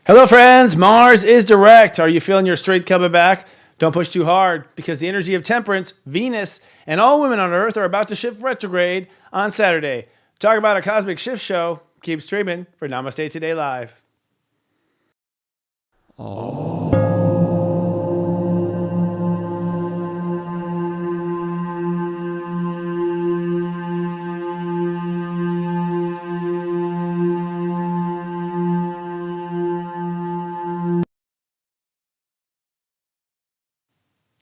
Hello friends, Mars is direct. Are you feeling your strength coming back? Don't push too hard because the energy of temperance, Venus, and all women on Earth are about to shift retrograde on Saturday. Talk about a cosmic shift show. Keep streaming for Namaste Today Live.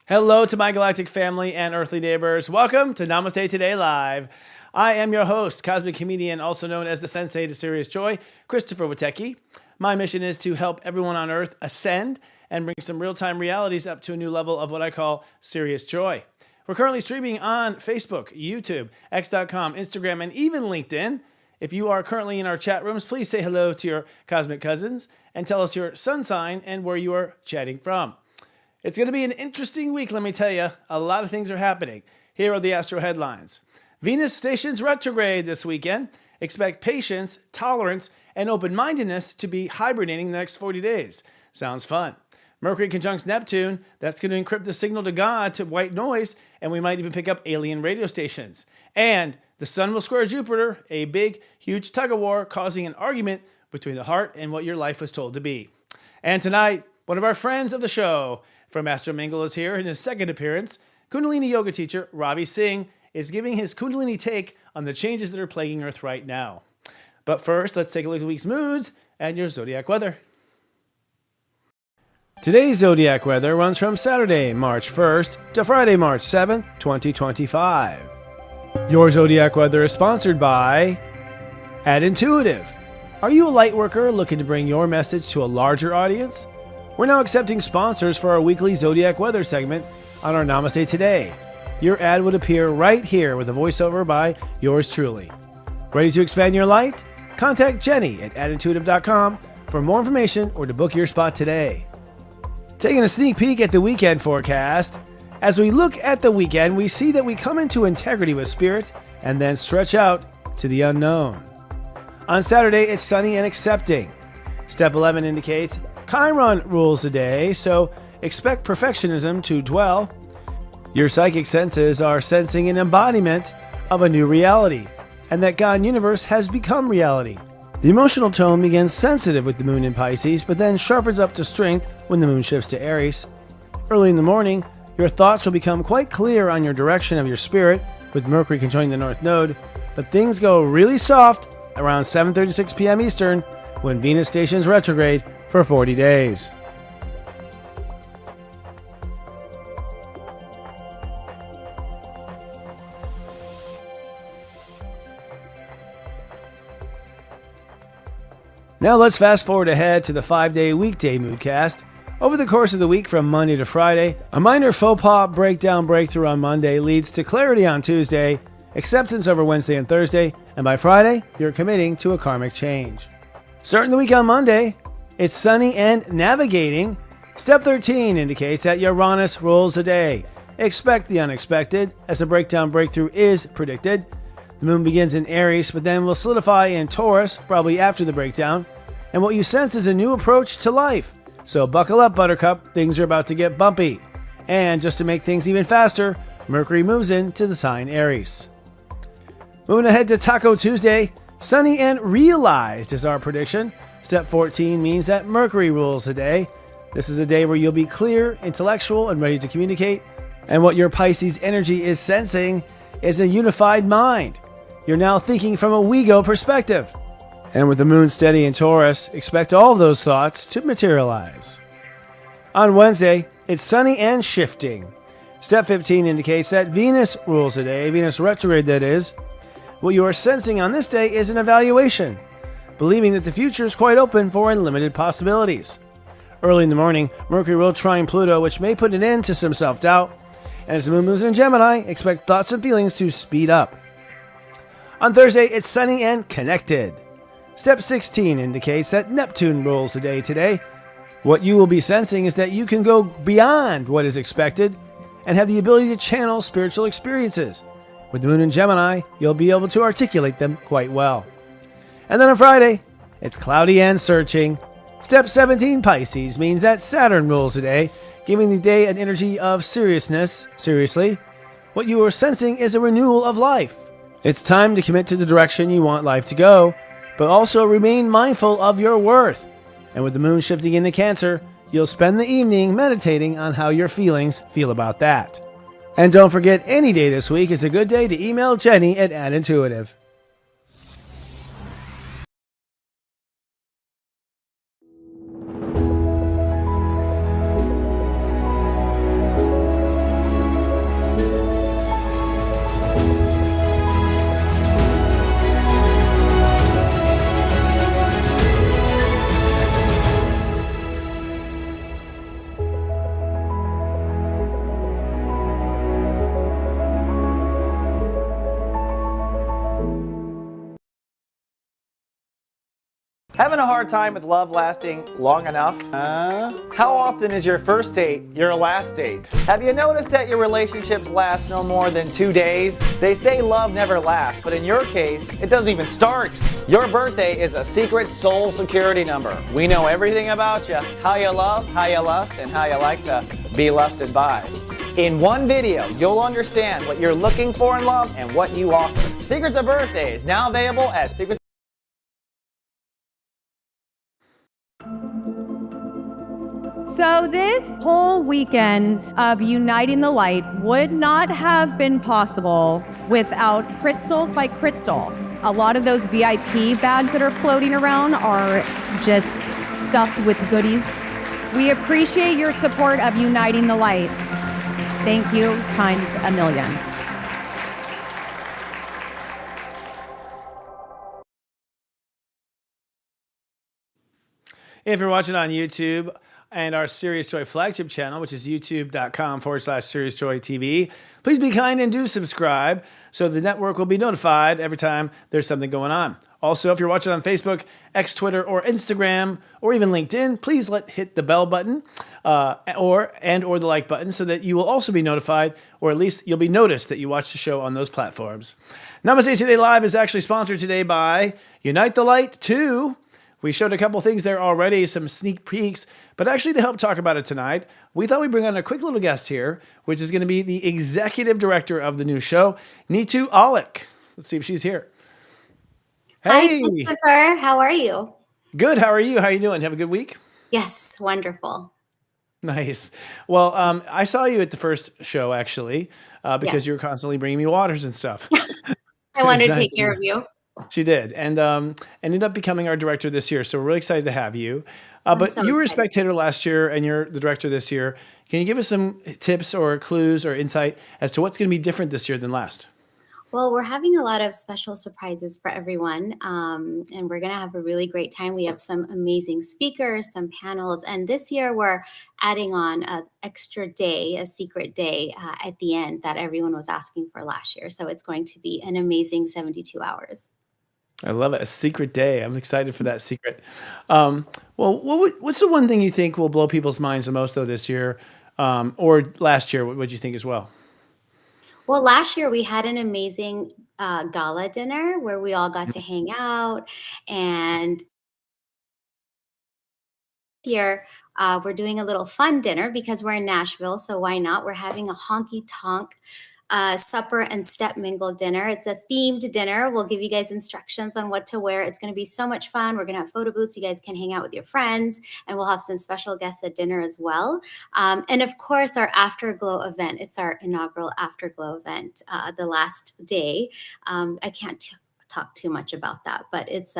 Hello to my galactic family and earthly neighbors. Welcome to Namaste Today Live. I am your host, cosmic comedian, also known as the Sensei to Serious Joy, Christopher Witecki. My mission is to help everyone on Earth ascend and bring some real-time realities up to a new level of what I call serious joy. We're currently streaming on Facebook, YouTube, X.com, Instagram, and even LinkedIn. If you are currently in our chat rooms, please say hello to your cosmic cousins and tell us your sun sign and where you are chatting from. It's going to be an interesting week, let me tell you. A lot of things are happening. Here are the Astro headlines. Venus stations retrograde this weekend. Expect patience, tolerance, and open-mindedness to be hibernating the next 40 days. Sounds fun. Mercury conjuncts Neptune. That's going to encrypt the signal to God to white noise, and we might even pick up alien radio stations. And the Sun will square Jupiter, a big, huge tug-of-war causing an argument between the heart and what your life was told to be. And tonight, one of our friends of the show from MINGLE is here in his second appearance. Kundalini yoga teacher Robbie Singh is giving his Kundalini take on the changes that are plaguing Earth right now. But first, let's take a look at the week's moods and your zodiac weather. Today's zodiac weather runs from Saturday, March 1st to Friday, March 7th, 2025. Your zodiac weather is sponsored by Intuitive. Are you a light worker looking to bring your message to a larger audience? We're now accepting sponsors for our weekly Zodiac Weather segment on our Namaste Today. Your ad would appear right here with a voiceover by yours truly. Ready to expand your light? Contact Jenny at adintuitive.com for more information or to book your spot today. Taking a sneak peek at the weekend forecast. As we look at the weekend, we see that we come into integrity with spirit and then stretch out to the unknown. On Saturday, it's sunny and accepting. Step 11 indicates Chiron rules the day, so expect perfectionism to dwell. Your psychic senses are sensing an embodiment of a new reality, and that God universe has become reality. The emotional tone begins sensitive with the moon in Pisces, but then sharpens up to strength when the moon shifts to Aries. Early in the morning, your thoughts will become quite clear on your direction of your spirit, with Mercury conjoining the North Node, but things go really soft around 7:36 p.m. Eastern when Venus stations retrograde for 40 days. Now let's fast forward ahead to the 5-day weekday moodcast. Over the course of the week from Monday to Friday, a minor faux pas breakthrough on Monday leads to clarity on Tuesday, acceptance over Wednesday and Thursday, and by Friday, you're committing to a karmic change. Starting the week on Monday, it's sunny and navigating. Step 13 indicates that Uranus rules the day. Expect the unexpected, as a breakthrough is predicted. The moon begins in Aries, but then will solidify in Taurus, probably after the breakdown. And what you sense is a new approach to life. So buckle up, Buttercup, things are about to get bumpy. And just to make things even faster, Mercury moves into the sign Aries. Moving ahead to Taco Tuesday, sunny and realized is our prediction. Step 14 means that Mercury rules the day. This is a day where you'll be clear, intellectual, and ready to communicate. And what your Pisces energy is sensing is a unified mind. You're now thinking from a we-go perspective. And with the moon steady in Taurus, expect all of those thoughts to materialize. On Wednesday, it's sunny and shifting. Step 15 indicates that Venus rules the day, Venus retrograde that is. What you are sensing on this day is an evaluation, believing that the future is quite open for unlimited possibilities. Early in the morning, Mercury will trine Pluto, which may put an end to some self-doubt. And as the moon moves in Gemini, expect thoughts and feelings to speed up. On Thursday, it's sunny and connected. Step 16 indicates that Neptune rules the day today. What you will be sensing is that you can go beyond what is expected and have the ability to channel spiritual experiences. With the moon in Gemini, you'll be able to articulate them quite well. And then on Friday, it's cloudy and searching. Step 17, Pisces, means that Saturn rules today, giving the day an energy of seriousness. Seriously, what you are sensing is a renewal of life. It's time to commit to the direction you want life to go, but also remain mindful of your worth. And with the moon shifting into Cancer, you'll spend the evening meditating on how your feelings feel about that. And don't forget, any day this week is a good day to email Jenny at AdIntuitive. Having a hard time with love lasting long enough? How often is your first date your last date? Have you noticed that your relationships last no more than 2 days? They say love never lasts, but in your case, it doesn't even start. Your birthday is a secret soul security number. We know everything about you, how you love, how you lust, and how you like to be lusted by. In one video, you'll understand what you're looking for in love and what you offer. Secrets of Birthday is now available at Secrets. So this whole weekend of Uniting the Light would not have been possible without Crystals by Crystal. A lot of those VIP bags that are floating around are just stuffed with goodies. We appreciate your support of Uniting the Light. Thank you times a million. If you're watching on YouTube and our Serious Joy flagship channel, which is youtube.com/Serious Joy TV, please be kind and do subscribe so the network will be notified every time there's something going on. Also, if you're watching on Facebook, X, Twitter, or Instagram, or even LinkedIn, please hit the bell button or the like button so that you will also be notified, or at least you'll be noticed that you watch the show on those platforms. Namaste Today Live is actually sponsored today by Unite the Light 2. We showed a couple things there already, some sneak peeks, but actually to help talk about it tonight, we thought we'd bring on a quick little guest here, which is going to be the executive director of the new show, Neetu Aulakh. Let's see if she's here. Hey. Hi, Christopher. How are you? Good. How are you? How are you doing? Have a good week? Yes. Wonderful. Nice. Well, I saw you at the first show, actually, because you were constantly bringing me waters and stuff. I wanted to take care of you. She did, and ended up becoming our director this year. So we're really excited to have you. But you were a spectator last year, and you're the director this year. Can you give us some tips or clues or insight as to what's going to be different this year than last? Well, we're having a lot of special surprises for everyone, and we're going to have a really great time. We have some amazing speakers, some panels, and this year we're adding on an extra day, a secret day at the end that everyone was asking for last year. So it's going to be an amazing 72 hours. I love it. A secret day. I'm excited for that secret. Well, what's the one thing you think will blow people's minds the most, though, this year or last year? What would you think as well? Well, last year we had an amazing gala dinner where we all got to hang out. And this year we're doing a little fun dinner because we're in Nashville. So why not? We're having a honky tonk supper and step mingle dinner. It's a themed dinner. We'll give you guys instructions on what to wear. It's going to be so much fun. We're going to have photo booths. You guys can hang out with your friends, and we'll have some special guests at dinner as well. And of course, our Afterglow event. It's our inaugural Afterglow event, the last day. I can't talk too much about that, but it's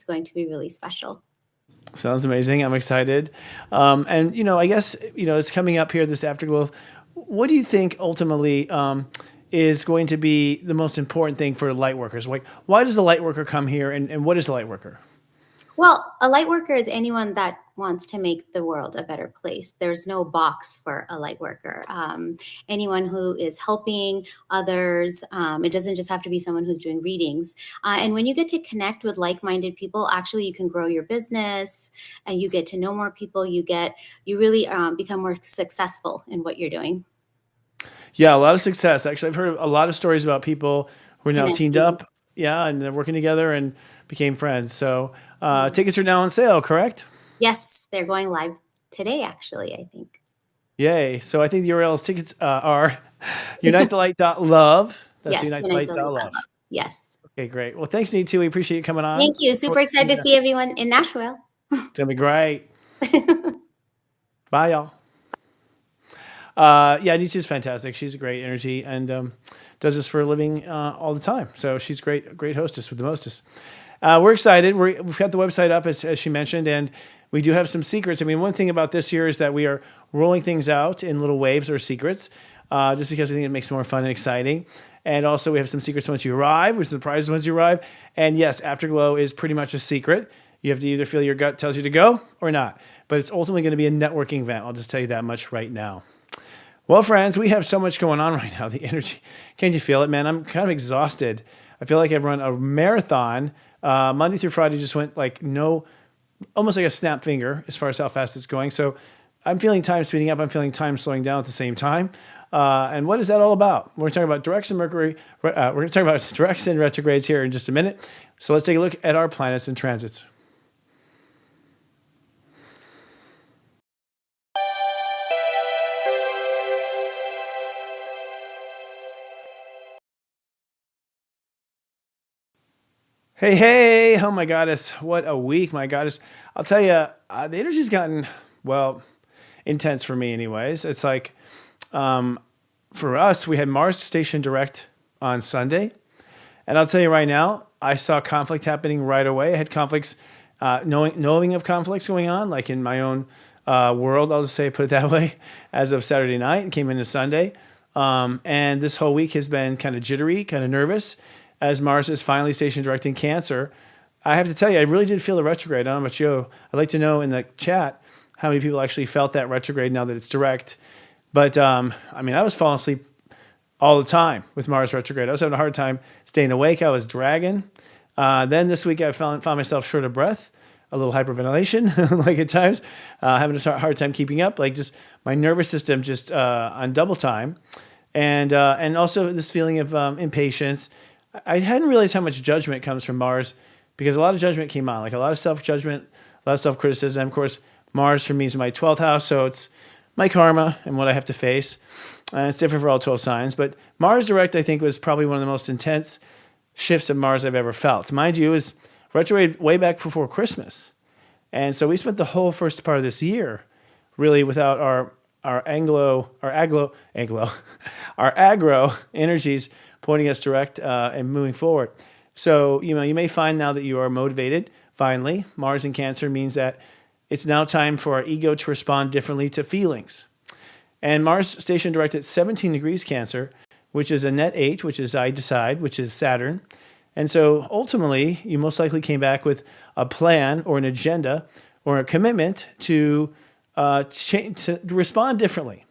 going to be really special. Sounds amazing. I'm excited. And, I guess, it's coming up here, this Afterglow. What do you think ultimately is going to be the most important thing for light workers? Like, why does the light worker come here, and what is the light worker? Well, a light worker is anyone that wants to make the world a better place. There's no box for a light worker. Anyone who is helping others. It doesn't just have to be someone who's doing readings. And when you get to connect with like-minded people, actually you can grow your business and you get to know more people. You really become more successful in what you're doing. Yeah, a lot of success. Actually, I've heard a lot of stories about people who are now teamed up. Yeah, and they're working together and became friends. So tickets are now on sale, correct? Yes, they're going live today, actually, I think. Yay. So I think the URL's tickets are unitethelight.love. That's Yes, unitethelight.love. Yes. Okay, great. Well, thanks, Neetu. We appreciate you coming on. Thank you. Super excited to see everyone in Nashville. It's going to be great. Bye, y'all. Yeah, Neetu's fantastic. She's a great energy and does this for a living all the time. So she's great hostess with the mostest. We're excited. We've got the website up, as she mentioned, and we do have some secrets. I mean, one thing about this year is that we are rolling things out in little waves or secrets, just because we think it makes it more fun and exciting. And also, we have some secrets once you arrive, with surprises once you arrive. And yes, Afterglow is pretty much a secret. You have to either feel your gut tells you to go or not. But it's ultimately going to be a networking event. I'll just tell you that much right now. Well, friends, we have so much going on right now. The energy, can't you feel it, man? I'm kind of exhausted. I feel like I've run a marathon. Monday through Friday just went almost like a snap finger as far as how fast it's going. So I'm feeling time speeding up. I'm feeling time slowing down at the same time. And what is that all about? We're talking about directs and Mercury. We're going to talk about directs and retrogrades here in just a minute. So let's take a look at our planets and transits. Hey, oh my goddess, what a week, my goddess. I'll tell you, the energy's gotten, intense for me anyways. It's like, for us, we had Mars station direct on Sunday. And I'll tell you right now, I saw conflict happening right away. I had conflicts, knowing of conflicts going on, like in my own world, I'll just put it that way, as of Saturday night, it came into Sunday. And this whole week has been kind of jittery, kind of nervous, as Mars is finally station direct in Cancer. I have to tell you, I really did feel the retrograde. I don't know about you. I'd like to know in the chat how many people actually felt that retrograde now that it's direct. But I was falling asleep all the time with Mars retrograde. I was having a hard time staying awake. I was dragging. Then this week I found myself short of breath, a little hyperventilation, like at times, having a hard time keeping up, like just my nervous system just on double time. And also this feeling of impatience. I hadn't realized how much judgment comes from Mars, because a lot of judgment came on, like a lot of self-judgment, a lot of self-criticism. Of course, Mars for me is my 12th house, so it's my karma and what I have to face. It's different for all 12 signs, but Mars direct, I think, was probably one of the most intense shifts of Mars I've ever felt. Mind you, it was retrograde way back before Christmas. And so we spent the whole first part of this year really without our aggro energies pointing us direct and moving forward. So, you may find now that you are motivated, finally. Mars in Cancer means that it's now time for our ego to respond differently to feelings. And Mars station direct at 17 degrees Cancer, which is a net 8, which is I decide, which is Saturn. And so ultimately, you most likely came back with a plan or an agenda or a commitment to respond differently.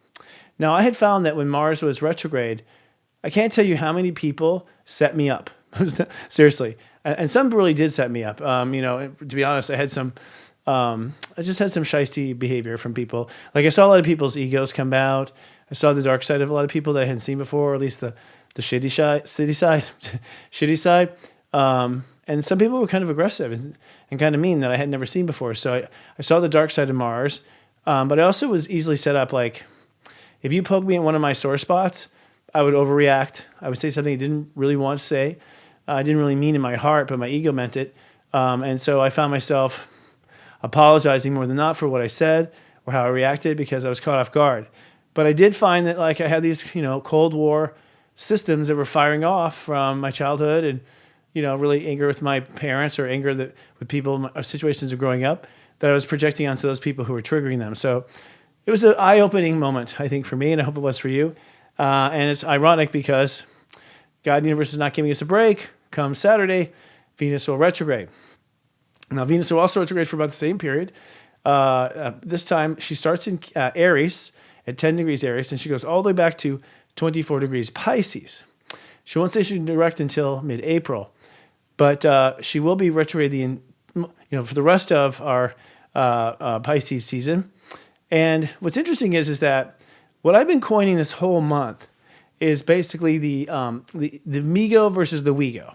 Now, I had found that when Mars was retrograde, I can't tell you how many people set me up. Seriously. And some really did set me up. To be honest, I just had some shiesty behavior from people. Like I saw a lot of people's egos come out. I saw the dark side of a lot of people that I hadn't seen before, or at least the shitty side. And some people were kind of aggressive and kind of mean that I had never seen before. So I saw the dark side of Mars. But I also was easily set up, like, if you poke me in one of my sore spots, I would overreact. I would say something I didn't really want to say. I didn't really mean in my heart, but my ego meant it. And so I found myself apologizing more than not for what I said or how I reacted, because I was caught off guard. But I did find that, like, I had these, Cold War systems that were firing off from my childhood, and, really anger with my parents, or anger with people, situations of growing up, that I was projecting onto those people who were triggering them. So it was an eye-opening moment, I think, for me, and I hope it was for you. And it's ironic because God and the universe is not giving us a break. Come Saturday, Venus will retrograde. Now, Venus will also retrograde for about the same period. This time, she starts in Aries at 10 degrees Aries, and she goes all the way back to 24 degrees Pisces. She won't station direct until mid-April, but she will be retrograde for the rest of our Pisces season. And what's interesting is that what I've been coining this whole month is basically the me-go versus the we-go.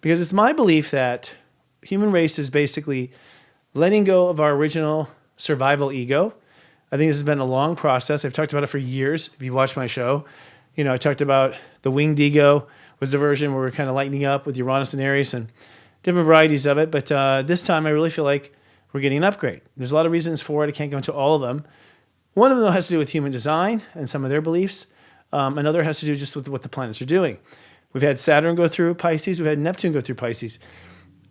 Because it's my belief that human race is basically letting go of our original survival ego. I think this has been a long process. I've talked about it for years. If you've watched my show, I talked about the winged ego was the version where we're kind of lightening up with Uranus and Aries and different varieties of it. But this time I really feel like we're getting an upgrade. There's a lot of reasons for it. I can't go into all of them. One of them has to do with human design and some of their beliefs. Another has to do just with what the planets are doing. We've had Saturn go through Pisces. We've had Neptune go through Pisces.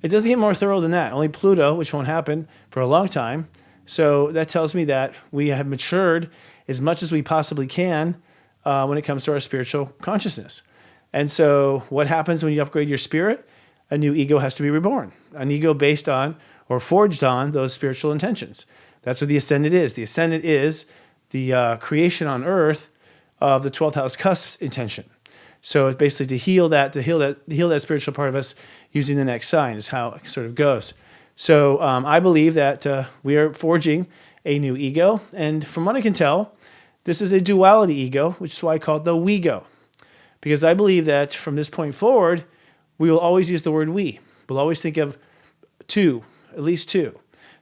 It doesn't get more thorough than that. Only Pluto, which won't happen for a long time. So that tells me that we have matured as much as we possibly can when it comes to our spiritual consciousness. And so what happens when you upgrade your spirit? A new ego has to be reborn. An ego based on or forged on those spiritual intentions. That's what the ascendant is. The ascendant is the creation on earth of the 12th house cusp's intention. So it's basically to heal that spiritual part of us using the next sign is how it sort of goes. So I believe that we are forging a new ego. And from what I can tell, this is a duality ego, which is why I call it the we-go. Because I believe that from this point forward, we will always use the word we. We'll always think of two, at least two.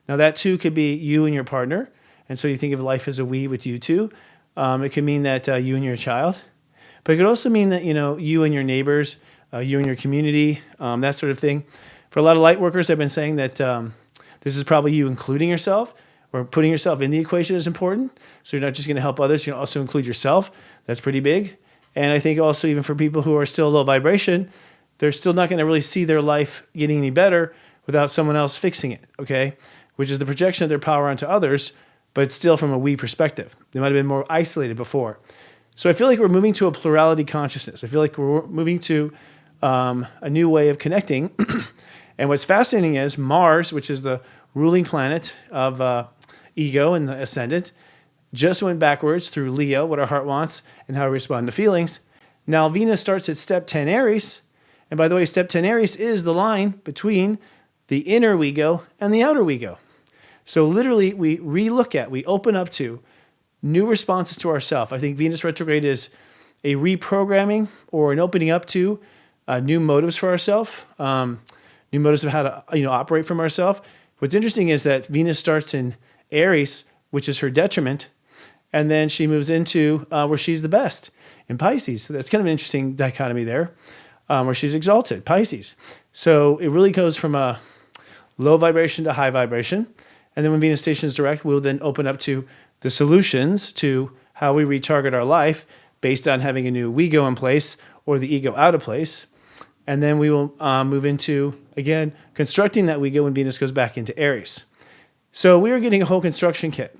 Now that two could be you and your partner. And so you think of life as a we with you two. It could mean that you and your child. But it could also mean that, you and your neighbors, you and your community, that sort of thing. For a lot of light workers, I've been saying that this is probably you including yourself or putting yourself in the equation is important. So you're not just going to help others, you also include yourself. That's pretty big. And I think also even for people who are still low vibration, they're still not going to really see their life getting any better without someone else fixing it, okay? Which is the projection of their power onto others, but it's still from a we perspective. They might have been more isolated before. So I feel like we're moving to a plurality consciousness. I feel like we're moving to a new way of connecting. And what's fascinating is Mars, which is the ruling planet of ego and the ascendant, just went backwards through Leo, what our heart wants, and how we respond to feelings. Now Venus starts at step 10 Aries. And by the way, step 10 Aries is the line between the inner we-go and the outer we-go. So literally we open up to new responses to ourself. I think Venus retrograde is a reprogramming or an opening up to new motives for ourselves, new motives of how to operate from ourselves. What's interesting is that Venus starts in Aries, which is her detriment, and then she moves into where she's the best in Pisces. So that's kind of an interesting dichotomy there, where she's exalted, Pisces. So it really goes from a low vibration to high vibration. And then when Venus stations direct, we'll then open up to the solutions to how we retarget our life based on having a new we-go in place or the ego out of place. And then we will move into, again, constructing that we-go when Venus goes back into Aries. So we are getting a whole construction kit.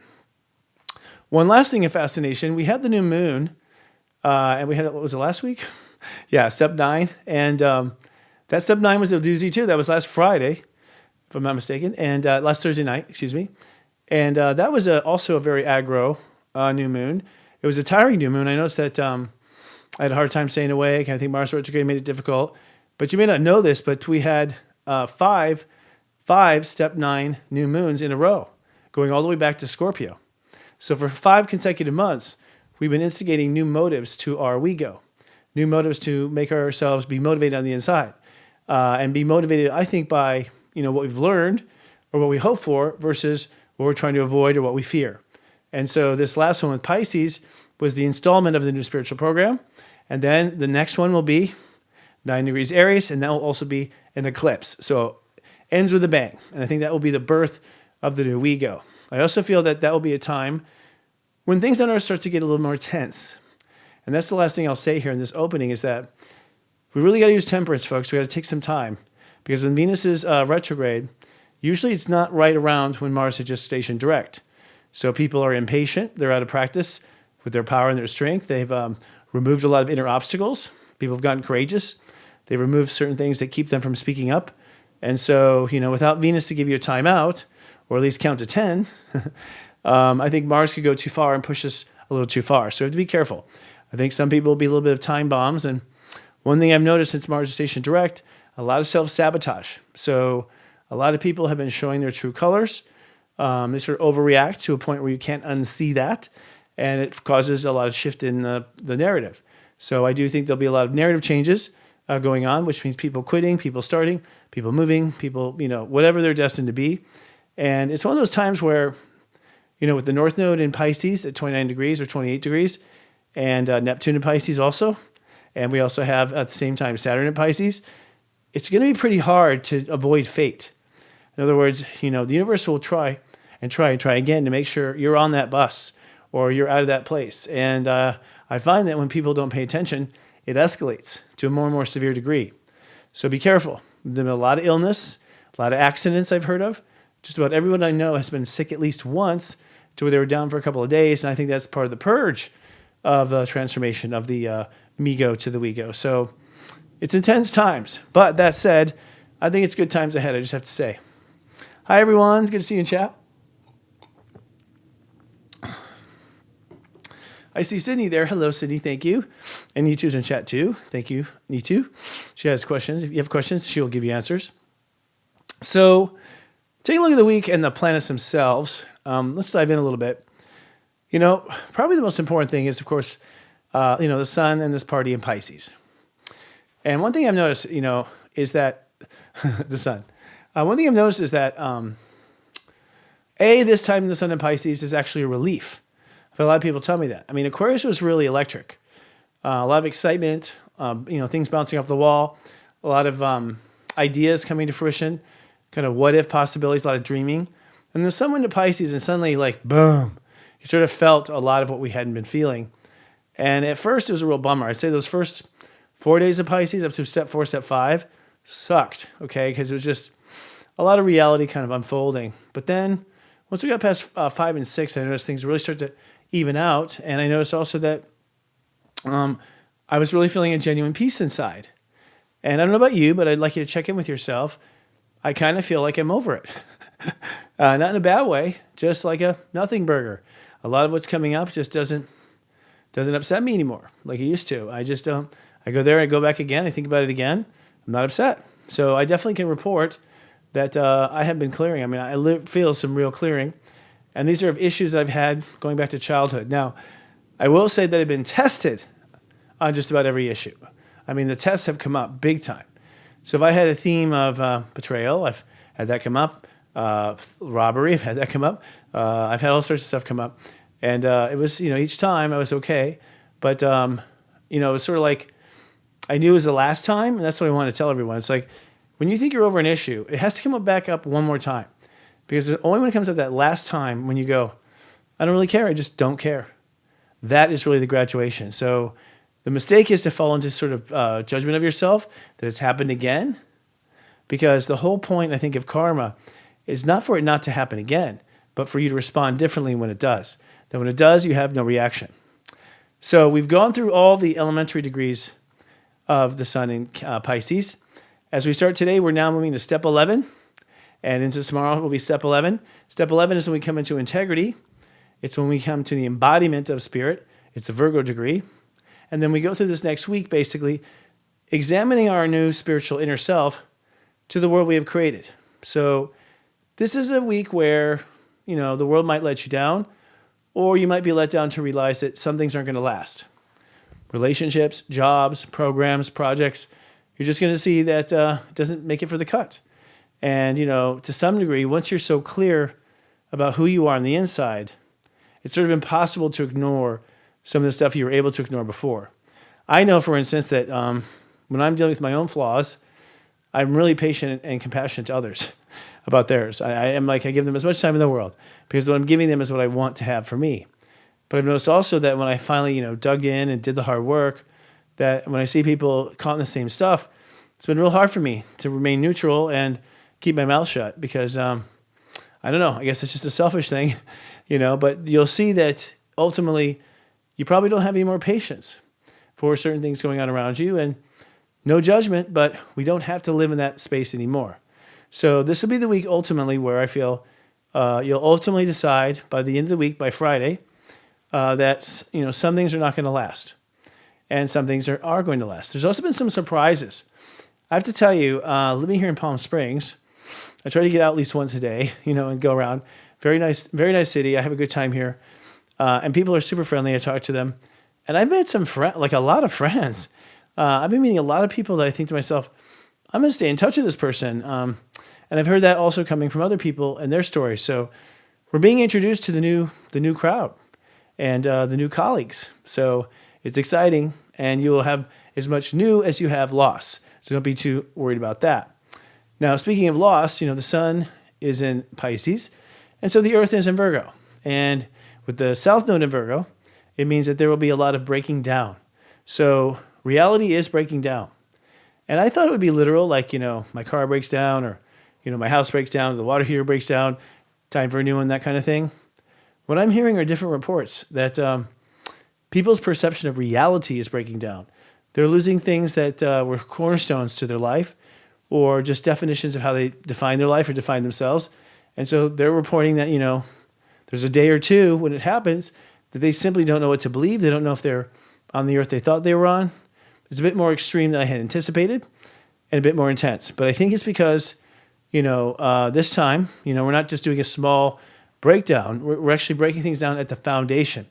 One last thing of fascination, we had the new moon, and we had, what was it, last week? Yeah, step 9. And that step 9 was a doozy too. That was last Friday, if I'm not mistaken, and last Thursday night, excuse me. And that was also a very aggro new moon. It was a tiring new moon. I noticed that I had a hard time staying awake. I think Mars retrograde made it difficult. But you may not know this, but we had five step 9 new moons in a row, going all the way back to Scorpio. So for 5 consecutive months, we've been instigating new motives to our we-go, new motives to make ourselves be motivated on the inside, and be motivated, I think, by what we've learned or what we hope for versus what we're trying to avoid or what we fear. And so this last one with Pisces was the installment of the new spiritual program. And then the next one will be 9 degrees Aries, and that will also be an eclipse. So ends with a bang. And I think that will be the birth of the new we-go. I also feel that that will be a time when things on Earth start to get a little more tense. And that's the last thing I'll say here in this opening is that we really got to use temperance, folks. We got to take some time. Because when Venus is retrograde, usually it's not right around when Mars had just stationed direct. So people are impatient. They're out of practice with their power and their strength. They've removed a lot of inner obstacles. People have gotten courageous. They've removed certain things that keep them from speaking up. And so, without Venus to give you a timeout, or at least count to 10, I think Mars could go too far and push us a little too far. So we have to be careful. I think some people will be a little bit of time bombs. And one thing I've noticed since Mars is stationed direct, a lot of self-sabotage. So a lot of people have been showing their true colors. They sort of overreact to a point where you can't unsee that. And it causes a lot of shift in the narrative. So I do think there'll be a lot of narrative changes going on, which means people quitting, people starting, people moving, people, whatever they're destined to be. And it's one of those times where, with the North Node in Pisces at 29 degrees or 28 degrees, and Neptune in Pisces also, and we also have at the same time Saturn in Pisces, it's going to be pretty hard to avoid fate. In other words, the universe will try and try again to make sure you're on that bus or you're out of that place. And I find that when people don't pay attention, it escalates to a more and more severe degree. So be careful. There's been a lot of illness, a lot of accidents I've heard of. Just about everyone I know has been sick at least once to where they were down for a couple of days. And I think that's part of the purge of the transformation of the me-go to the we-go. So it's intense times. But that said, I think it's good times ahead, I just have to say. Hi, everyone. It's good to see you in chat. I see Sydney there. Hello, Sydney. Thank you. And Neetu's in chat too. Thank you, Neetu. She has questions. If you have questions, she will give you answers. So take a look at the week and the planets themselves. Let's dive in a little bit. Probably the most important thing is, of course, the sun and this party in Pisces. And one thing I've noticed, is that the sun. One thing I've noticed is that, this time the sun in Pisces is actually a relief. I've had a lot of people tell me that. I mean, Aquarius was really electric. A lot of excitement, things bouncing off the wall, a lot of ideas coming to fruition, kind of what if possibilities, a lot of dreaming. And the sun went to Pisces and suddenly boom, you sort of felt a lot of what we hadn't been feeling. And at first it was a real bummer. I'd say those first 4 days of Pisces up to step 4, step 5 sucked, okay? Because it was just a lot of reality kind of unfolding. But then once we got past 5 and 6, I noticed things really start to even out. And I noticed also that I was really feeling a genuine peace inside. And I don't know about you, but I'd like you to check in with yourself. I kind of feel like I'm over it. Not in a bad way, just like a nothing burger. A lot of what's coming up just doesn't upset me anymore like it used to. I just don't. I go there, I go back again, I think about it again. I'm not upset. So I definitely can report that I have been clearing. I mean, I feel some real clearing. And these are of issues that I've had going back to childhood. Now, I will say that I've been tested on just about every issue. I mean, the tests have come up big time. So if I had a theme of betrayal, I've had that come up. Robbery, I've had that come up. I've had all sorts of stuff come up. And it was, each time I was okay. But, it was sort of like I knew it was the last time. And that's what I want to tell everyone. It's like when you think you're over an issue, it has to come back up one more time. Because only when it comes up that last time when you go, I don't really care, I just don't care. That is really the graduation. So the mistake is to fall into sort of judgment of yourself that it's happened again. Because the whole point, I think, of karma is not for it not to happen again, but for you to respond differently when it does. Then when it does, you have no reaction. So we've gone through all the elementary degrees of the sun in Pisces. As we start today, we're now moving to step 11. And into tomorrow will be step 11. Step 11 is when we come into integrity. It's when we come to the embodiment of spirit. It's a Virgo degree. And then we go through this next week, basically, examining our new spiritual inner self to the world we have created. So this is a week where, the world might let you down, or you might be let down to realize that some things aren't going to last. Relationships, jobs, programs, projects, you're just going to see that it doesn't make it for the cut. And, to some degree, once you're so clear about who you are on the inside, it's sort of impossible to ignore some of the stuff you were able to ignore before. I know, for instance, that when I'm dealing with my own flaws, I'm really patient and compassionate to others about theirs. I give them as much time in the world because what I'm giving them is what I want to have for me. But I've noticed also that when I finally, dug in and did the hard work, that when I see people caught in the same stuff, it's been real hard for me to remain neutral and keep my mouth shut because, I don't know, I guess it's just a selfish thing, but you'll see that ultimately you probably don't have any more patience for certain things going on around you, and no judgment, but we don't have to live in that space anymore. So this will be the week ultimately where I feel you'll ultimately decide by the end of the week, by Friday, that some things are not going to last, and some things are going to last. There's also been some surprises. I have to tell you, living here in Palm Springs, I try to get out at least once a day, and go around. Very nice city. I have a good time here. And people are super friendly. I talk to them. And I've made some friends, a lot of friends. I've been meeting a lot of people that I think to myself, I'm going to stay in touch with this person. And I've heard that also coming from other people and their stories. So we're being introduced to the new crowd and the new colleagues. So it's exciting, and you will have as much new as you have loss. So don't be too worried about that. Now, speaking of loss, the sun is in Pisces, and so the earth is in Virgo. And with the south node in Virgo, it means that there will be a lot of breaking down. So reality is breaking down. And I thought it would be literal, like, my car breaks down, or, my house breaks down, the water heater breaks down, time for a new one, that kind of thing. What I'm hearing are different reports that people's perception of reality is breaking down. They're losing things that were cornerstones to their life, or just definitions of how they define their life or define themselves. And so they're reporting that, there's a day or two when it happens that they simply don't know what to believe. They don't know if they're on the earth they thought they were on. It's a bit more extreme than I had anticipated, and a bit more intense. But I think it's because, this time, we're not just doing a small breakdown. We're actually breaking things down at the foundation,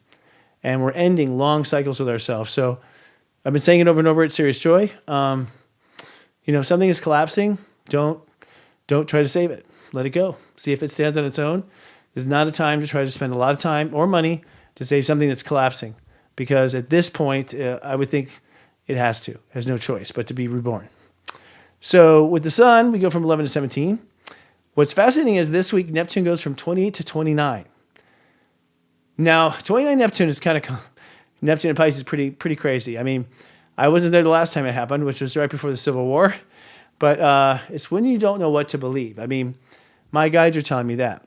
and we're ending long cycles with ourselves. So I've been saying it over and over at Serious Joy. If something is collapsing, don't try to save it. Let it go. See if it stands on its own. This is not a time to try to spend a lot of time or money to save something that's collapsing, because at this point, I would think it has no choice but to be reborn. So with the sun, we go from 11 to 17. What's fascinating is this week, Neptune goes from 28 to 29. Now, 29 Neptune is Neptune and Pisces is pretty crazy. I mean, I wasn't there the last time it happened, which was right before the Civil War. But it's when you don't know what to believe. I mean, my guides are telling me that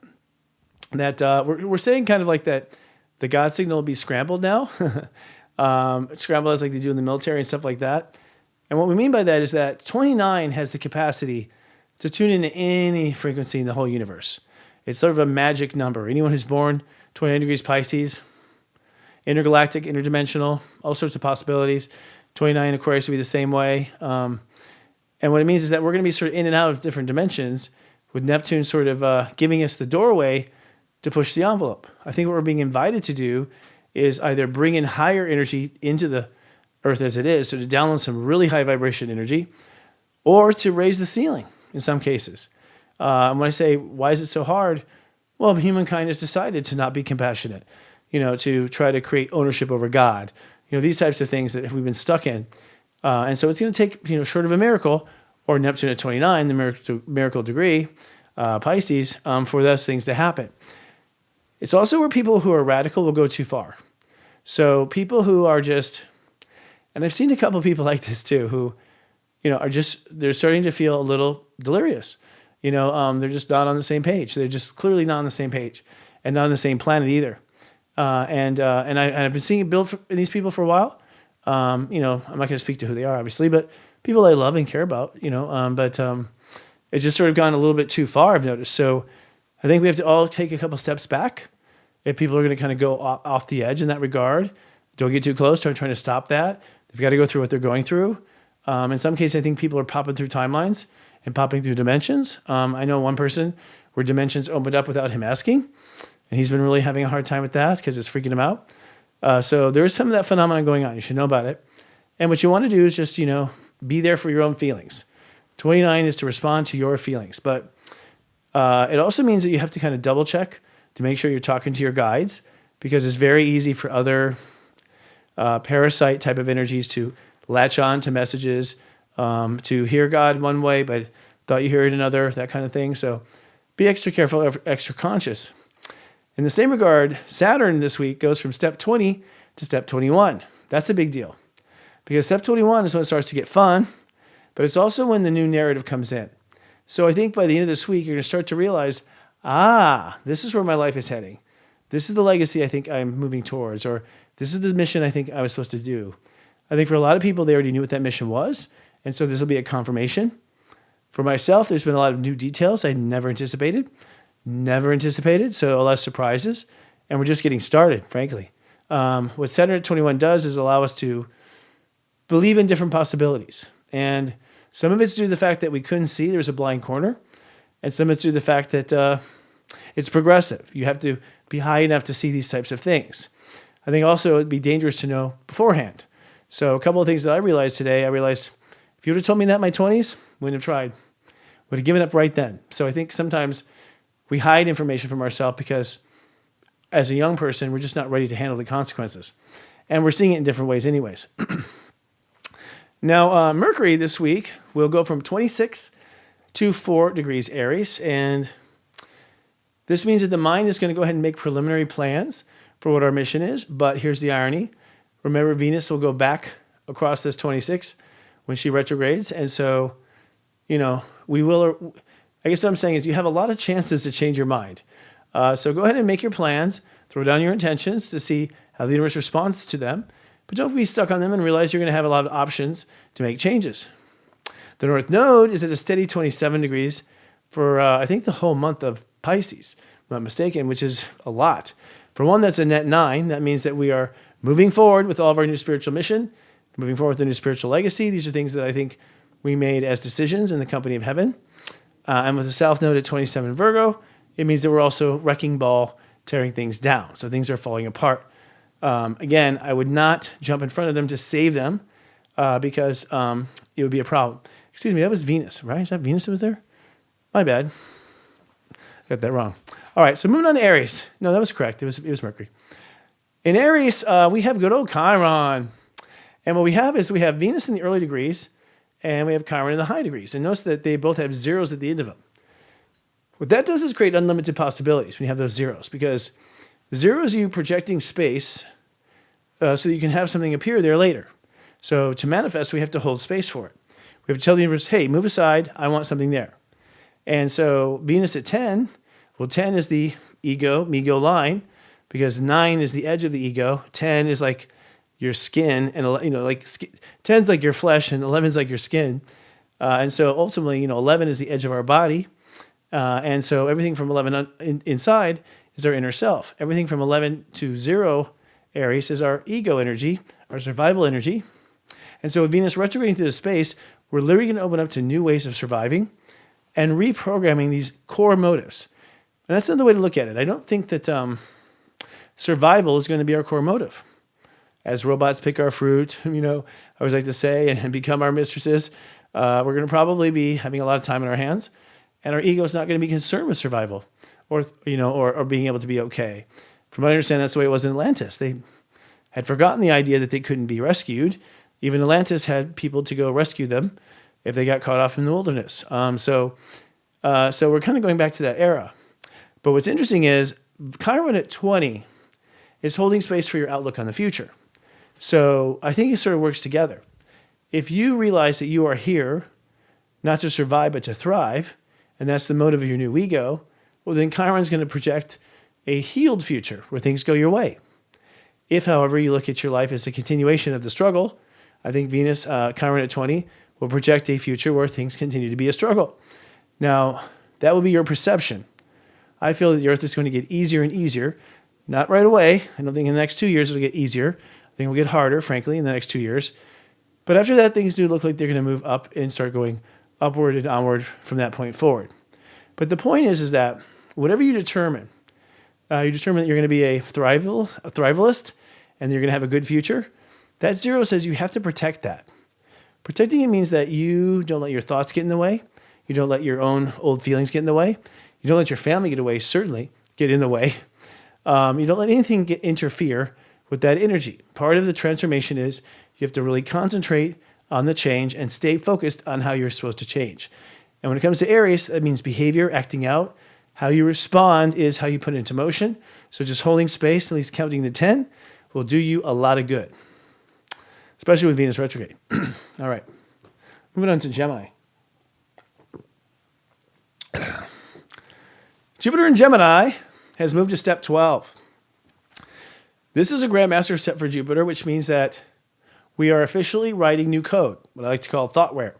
we're saying kind of like that the God signal will be scrambled now. Scrambled as like they do in the military and stuff like that. And what we mean by that is that 29 has the capacity to tune into any frequency in the whole universe. It's sort of a magic number. Anyone who's born 29 degrees Pisces, intergalactic, interdimensional, all sorts of possibilities. 29 Aquarius will be the same way. And what it means is that we're going to be sort of in and out of different dimensions, with Neptune sort of giving us the doorway to push the envelope. I think what we're being invited to do is either bring in higher energy into the earth as it is, so to download some really high vibration energy, or to raise the ceiling in some cases. And when I say, why is it so hard? Well, humankind has decided to not be compassionate, to try to create ownership over God, these types of things that we've been stuck in. And so it's going to take, short of a miracle, or Neptune at 29, the miracle degree, Pisces, for those things to happen. It's also where people who are radical will go too far. So people who are just, and I've seen a couple of people like this too, who, they're starting to feel a little delirious. They're just not on the same page. They're just clearly not on the same page, and not on the same planet either. And I've been seeing it build in these people for a while. I'm not going to speak to who they are, obviously, but people I love and care about, but it's just sort of gone a little bit too far, I've noticed. So I think we have to all take a couple steps back. If people are going to kind of go off the edge in that regard, don't get too close, start trying to stop that. They've got to go through what they're going through. In some cases, I think people are popping through timelines and popping through dimensions. I know one person where dimensions opened up without him asking, and he's been really having a hard time with that because it's freaking him out. So there is some of that phenomenon going on. You should know about it. And what you want to do is just, be there for your own feelings. 29 is to respond to your feelings. But it also means that you have to kind of double check to make sure you're talking to your guides, because it's very easy for other parasite type of energies to latch on to messages, to hear God one way, but thought you heard another, that kind of thing. So be extra careful, extra conscious. In the same regard, Saturn this week goes from step 20 to step 21. That's a big deal, because step 21 is when it starts to get fun, but it's also when the new narrative comes in. So I think by the end of this week, you're going to start to realize, this is where my life is heading. This is the legacy I think I'm moving towards, or this is the mission I think I was supposed to do. I think for a lot of people, they already knew what that mission was, and so this will be a confirmation. For myself, there's been a lot of new details I never anticipated, so a lot of surprises, and we're just getting started, frankly. What Saturn at 21 does is allow us to believe in different possibilities, and some of it's due to the fact that we couldn't see, there's a blind corner, and some of it's due to the fact that it's progressive. You have to be high enough to see these types of things. I think also it'd be dangerous to know beforehand. So a couple of things that I realized today, if you would have told me that in my 20s, Wouldn't have tried. Would have given up right then. So I think sometimes we hide information from ourselves because as a young person, we're just not ready to handle the consequences. And we're seeing it in different ways anyways. Now, Mercury this week will go from 26 to 4 degrees Aries. And this means that the mind is going to go ahead and make preliminary plans for what our mission is. But here's the irony. Remember, Venus will go back across this 26 when she retrogrades. And so, we will, I guess what I'm saying is you have a lot of chances to change your mind. So go ahead and make your plans, throw down your intentions to see how the universe responds to them. But don't be stuck on them and realize you're going to have a lot of options to make changes. The North Node is at a steady 27 degrees for, I think, the whole month of Pisces, if I'm not mistaken, which is a lot. For one, that's a net 9. That means that we are moving forward with all of our new spiritual mission, moving forward with a new spiritual legacy. These are things that I think we made as decisions in the company of heaven. And with the South Node at 27 Virgo, it means that we're also wrecking ball, tearing things down. So things are falling apart. Again, I would not jump in front of them to save them because it would be a problem. Excuse me, that was Venus, right? Is that Venus that was there? My bad. Got that wrong. All right, so moving on to Aries. No, that was correct. It was Mercury. In Aries, we have good old Chiron. And what we have is we have Venus in the early degrees and we have Chiron in the high degrees. And notice that they both have zeros at the end of them. What that does is create unlimited possibilities when you have those zeros, because zero is you projecting space so that you can have something appear there later. So to manifest, we have to hold space for it. We have to tell the universe, hey, move aside, I want something there. And so Venus at 10, well, 10 is the ego line, because 9 is the edge of the ego. 10 is like your skin, and 10 is like your flesh, and 11 is like your skin. And so ultimately, 11 is the edge of our body. And so everything from 11 inside is our inner self. Everything from 11 to 0 Aries is our ego energy, our survival energy. And so with Venus retrograding through the space, we're literally going to open up to new ways of surviving and reprogramming these core motives. And that's another way to look at it. I don't think that survival is going to be our core motive. As robots pick our fruit, I always like to say, and become our mistresses, we're going to probably be having a lot of time in our hands, and our ego is not going to be concerned with survival or being able to be okay. From what I understand, that's the way it was in Atlantis. They had forgotten the idea that they couldn't be rescued. Even Atlantis had people to go rescue them if they got caught off in the wilderness. So we're kind of going back to that era. But what's interesting is Chiron at 20 is holding space for your outlook on the future. So I think it sort of works together. If you realize that you are here not to survive but to thrive, and that's the motive of your new ego, well, then Chiron's going to project a healed future where things go your way. If, however, you look at your life as a continuation of the struggle, I think Venus, Chiron at 20, will project a future where things continue to be a struggle. Now, that will be your perception. I feel that the Earth is going to get easier and easier. Not right away. I don't think in the next 2 years it'll get easier. I think it'll get harder, frankly, in the next 2 years. But after that, things do look like they're going to move up and start going upward and onward from that point forward. But the point is that whatever you determine that you're going to be a thrivalist and you're going to have a good future, that zero says you have to protect that. Protecting it means that you don't let your thoughts get in the way. You don't let your own old feelings get in the way. You don't let your family get in the way. You don't let anything interfere with that energy. Part of the transformation is you have to really concentrate on the change and stay focused on how you're supposed to change. And when it comes to Aries, that means behavior, acting out. How you respond is how you put it into motion. So just holding space, at least counting to 10, will do you a lot of good, especially with Venus retrograde. All right, moving on to Gemini. Jupiter in Gemini has moved to step 12. This is a Grandmaster step for Jupiter, which means that we are officially writing new code, what I like to call thoughtware.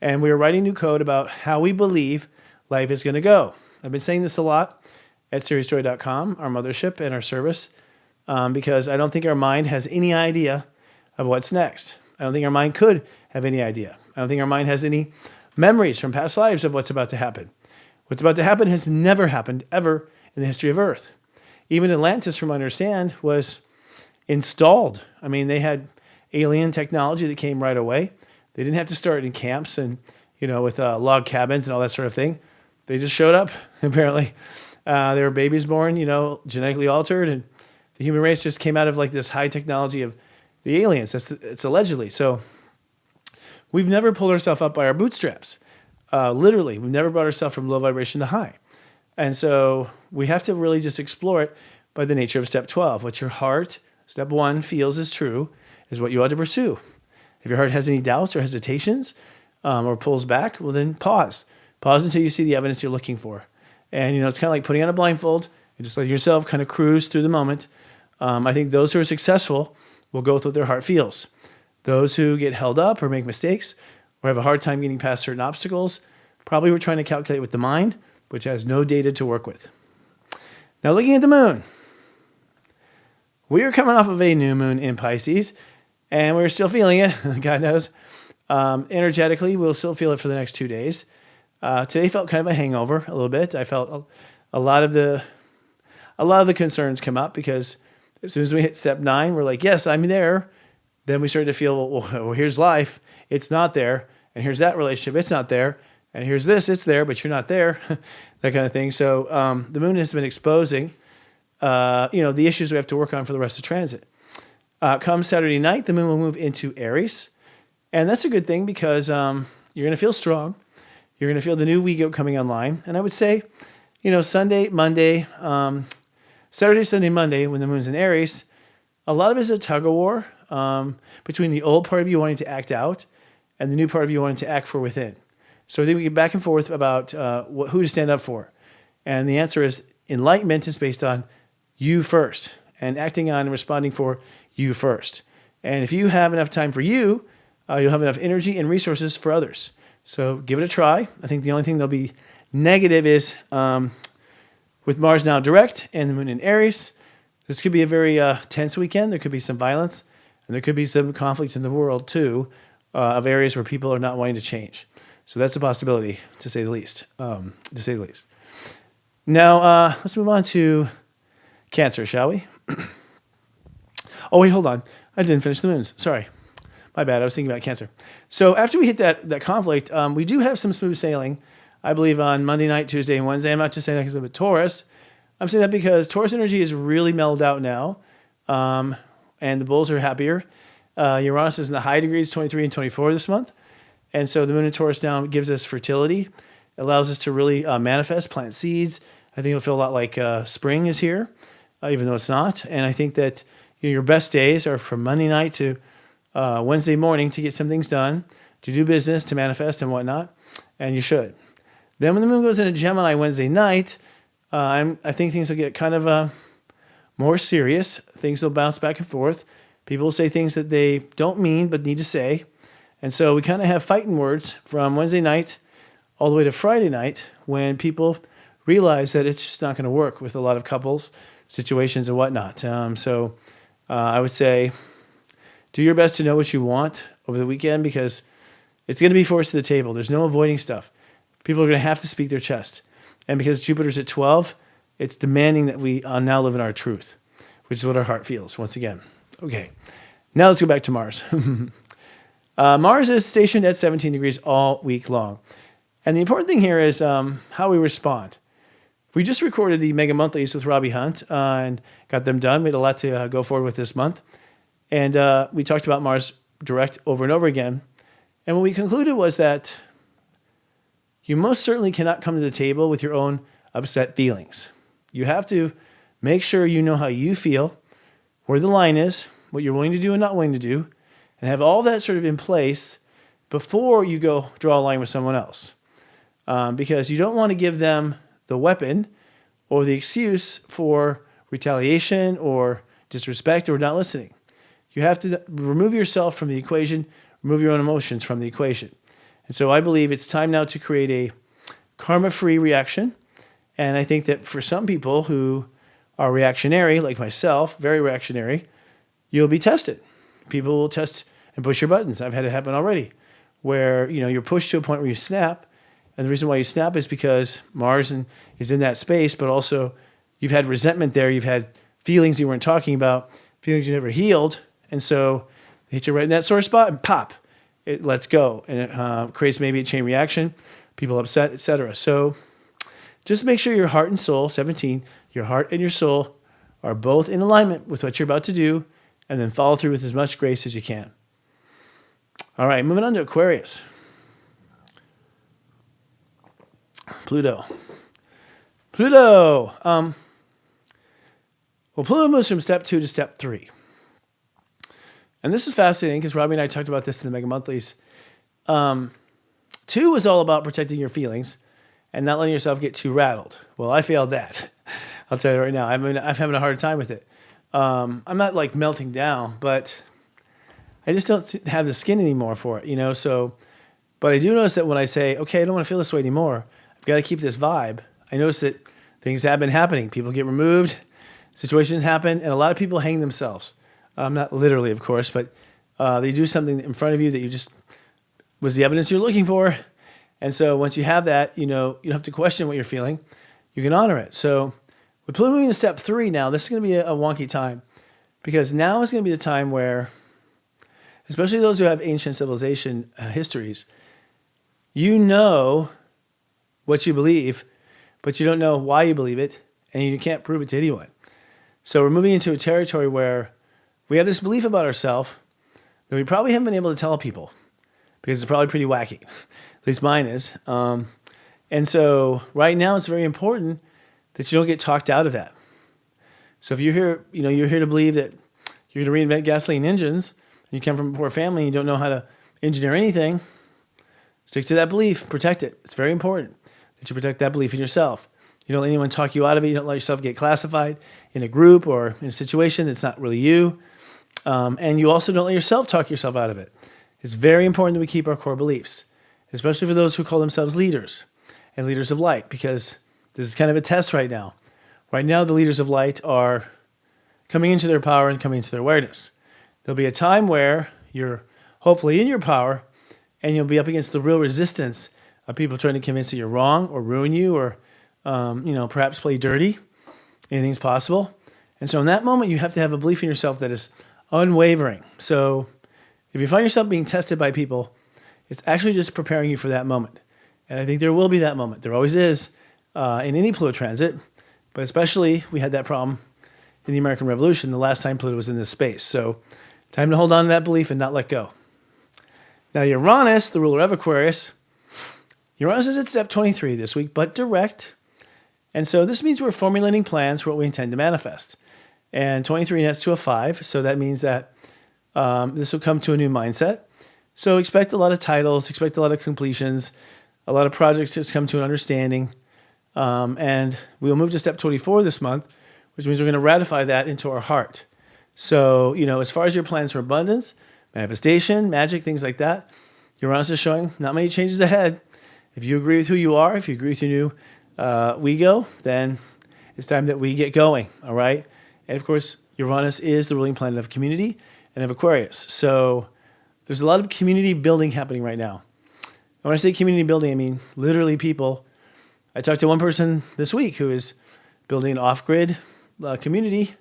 And we are writing new code about how we believe life is going to go. I've been saying this a lot at SeriesJoy.com, our mothership and our service, because I don't think our mind has any idea of what's next. I don't think our mind could have any idea. I don't think our mind has any memories from past lives of what's about to happen. What's about to happen has never happened ever in the history of Earth. Even Atlantis, from what I understand, was installed. I mean, they had alien technology that came right away. They didn't have to start in camps and, with log cabins and all that sort of thing. They just showed up, apparently. There were babies born, genetically altered, and the human race just came out of like this high technology of the aliens. It's allegedly. So we've never pulled ourselves up by our bootstraps. Literally, we've never brought ourselves from low vibration to high. And so we have to really just explore it by the nature of step 12. What your heart, step 1, feels is true is what you ought to pursue. If your heart has any doubts or hesitations or pulls back, well, then pause. Pause until you see the evidence you're looking for. And, it's kind of like putting on a blindfold and just letting yourself kind of cruise through the moment. I think those who are successful will go with what their heart feels. Those who get held up or make mistakes or have a hard time getting past certain obstacles probably were trying to calculate with the mind, which has no data to work with. Now, looking at the moon. We are coming off of a new moon in Pisces, and we're still feeling it, God knows. Energetically, we'll still feel it for the next 2 days. Today felt kind of a hangover a little bit. I felt a lot of the concerns come up because as soon as we hit step 9, we're like, yes, I'm there. Then we started to feel, well, here's life. It's not there. And here's that relationship. It's not there. And here's this. It's there, but you're not there. That kind of thing. So the moon has been exposing, the issues we have to work on for the rest of transit. Come Saturday night, the moon will move into Aries. And that's a good thing because you're going to feel strong. You're going to feel the new we goat coming online. And I would say, Sunday, Monday, Saturday, Sunday, Monday, when the moon's in Aries, a lot of it is a tug of war between the old part of you wanting to act out and the new part of you wanting to act for within. So I think we get back and forth about who to stand up for. And the answer is enlightenment is based on you first and acting on and responding for you first. And if you have enough time for you, you'll have enough energy and resources for others. So give it a try. I think the only thing that'll be negative is with Mars now direct and the moon in Aries, this could be a very tense weekend. There could be some violence and there could be some conflicts in the world too of areas where people are not wanting to change. So that's a possibility to say the least. Now let's move on to Cancer, shall we? Oh wait, hold on. I didn't finish the moons. Sorry. My bad. I was thinking about Cancer. So after we hit that conflict, we do have some smooth sailing, I believe, on Monday night, Tuesday, and Wednesday. I'm not just saying that because I'm a Taurus. I'm saying that because Taurus energy is really mellowed out now, and the bulls are happier. Uranus is in the high degrees, 23 and 24 this month. And so the moon in Taurus now gives us fertility. It allows us to really manifest, plant seeds. I think it'll feel a lot like spring is here, even though it's not. And I think that your best days are from Monday night to Wednesday morning to get some things done, to do business, to manifest and whatnot, and you should. Then when the moon goes into Gemini Wednesday night, I think things will get kind of more serious. Things will bounce back and forth. People will say things that they don't mean but need to say. And so we kind of have fighting words from Wednesday night all the way to Friday night when people realize that it's just not going to work with a lot of couples, situations, and whatnot. So I would say do your best to know what you want over the weekend because it's going to be forced to the table. There's no avoiding stuff. People are going to have to speak their chest. And because Jupiter's at 12, it's demanding that we now live in our truth, which is what our heart feels, once again. Okay, now let's go back to Mars. Mars is stationed at 17 degrees all week long. And the important thing here is how we respond. We just recorded the Mega Monthlies with Robbie Hunt and got them done. We had a lot to go forward with this month. And we talked about Mars direct over and over again. And what we concluded was that you most certainly cannot come to the table with your own upset feelings. You have to make sure you know how you feel, where the line is, what you're willing to do and not willing to do, and have all that sort of in place before you go draw a line with someone else. Because you don't want to give them the weapon or the excuse for retaliation or disrespect or not listening. You have to remove yourself from the equation, remove your own emotions from the equation. And so I believe it's time now to create a karma-free reaction. And I think that for some people who are reactionary, like myself, very reactionary, you'll be tested. People will test and push your buttons. I've had it happen already, where you're pushed to a point where you snap. And the reason why you snap is because Mars is in that space, but also you've had resentment there. You've had feelings you weren't talking about, feelings you never healed. And so they hit you right in that sore spot and pop. it lets go, and it creates maybe a chain reaction, people upset, etc. So just make sure your heart and soul, 17, your heart and your soul are both in alignment with what you're about to do, and then follow through with as much grace as you can. All right, moving on to Aquarius. Pluto. Pluto moves from step 2 to step 3. And this is fascinating because Robbie and I talked about this in the Mega Monthlies. 2 is all about protecting your feelings and not letting yourself get too rattled. Well, I failed that. I'll tell you right now. I'm having a hard time with it. I'm not like melting down, but I just don't have the skin anymore for it, So, but I do notice that when I say, okay, I don't want to feel this way anymore, I've got to keep this vibe. I notice that things have been happening. People get removed, situations happen, and a lot of people hang themselves. Not literally, of course, but they do something in front of you that you just was the evidence you're looking for. And so once you have that, you don't have to question what you're feeling. You can honor it. So with Pluto moving to step 3 now, this is going to be a wonky time, because now is going to be the time where, especially those who have ancient civilization histories, you know what you believe, but you don't know why you believe it, and you can't prove it to anyone. So we're moving into a territory where we have this belief about ourselves that we probably haven't been able to tell people, because it's probably pretty wacky. At least mine is. And so right now it's very important that you don't get talked out of that. So if you're here, you're here to believe that you're going to reinvent gasoline engines, and you come from a poor family and you don't know how to engineer anything, stick to that belief, protect it. It's very important that you protect that belief in yourself. You don't let anyone talk you out of it. You don't let yourself get classified in a group or in a situation that's not really you. And you also don't let yourself talk yourself out of it. It's very important that we keep our core beliefs, especially for those who call themselves leaders and leaders of light, because this is kind of a test right now. Right now, the leaders of light are coming into their power and coming into their awareness. There'll be a time where you're hopefully in your power, and you'll be up against the real resistance of people trying to convince you you're wrong or ruin you or, perhaps play dirty. Anything's possible. And so in that moment, you have to have a belief in yourself that is unwavering. So if you find yourself being tested by people, it's actually just preparing you for that moment. And I think there will be that moment. There always is in any Pluto transit, but especially we had that problem in the American Revolution the last time Pluto was in this space. So time to hold on to that belief and not let go. Now Uranus, the ruler of Aquarius, Uranus is at step 23 this week, but direct. And so this means we're formulating plans for what we intend to manifest. And 23 nets to a 5, so that means that this will come to a new mindset. So expect a lot of titles, expect a lot of completions, a lot of projects to come to an understanding. And we'll move to step 24 this month, which means we're going to ratify that into our heart. So, as far as your plans for abundance, manifestation, magic, things like that, Uranus is showing not many changes ahead. If you agree with who you are, if you agree with your new we go, then it's time that we get going, all right? And of course, Uranus is the ruling planet of community and of Aquarius. So there's a lot of community building happening right now. And when I say community building, I mean literally people. I talked to one person this week who is building an off-grid community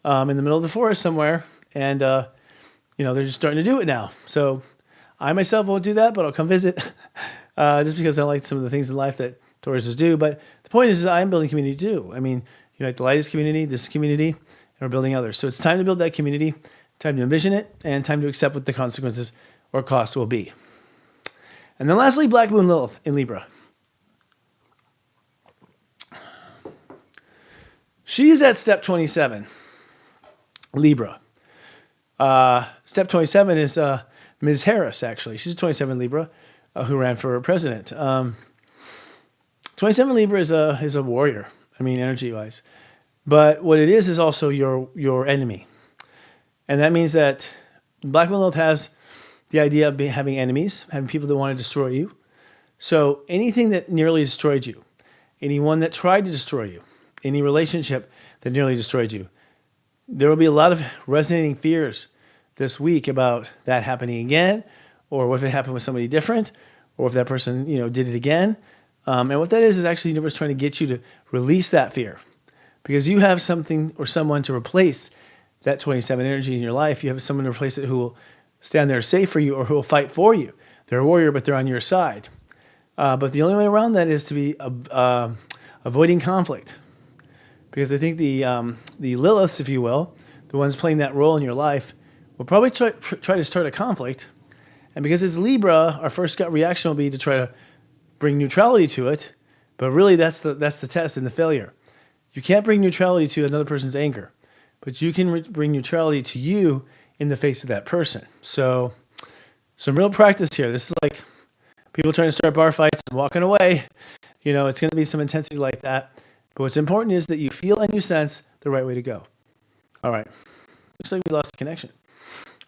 in the middle of the forest somewhere, and they're just starting to do it now. So I myself won't do that, but I'll come visit just because I like some of the things in life that Tauruses do. But the point is I'm building community too. I mean, Unite the Light is community, this is community, and we're building others. So it's time to build that community, time to envision it, and time to accept what the consequences or cost will be. And then lastly, Black Moon Lilith in Libra. She is at step 27, Libra. Step 27 is Ms. Harris, actually. She's a 27 Libra who ran for president. 27 Libra is a warrior, energy-wise. But what it is also your enemy. And that means that Black Moon Lilith has the idea of having enemies, having people that want to destroy you. So anything that nearly destroyed you, anyone that tried to destroy you, any relationship that nearly destroyed you, there will be a lot of resonating fears this week about that happening again, or what if it happened with somebody different, or if that person, did it again. And what that is actually the universe trying to get you to release that fear, because you have something or someone to replace that 27 energy in your life. You have someone to replace it who will stand there safe for you or who will fight for you. They're a warrior, but they're on your side. But the only way around that is to be avoiding conflict. Because I think the Liliths, if you will, the ones playing that role in your life, will probably try to start a conflict. And because it's Libra, our first gut reaction will be to try to bring neutrality to it. But really, that's the test and the failure. You can't bring neutrality to another person's anger, but you can bring neutrality to you in the face of that person. So some real practice here. This is like people trying to start bar fights and walking away. It's going to be some intensity like that. But what's important is that you feel and you sense the right way to go. All right. Looks like we lost the connection.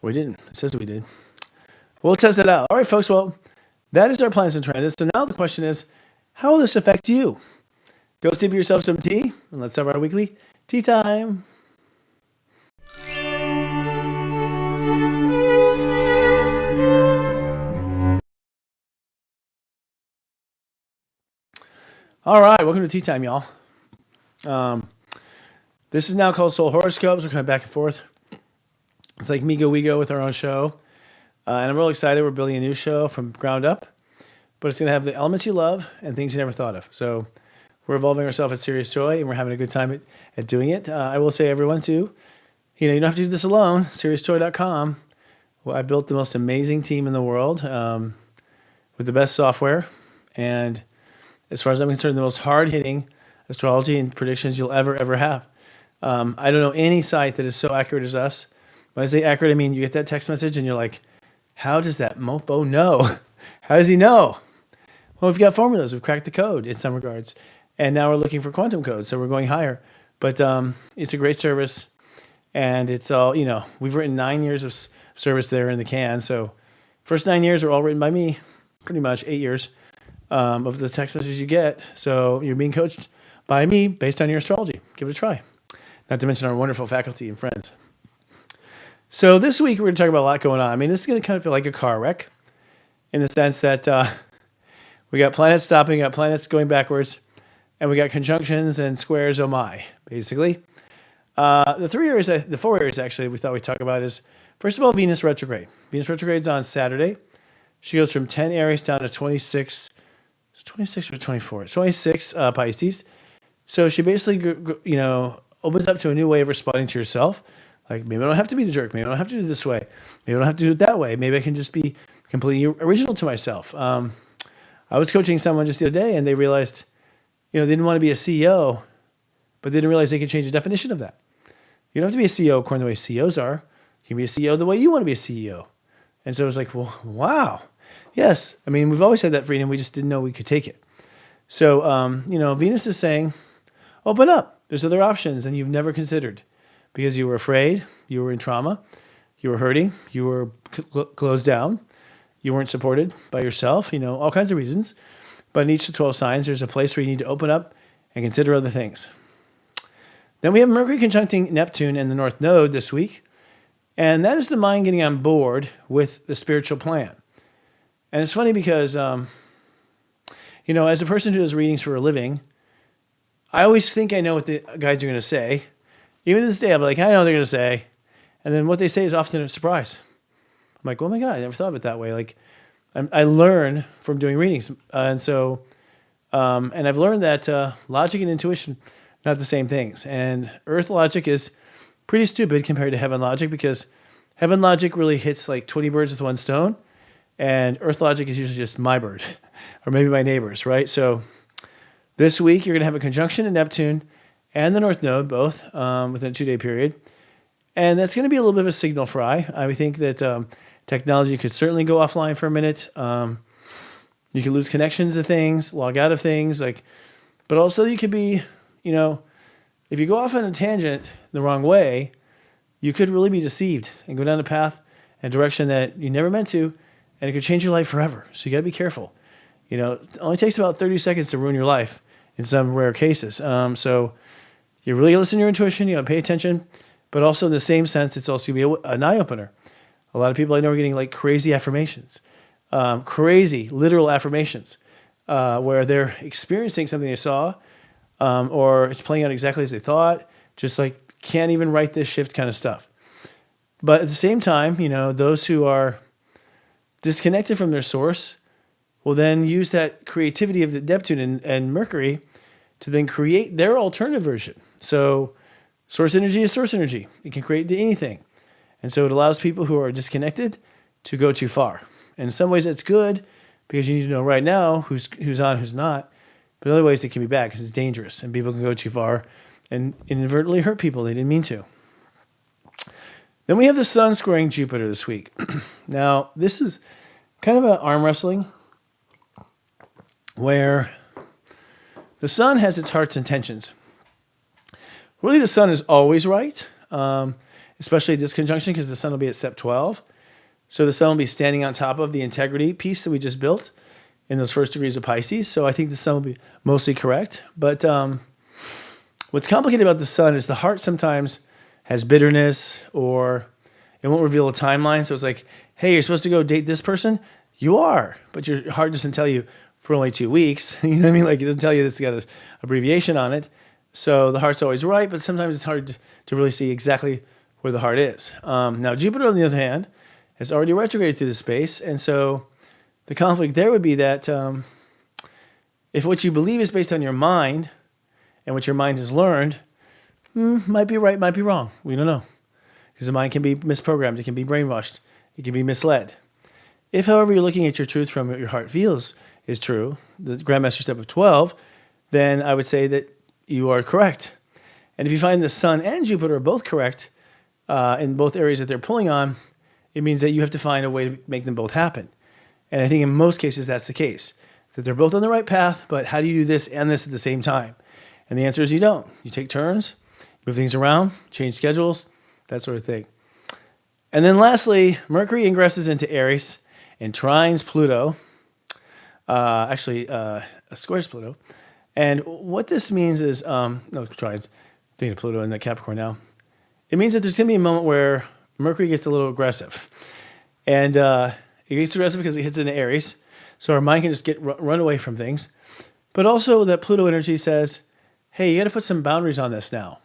We didn't. It says we did. We'll test it out. All right, folks. Well, that is our planets in transit. So now the question is, how will this affect you? Go steep yourself some tea, and let's have our weekly tea time. All right, welcome to tea time, y'all. This is now called Soul Horoscopes. We're kind of back and forth. It's like me go, we go with our own show. And I'm real excited. We're building a new show from ground up. But it's going to have the elements you love and things you never thought of. So we're evolving ourselves at Serious Joy, and we're having a good time at doing it. I will say, everyone, too, you don't have to do this alone. SeriousJoy.com. Well, I built the most amazing team in the world with the best software. And as far as I'm concerned, the most hard-hitting astrology and predictions you'll ever have. I don't know any site that is so accurate as us. When I say accurate, I mean you get that text message and you're like, how does that mofo know? How does he know? Well, we've got formulas. We've cracked the code in some regards. And now we're looking for quantum codes, so we're going higher. But it's a great service. And it's all, we've written 9 years of service there in the can. So first 9 years are all written by me, pretty much 8 years of the text messages you get. So you're being coached by me based on your astrology. Give it a try. Not to mention our wonderful faculty and friends. So this week we're going to talk about a lot going on. I mean, this is going to kind of feel like a car wreck in the sense that we got planets stopping, got planets going backwards, and we got conjunctions and squares, oh my, basically. The 4 areas actually we thought we'd talk about is, first of all, Venus retrograde. Venus retrograde's on Saturday. She goes from 10 Aries down to 26. It's 26 or 24? 26 Pisces. So she basically, opens up to a new way of responding to yourself. Like, maybe I don't have to be the jerk. Maybe I don't have to do it this way. Maybe I don't have to do it that way. Maybe I can just be completely original to myself. I was coaching someone just the other day, and they realized, they didn't want to be a CEO, but they didn't realize they could change the definition of that. You don't have to be a CEO according to the way CEOs are. You can be a CEO the way you want to be a CEO. And so it was like, well, wow. Yes. I mean, we've always had that freedom. We just didn't know we could take it. So, Venus is saying, open up. There's other options than you've never considered because you were afraid, you were in trauma, you were hurting, you were closed down, you weren't supported by yourself, all kinds of reasons. But in each of the 12 signs, there's a place where you need to open up and consider other things. Then we have Mercury conjuncting Neptune and the North Node this week. And that is the mind getting on board with the spiritual plan. And it's funny because, as a person who does readings for a living, I always think I know what the guides are going to say. Even to this day, I'm like, I know what they're going to say. And then what they say is often a surprise. I'm like, oh my God, I never thought of it that way. Like, I learn from doing readings. And I've learned that logic and intuition are not the same things. And earth logic is pretty stupid compared to heaven logic because heaven logic really hits like 20 birds with one stone. And earth logic is usually just my bird or maybe my neighbor's, right? So this week, you're going to have a conjunction in Neptune and the North Node, both within a 2-day period. And that's going to be a little bit of a signal fry. I think that technology could certainly go offline for a minute. You could lose connections to things, log out of things. But also you could be, if you go off on a tangent the wrong way, you could really be deceived and go down a path and direction that you never meant to, and it could change your life forever. So you got to be careful. It only takes about 30 seconds to ruin your life in some rare cases. So you really listen to your intuition, you got to pay attention, but also in the same sense, it's also going to be an eye-opener. A lot of people I know are getting like crazy affirmations, crazy literal affirmations, where they're experiencing something they saw, or it's playing out exactly as they thought, just like can't even write this shift kind of stuff. But at the same time, those who are disconnected from their source will then use that creativity of the Neptune and Mercury to then create their alternative version. So source energy is source energy. It can create anything. And so it allows people who are disconnected to go too far. And in some ways that's good because you need to know right now who's on, who's not. But in other ways it can be bad because it's dangerous and people can go too far and inadvertently hurt people they didn't mean to. Then we have the Sun squaring Jupiter this week. Now, this is kind of an arm wrestling where the Sun has its heart's intentions. Really, the Sun is always right, especially this conjunction because the Sun will be at Sep 12. So the Sun will be standing on top of the integrity piece that we just built in those first degrees of Pisces. So I think the Sun will be mostly correct. But what's complicated about the Sun is the heart sometimes has bitterness or it won't reveal a timeline. So it's like, hey, you're supposed to go date this person? You are, but your heart doesn't tell you for only 2 weeks. You know what I mean? Like it doesn't tell you it's got an abbreviation on it. So the heart's always right, but sometimes it's hard to really see exactly where the heart is. Now Jupiter, on the other hand, has already retrograded through the space. And so the conflict there would be that if what you believe is based on your mind and what your mind has learned, might be right, might be wrong. We don't know. Because the mind can be misprogrammed. It can be brainwashed. It can be misled. If, however, you're looking at your truth from what your heart feels is true, the Grandmaster Step of 12, then I would say that you are correct. And if you find the Sun and Jupiter are both correct in both areas that they're pulling on, it means that you have to find a way to make them both happen. And I think in most cases that's the case, that they're both on the right path, but how do you do this and this at the same time? And the answer is you don't. You take turns, move things around, change schedules, that sort of thing. And then lastly, Mercury ingresses into Aries and trines Pluto, squares Pluto. And what this means is, trines, thinking of Pluto and the Capricorn now. It means that there's going to be a moment where Mercury gets a little aggressive. And it gets aggressive because it hits into Aries. So our mind can just run away from things. But also that Pluto energy says, hey, you got to put some boundaries on this now.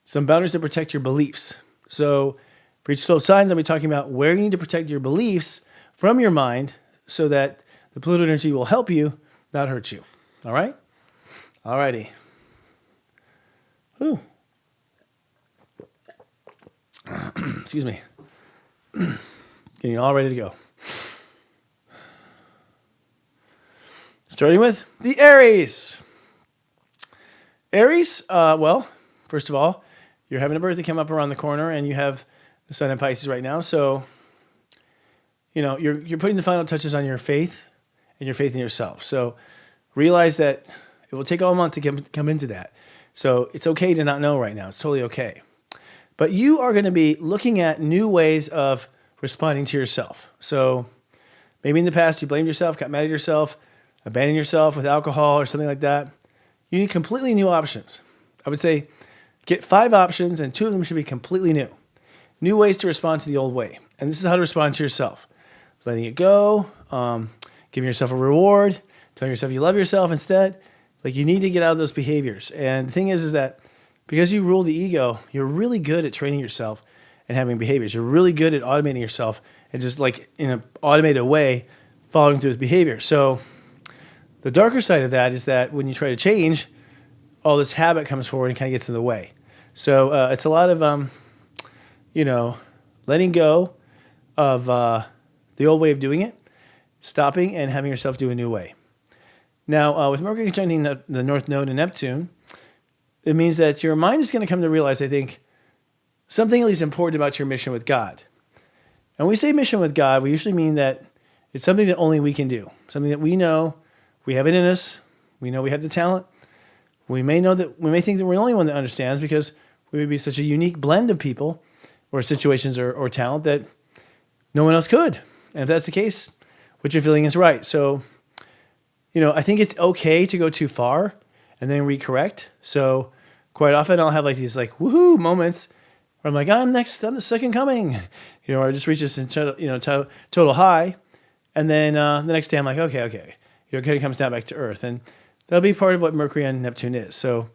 Some boundaries to protect your beliefs. So for each 12 signs, I'll be talking about where you need to protect your beliefs from your mind so that the Pluto energy will help you, not hurt you. All right? All righty. Whew. Excuse me. Getting all ready to go. Starting with the Aries. Aries, first of all, you're having a birthday come up around the corner and you have the Sun in Pisces right now. So, you're putting the final touches on your faith and your faith in yourself. So realize that it will take all month to come into that. So it's okay to not know right now. It's totally okay. But you are going to be looking at new ways of responding to yourself. So maybe in the past you blamed yourself, got mad at yourself, abandoned yourself with alcohol or something like that. You need completely new options. I would say get 5 options and 2 of them should be completely new. New ways to respond to the old way. And this is how to respond to yourself. Letting it go, giving yourself a reward, telling yourself you love yourself instead. Like you need to get out of those behaviors. And the thing is that because you rule the ego, you're really good at training yourself and having behaviors. You're really good at automating yourself and just like in an automated way following through with behavior. So the darker side of that is that when you try to change, all this habit comes forward and kind of gets in the way. So it's a lot of, letting go of the old way of doing it, stopping and having yourself do a new way. Now, with Mercury conjuncting the North Node and Neptune, it means that your mind is going to come to realize, I think, something at least important about your mission with God. And when we say mission with God, we usually mean that it's something that only we can do, something that we know we have it in us, we know we have the talent. We may think that we're the only one that understands because we would be such a unique blend of people or situations or talent that no one else could. And if that's the case, what you're feeling is right. So, I think it's okay to go too far and then recorrect. So quite often I'll have like these like woohoo moments where I'm like, I'm next, I'm the second coming, or I just reach this total high. And then the next day I'm like, okay. It kind of comes down back to earth. And that'll be part of what Mercury and Neptune is. So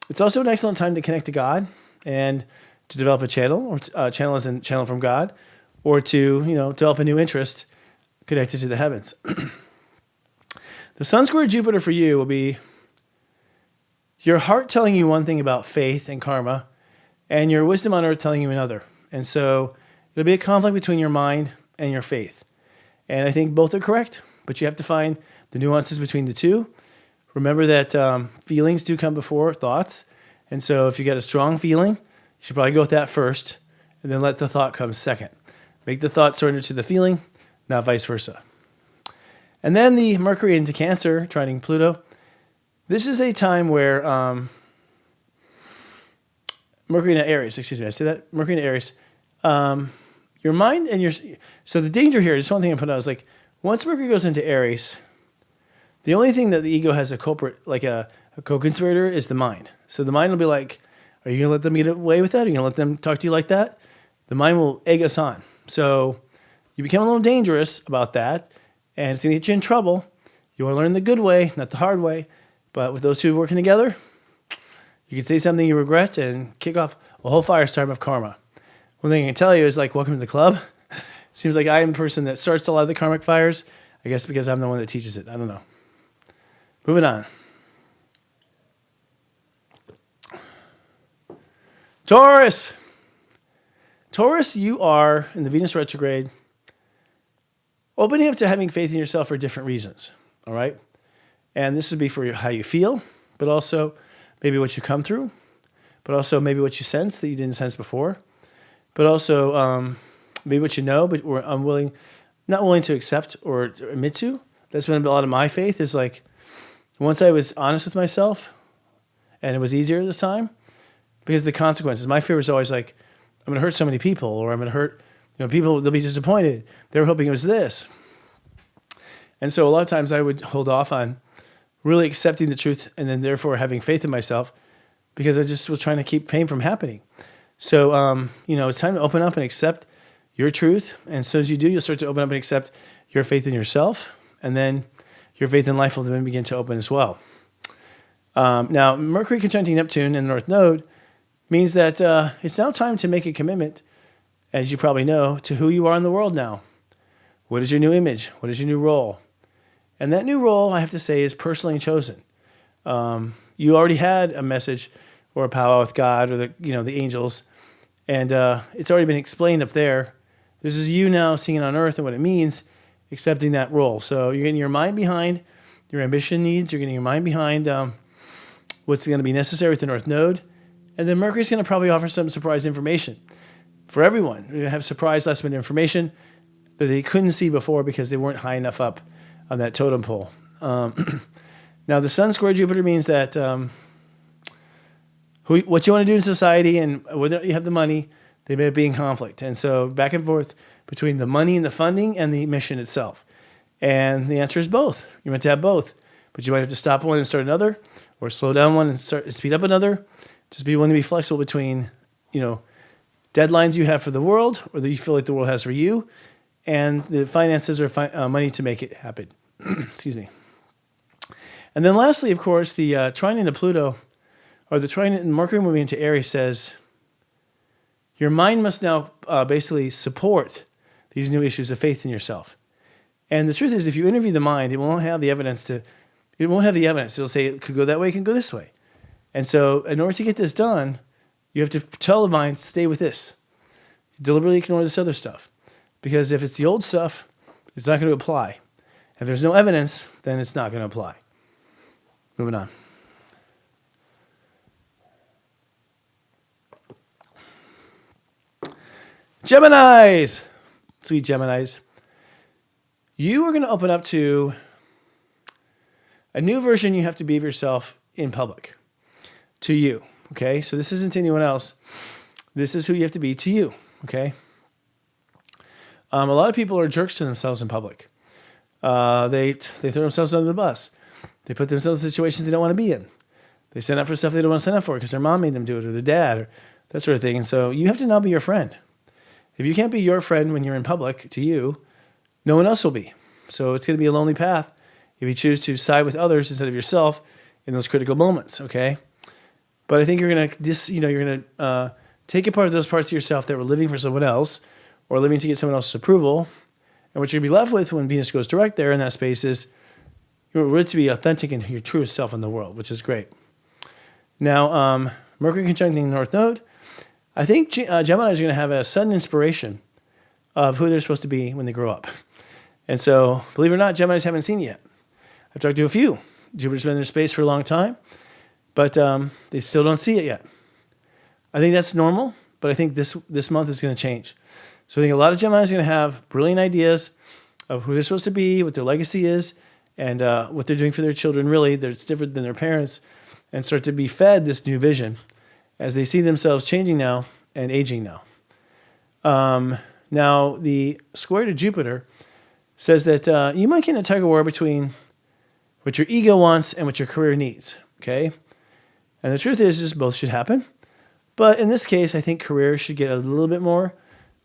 it's also an excellent time to connect to God and to develop a channel, or channel as in channel from God, or to, develop a new interest connected to the heavens. The Sun square Jupiter for you will be your heart telling you one thing about faith and karma, and your wisdom on earth telling you another. And so it'll be a conflict between your mind and your faith. And I think both are correct, but you have to find the nuances between the two. Remember that feelings do come before thoughts. And so if you get a strong feeling, you should probably go with that first, and then let the thought come second. Make the thought surrender to the feeling, not vice versa. And then the Mercury into Cancer, trining Pluto. This is a time where Mercury into Aries, I said that? Mercury into Aries. Your mind and your... So the danger here, just one thing I put out is like, once Mercury goes into Aries, the only thing that the ego has a culprit, like a co-conspirator, is the mind. So the mind will be like, are you going to let them get away with that? Are you going to let them talk to you like that? The mind will egg us on. So you become a little dangerous about that, and it's going to get you in trouble. You want to learn the good way, not the hard way. But with those two working together, you can say something you regret and kick off a whole firestorm of karma. One thing I can tell you is like, welcome to the club. Seems like I am the person that starts a lot of the karmic fires. I guess because I'm the one that teaches it. I don't know. Moving on. Taurus. Taurus, you are, in the Venus retrograde, opening up to having faith in yourself for different reasons. All right? And this would be for how you feel, but also maybe what you come through, but also maybe what you sense that you didn't sense before, but also maybe what you know, but we're not willing to accept or admit to. That's been a lot of my faith, is like, once I was honest with myself, and it was easier this time, because the consequences. My fear was always like, I'm going to hurt so many people, or I'm going to hurt, people, they'll be disappointed. They were hoping it was this. And so a lot of times I would hold off on really accepting the truth, and then therefore having faith in myself, because I just was trying to keep pain from happening. So, it's time to open up and accept your truth. And as soon as you do, you'll start to open up and accept your faith in yourself. And then your faith in life will then begin to open as well. Now, Mercury conjuncting Neptune in the North Node means that it's now time to make a commitment, as you probably know, to who you are in the world now. What is your new image? What is your new role? And that new role, I have to say, is personally chosen. You already had a message or a powwow with God or the angels, and it's already been explained up there. This is you now seeing it on earth and what it means, accepting that role. So you're getting your mind behind your ambition needs. You're getting your mind behind what's going to be necessary with the North Node. And then Mercury's going to probably offer some surprise information for everyone. We're going to have surprise last minute information that they couldn't see before because they weren't high enough up on that totem pole. Now, the Sun square Jupiter means that what you want to do in society and whether you have the money, they may be in conflict. And so back and forth between the money and the funding and the mission itself. And the answer is both. You're meant to have both. But you might have to stop one and start another, or slow down one and speed up another. Just be willing to be flexible between, deadlines you have for the world, or that you feel like the world has for you, and the finances or money to make it happen. Excuse me. And then lastly, of course, the trine into Pluto, or the trine in Mercury moving into Aries, says your mind must now basically support these new issues of faith in yourself. And the truth is, if you interview the mind, it won't have the evidence. It'll say it could go that way, it can go this way. And so in order to get this done, you have to tell the mind, stay with this. Deliberately ignore this other stuff. Because if it's the old stuff, it's not going to apply. If there's no evidence, then it's not going to apply. Moving on. Geminis! Sweet Geminis. You are going to open up to a new version you have to be of yourself in public. To you. Okay? So this isn't to anyone else. This is who you have to be to you. Okay? A lot of people are jerks to themselves in public. They throw themselves under the bus. They put themselves in situations they don't want to be in. They sign up for stuff they don't want to sign up for because their mom made them do it, or their dad, or that sort of thing. And so you have to now be your friend. If you can't be your friend when you're in public to you, no one else will be. So it's going to be a lonely path if you choose to side with others instead of yourself in those critical moments. Okay, but I think you're going to take apart those parts of yourself that were living for someone else or living to get someone else's approval. And what you're going to be left with when Venus goes direct there in that space is you're really to be authentic and your truest self in the world, which is great. Now, Mercury conjuncting the North Node, I think Gemini is going to have a sudden inspiration of who they're supposed to be when they grow up. And so, believe it or not, Geminis haven't seen it yet. I've talked to a few. Jupiter's been in their space for a long time, but they still don't see it yet. I think that's normal, but I think this month is going to change. So I think a lot of Geminis are going to have brilliant ideas of who they're supposed to be, what their legacy is, and what they're doing for their children, really, that's different than their parents, and start to be fed this new vision as they see themselves changing now and aging now. Now, the square to Jupiter says that you might get in a tug of war between what your ego wants and what your career needs, okay? And the truth is both should happen. But in this case, I think career should get a little bit more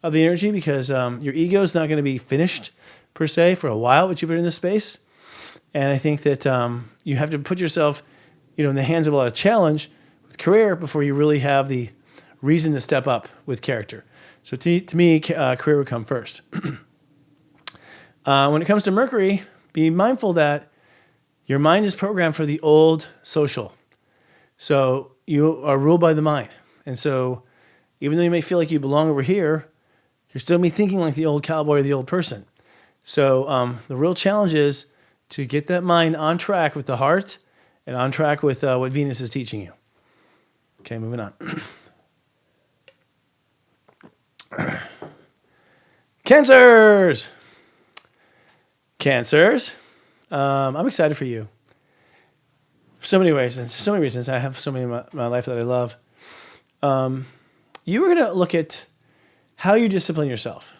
of the energy because your ego is not going to be finished, per se, for a while with Jupiter in this space. And I think that you have to put yourself in the hands of a lot of challenge with career before you really have the reason to step up with character. So to me, career would come first. When it comes to Mercury, be mindful that your mind is programmed for the old social. So you are ruled by the mind. And so even though you may feel like you belong over here, you're still be thinking like the old cowboy or the old person. So the real challenge is to get that mind on track with the heart and on track with what Venus is teaching you. Okay, moving on. Cancers! Cancers. I'm excited for you. For so many reasons. I have so many in my life that I love. You were going to look at how you discipline yourself.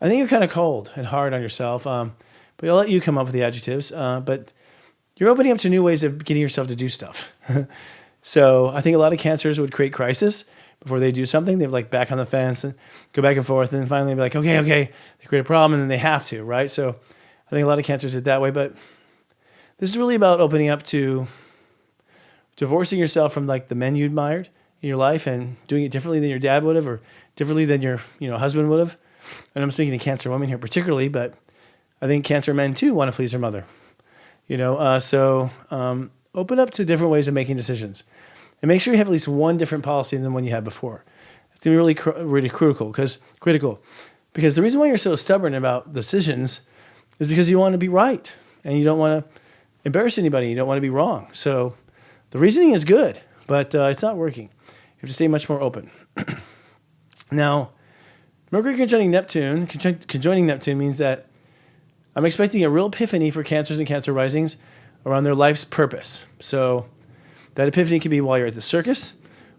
I think you're kind of cold and hard on yourself, but I'll let you come up with the adjectives. But you're opening up to new ways of getting yourself to do stuff. So I think a lot of Cancers would create crisis before they do something. They'd like back on the fence and go back and forth, and then finally be like, okay. They create a problem, and then they have to, right? So I think a lot of Cancers did that way. But this is really about opening up to divorcing yourself from like the men you admired in your life and doing it differently than your dad would have, or differently than your husband would have. And I'm speaking to Cancer women here particularly, but I think Cancer men too want to please their mother. So open up to different ways of making decisions, and make sure you have at least one different policy than the one you had before. It's gonna be really critical because the reason why you're so stubborn about decisions is because you want to be right and you don't want to embarrass anybody. You don't want to be wrong. So the reasoning is good, but it's not working. You have to stay much more open. Now, Mercury conjoining Neptune means that I'm expecting a real epiphany for Cancers and Cancer risings around their life's purpose. So that epiphany could be while you're at the circus,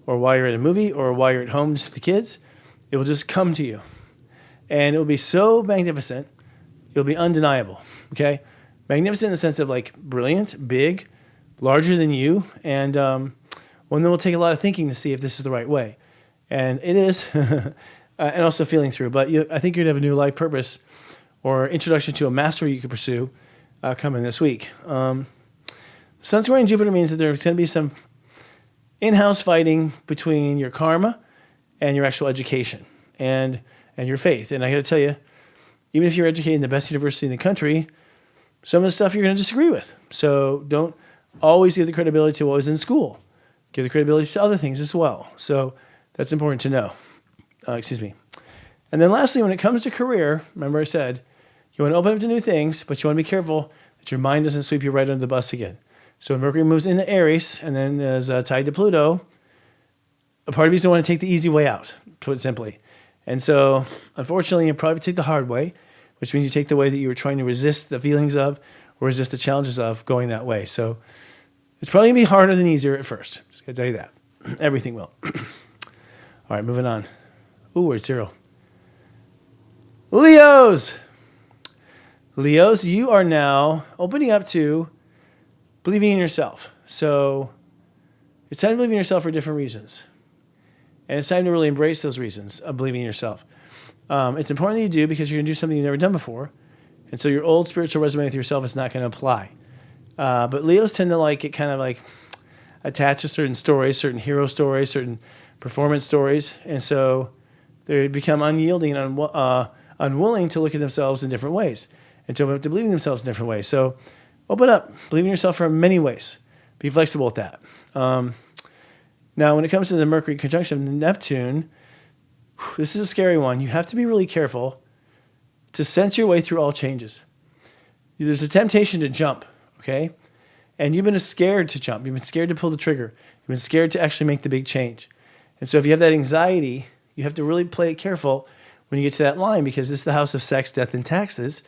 or while you're at a movie, or while you're at home just with the kids. It will just come to you. And it will be so magnificent, it'll be undeniable, okay? Magnificent in the sense of like brilliant, big, larger than you, and one that will take a lot of thinking to see if this is the right way. And it is, and also feeling through. But I think you're going to have a new life purpose or introduction to a mastery you could pursue coming this week. Sun squaring Jupiter means that there's going to be some in-house fighting between your karma and your actual education and your faith. And I got to tell you, even if you're educated in the best university in the country, some of the stuff you're going to disagree with. So don't always give the credibility to what was in school. Give the credibility to other things as well. So that's important to know. And then lastly, when it comes to career, remember I said, you want to open up to new things, but you want to be careful that your mind doesn't sweep you right under the bus again. So when Mercury moves into Aries and then is tied to Pluto, a part of you doesn't want to take the easy way out, to put it simply. And so, unfortunately, you probably take the hard way, which means you take the way that you were trying to resist the feelings of or resist the challenges of going that way. So it's probably going to be harder than easier at first. Just going to tell you that. Everything will. All right, moving on. Ooh, where's zero? Leos, you are now opening up to believing in yourself. So it's time to believe in yourself for different reasons. And it's time to really embrace those reasons of believing in yourself. It's important that you do because you're going to do something you've never done before. And so your old spiritual resume with yourself is not going to apply. But Leos tend to get kind of attached to certain stories, certain hero stories, certain performance stories. And so they become unyielding and unwilling to look at themselves in different ways and to believe in themselves in different ways. So open up, believe in yourself in many ways. Be flexible with that. Now, when it comes to the Mercury conjunction of Neptune, this is a scary one. You have to be really careful to sense your way through all changes. There's a temptation to jump, okay? And you've been scared to jump. You've been scared to pull the trigger. You've been scared to actually make the big change. And so if you have that anxiety, you have to really play it careful when you get to that line, because this is the house of sex, death, and taxes.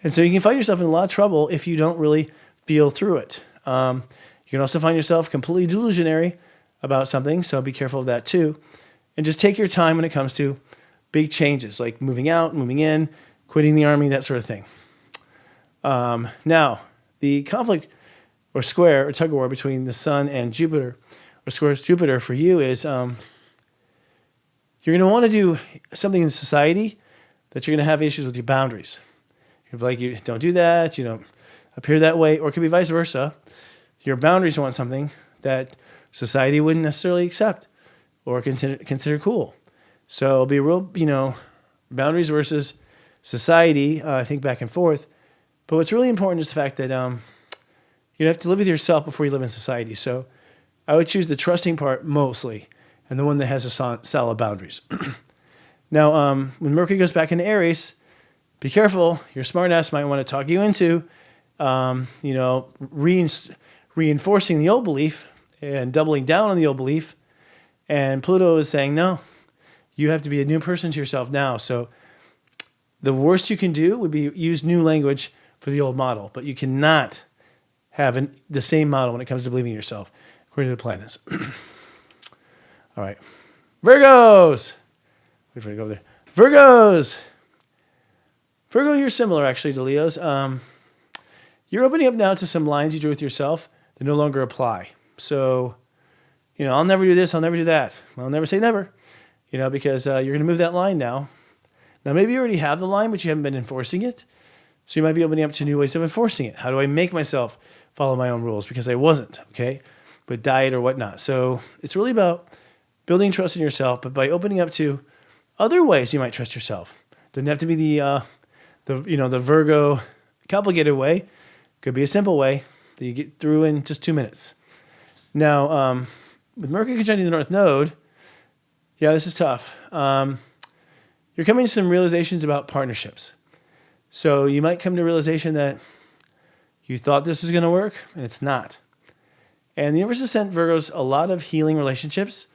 And so you can find yourself in a lot of trouble if you don't really feel through it. You can also find yourself completely delusionary about something, so be careful of that too. And just take your time when it comes to big changes, like moving out, moving in, quitting the army, that sort of thing. Now, the conflict or square or tug of war between the Sun and Jupiter, or square Jupiter for you, is you're going to want to do something in society that you're going to have issues with your boundaries. You're like, you don't do that, you don't appear that way, or it could be vice versa. Your boundaries want something that society wouldn't necessarily accept or consider cool. So it'll be a real, boundaries versus society, I think back and forth. But what's really important is the fact that you have to live with yourself before you live in society. So I would choose the trusting part mostly, and the one that has a solid boundaries. Now, when Mercury goes back into Aries, be careful. Your smartass might want to talk you into, reinforcing the old belief and doubling down on the old belief. And Pluto is saying, no, you have to be a new person to yourself now. So the worst you can do would be use new language for the old model, but you cannot have the same model when it comes to believing in yourself, according to the planets. All right. Virgos. Wait for it to go over there. Virgos. Virgo, you're similar actually to Leos. You're opening up now to some lines you drew with yourself that no longer apply. So, I'll never do this, I'll never do that. I'll never say never, because you're going to move that line now. Now, maybe you already have the line, but you haven't been enforcing it. So you might be opening up to new ways of enforcing it. How do I make myself follow my own rules? Because I wasn't, okay, with diet or whatnot. So it's really about building trust in yourself, but by opening up to other ways you might trust yourself. Doesn't have to be the Virgo complicated way. Could be a simple way that you get through in just 2 minutes. Now, with Mercury conjuncting the North Node, this is tough. You're coming to some realizations about partnerships. So you might come to a realization that you thought this was going to work, and it's not. And the universe has sent Virgos a lot of healing relationships.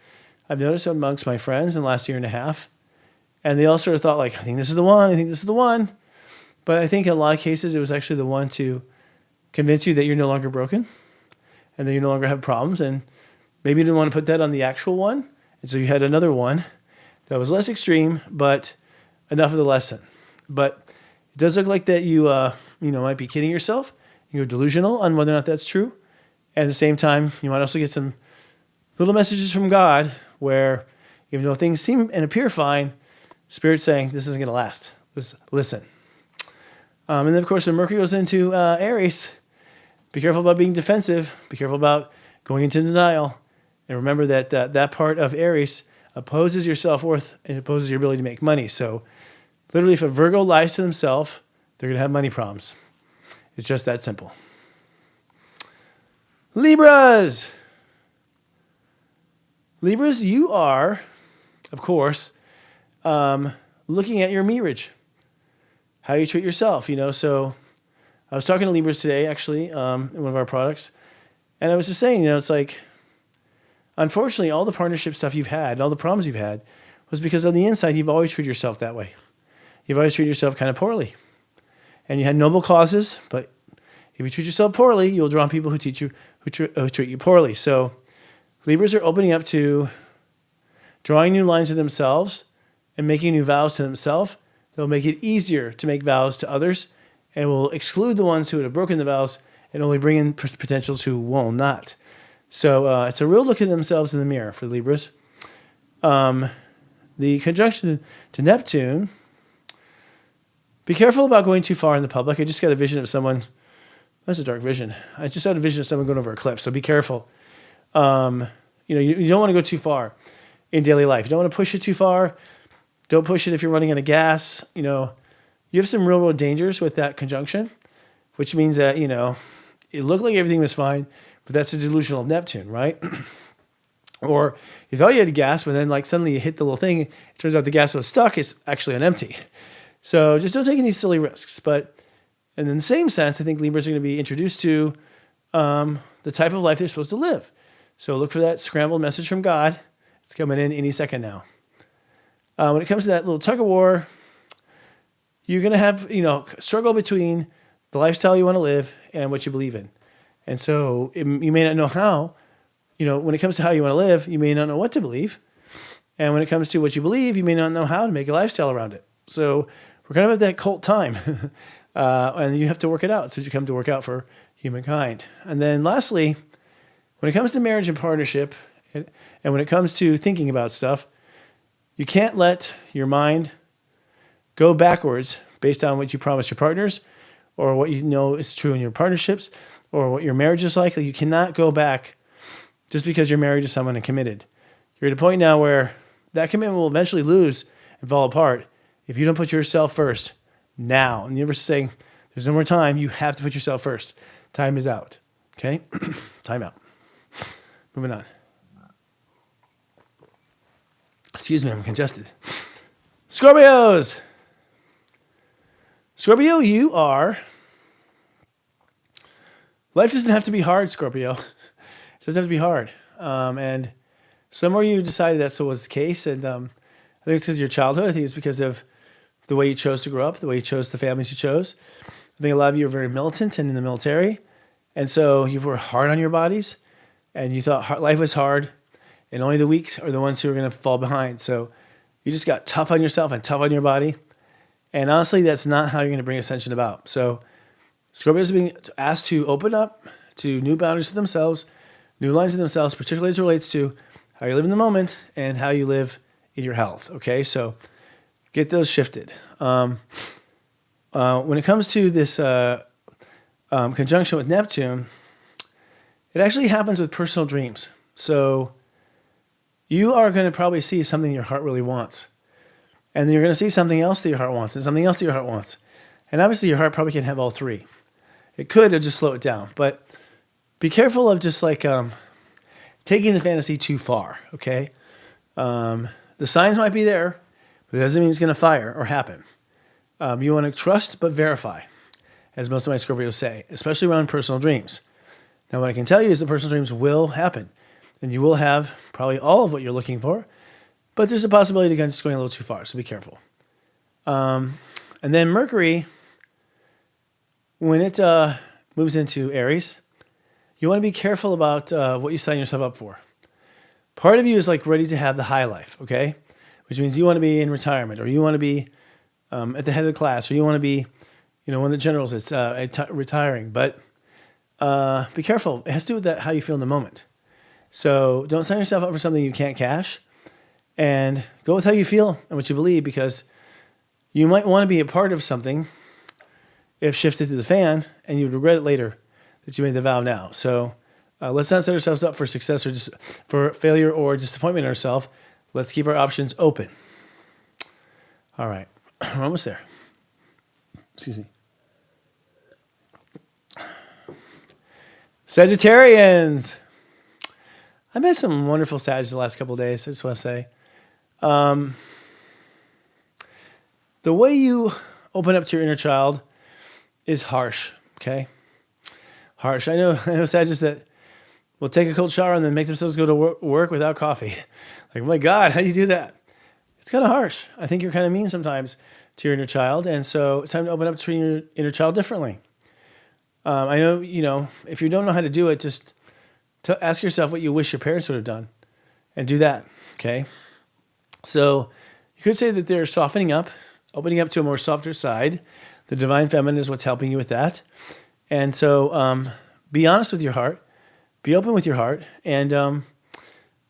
I've noticed amongst my friends in the last year and a half. And they all sort of thought, I think this is the one. But I think in a lot of cases, it was actually the one to convince you that you're no longer broken and that you no longer have problems. And maybe you didn't want to put that on the actual one. And so you had another one that was less extreme, but enough of the lesson. But it does look like that you might be kidding yourself. You're delusional on whether or not that's true. And at the same time, you might also get some little messages from God where, even though things seem and appear fine, Spirit's saying, this isn't going to last. Listen. And then, of course, when Mercury goes into Aries, be careful about being defensive. Be careful about going into denial. And remember that that part of Aries opposes your self-worth and opposes your ability to make money. So literally, if a Virgo lies to themselves, they're going to have money problems. It's just that simple. Libras. Libras, you are, of course, looking at your mirage, how you treat yourself, So I was talking to Libras today, actually, in one of our products, and I was just saying, it's like, unfortunately, all the partnership stuff you've had, all the problems you've had, was because on the inside, you've always treated yourself that way. You've always treated yourself kind of poorly. And you had noble causes, but if you treat yourself poorly, you'll draw on people who treat you poorly. So Libras are opening up to drawing new lines to themselves and making new vows to themselves. They'll make it easier to make vows to others and will exclude the ones who would have broken the vows and only bring in potentials who will not. So it's a real look at themselves in the mirror for Libras. The conjunction to Neptune, be careful about going too far in the public. I just got a vision of someone. That's a dark vision. I just had a vision of someone going over a cliff, so be careful. You don't want to go too far. in daily life. You don't want to push it too far. Don't push it if you're running out of gas. You have some real world dangers with that conjunction, which means that, it looked like everything was fine, but that's a delusional Neptune, right? Or you thought you had gas, but then suddenly you hit the little thing. It turns out the gas was stuck. It's actually on empty. So just don't take any silly risks. But and in the same sense, I think Libras are going to be introduced to the type of life they're supposed to live. So look for that scrambled message from God. It's coming in any second now. When it comes to that little tug of war, you're going to have, struggle between the lifestyle you want to live and what you believe in. And so you may not know how, when it comes to how you want to live, you may not know what to believe. And when it comes to what you believe, you may not know how to make a lifestyle around it. So we're kind of at that cult time. And you have to work it out. So you come to work out for humankind. And then lastly, when it comes to marriage and partnership, and when it comes to thinking about stuff, you can't let your mind go backwards based on what you promised your partners or what you know is true in your partnerships or what your marriage is like. You cannot go back just because you're married to someone and committed. You're at a point now where that commitment will eventually lose and fall apart if you don't put yourself first now. And you're saying, there's no more time. You have to put yourself first. Time is out. Okay? Time out. Moving on. Excuse me, I'm congested. Scorpios. Scorpio, you are... Life doesn't have to be hard, Scorpio. It doesn't have to be hard. And somewhere you decided that so was the case. And I think it's because of your childhood. I think it's because of the way you chose to grow up, the way you chose the families you chose. I think a lot of you are very militant and in the military. And so you were hard on your bodies. And you thought life was hard. And only the weak are the ones who are going to fall behind. So you just got tough on yourself and tough on your body. And honestly, that's not how you're going to bring ascension about. So Scorpios are being asked to open up to new boundaries for themselves, new lines for themselves, particularly as it relates to how you live in the moment and how you live in your health. Okay, so get those shifted. When it comes to this conjunction with Neptune, it actually happens with personal dreams. So you are going to probably see something your heart really wants. And then you're going to see something else that your heart wants and something else that your heart wants. And obviously your heart probably can't have all three. It could, it'll just slow it down. But be careful of just taking the fantasy too far, okay? The signs might be there, but it doesn't mean it's going to fire or happen. You want to trust but verify, as most of my Scorpios say, especially around personal dreams. Now, what I can tell you is that personal dreams will happen, and you will have probably all of what you're looking for, but there's a possibility of just going a little too far, so be careful. And then Mercury, when it moves into Aries, you want to be careful about what you sign yourself up for. Part of you is ready to have the high life, okay? Which means you want to be in retirement, or you want to be at the head of the class, or you want to be, one of the generals that's retiring. But be careful. It has to do with that, how you feel in the moment. So don't sign yourself up for something you can't cash, and go with how you feel and what you believe, because you might want to be a part of something if shifted to the fan, and you'd regret it later that you made the vow now. So let's not set ourselves up for success or just for failure or disappointment in ourselves. Let's keep our options open. All right. We're almost there. Excuse me. Sagittarians. I met some wonderful Sagittarians the last couple of days. I just want to say. The way you open up to your inner child is harsh, okay? Harsh. I know Sagittarians that will take a cold shower and then make themselves go to work without coffee. Oh my God, how do you do that? It's kind of harsh. I think you're kind of mean sometimes to your inner child, and so it's time to open up to your inner child differently. I know, if you don't know how to do it, just ask yourself what you wish your parents would have done, and do that, okay? So you could say that they're softening up, opening up to a more softer side. The divine feminine is what's helping you with that. And so be honest with your heart. Be open with your heart. And,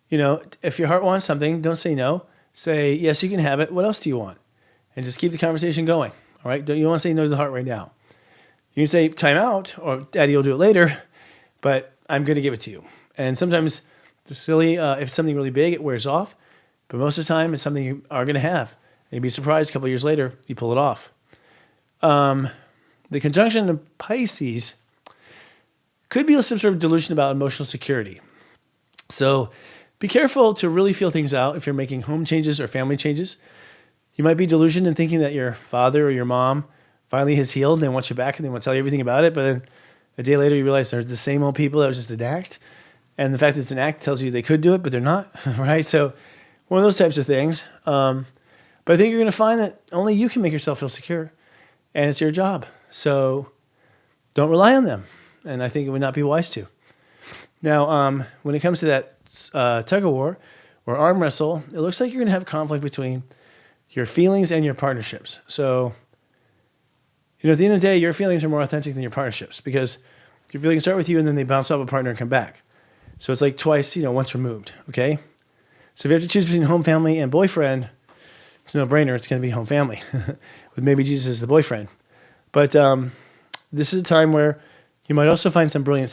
if your heart wants something, don't say no. Say, yes, you can have it. What else do you want? And just keep the conversation going. All right? You don't want to say no to the heart right now. You can say time out, or daddy will do it later, but I'm going to give it to you. And sometimes the silly, if something really big, it wears off. But most of the time, it's something you are going to have. And you'd be surprised a couple of years later, you pull it off. The conjunction of Pisces could be some sort of delusion about emotional security. So be careful to really feel things out if you're making home changes or family changes. You might be delusioned in thinking that your father or your mom finally has healed and they want you back and they want to tell you everything about it. But then a day later, you realize they're the same old people. That was just an act. And the fact that it's an act tells you they could do it, but they're not, right? So one of those types of things. But I think you're going to find that only you can make yourself feel secure, and it's your job. So don't rely on them. And I think it would not be wise to. Now, when it comes to that tug of war or arm wrestle, it looks like you're going to have conflict between your feelings and your partnerships. So, at the end of the day, your feelings are more authentic than your partnerships because your feelings start with you and then they bounce off a partner and come back. So it's like twice, once removed, okay? So if you have to choose between home family and boyfriend, it's a no-brainer. It's going to be home family with maybe Jesus as the boyfriend. But this is a time where you might also find some brilliant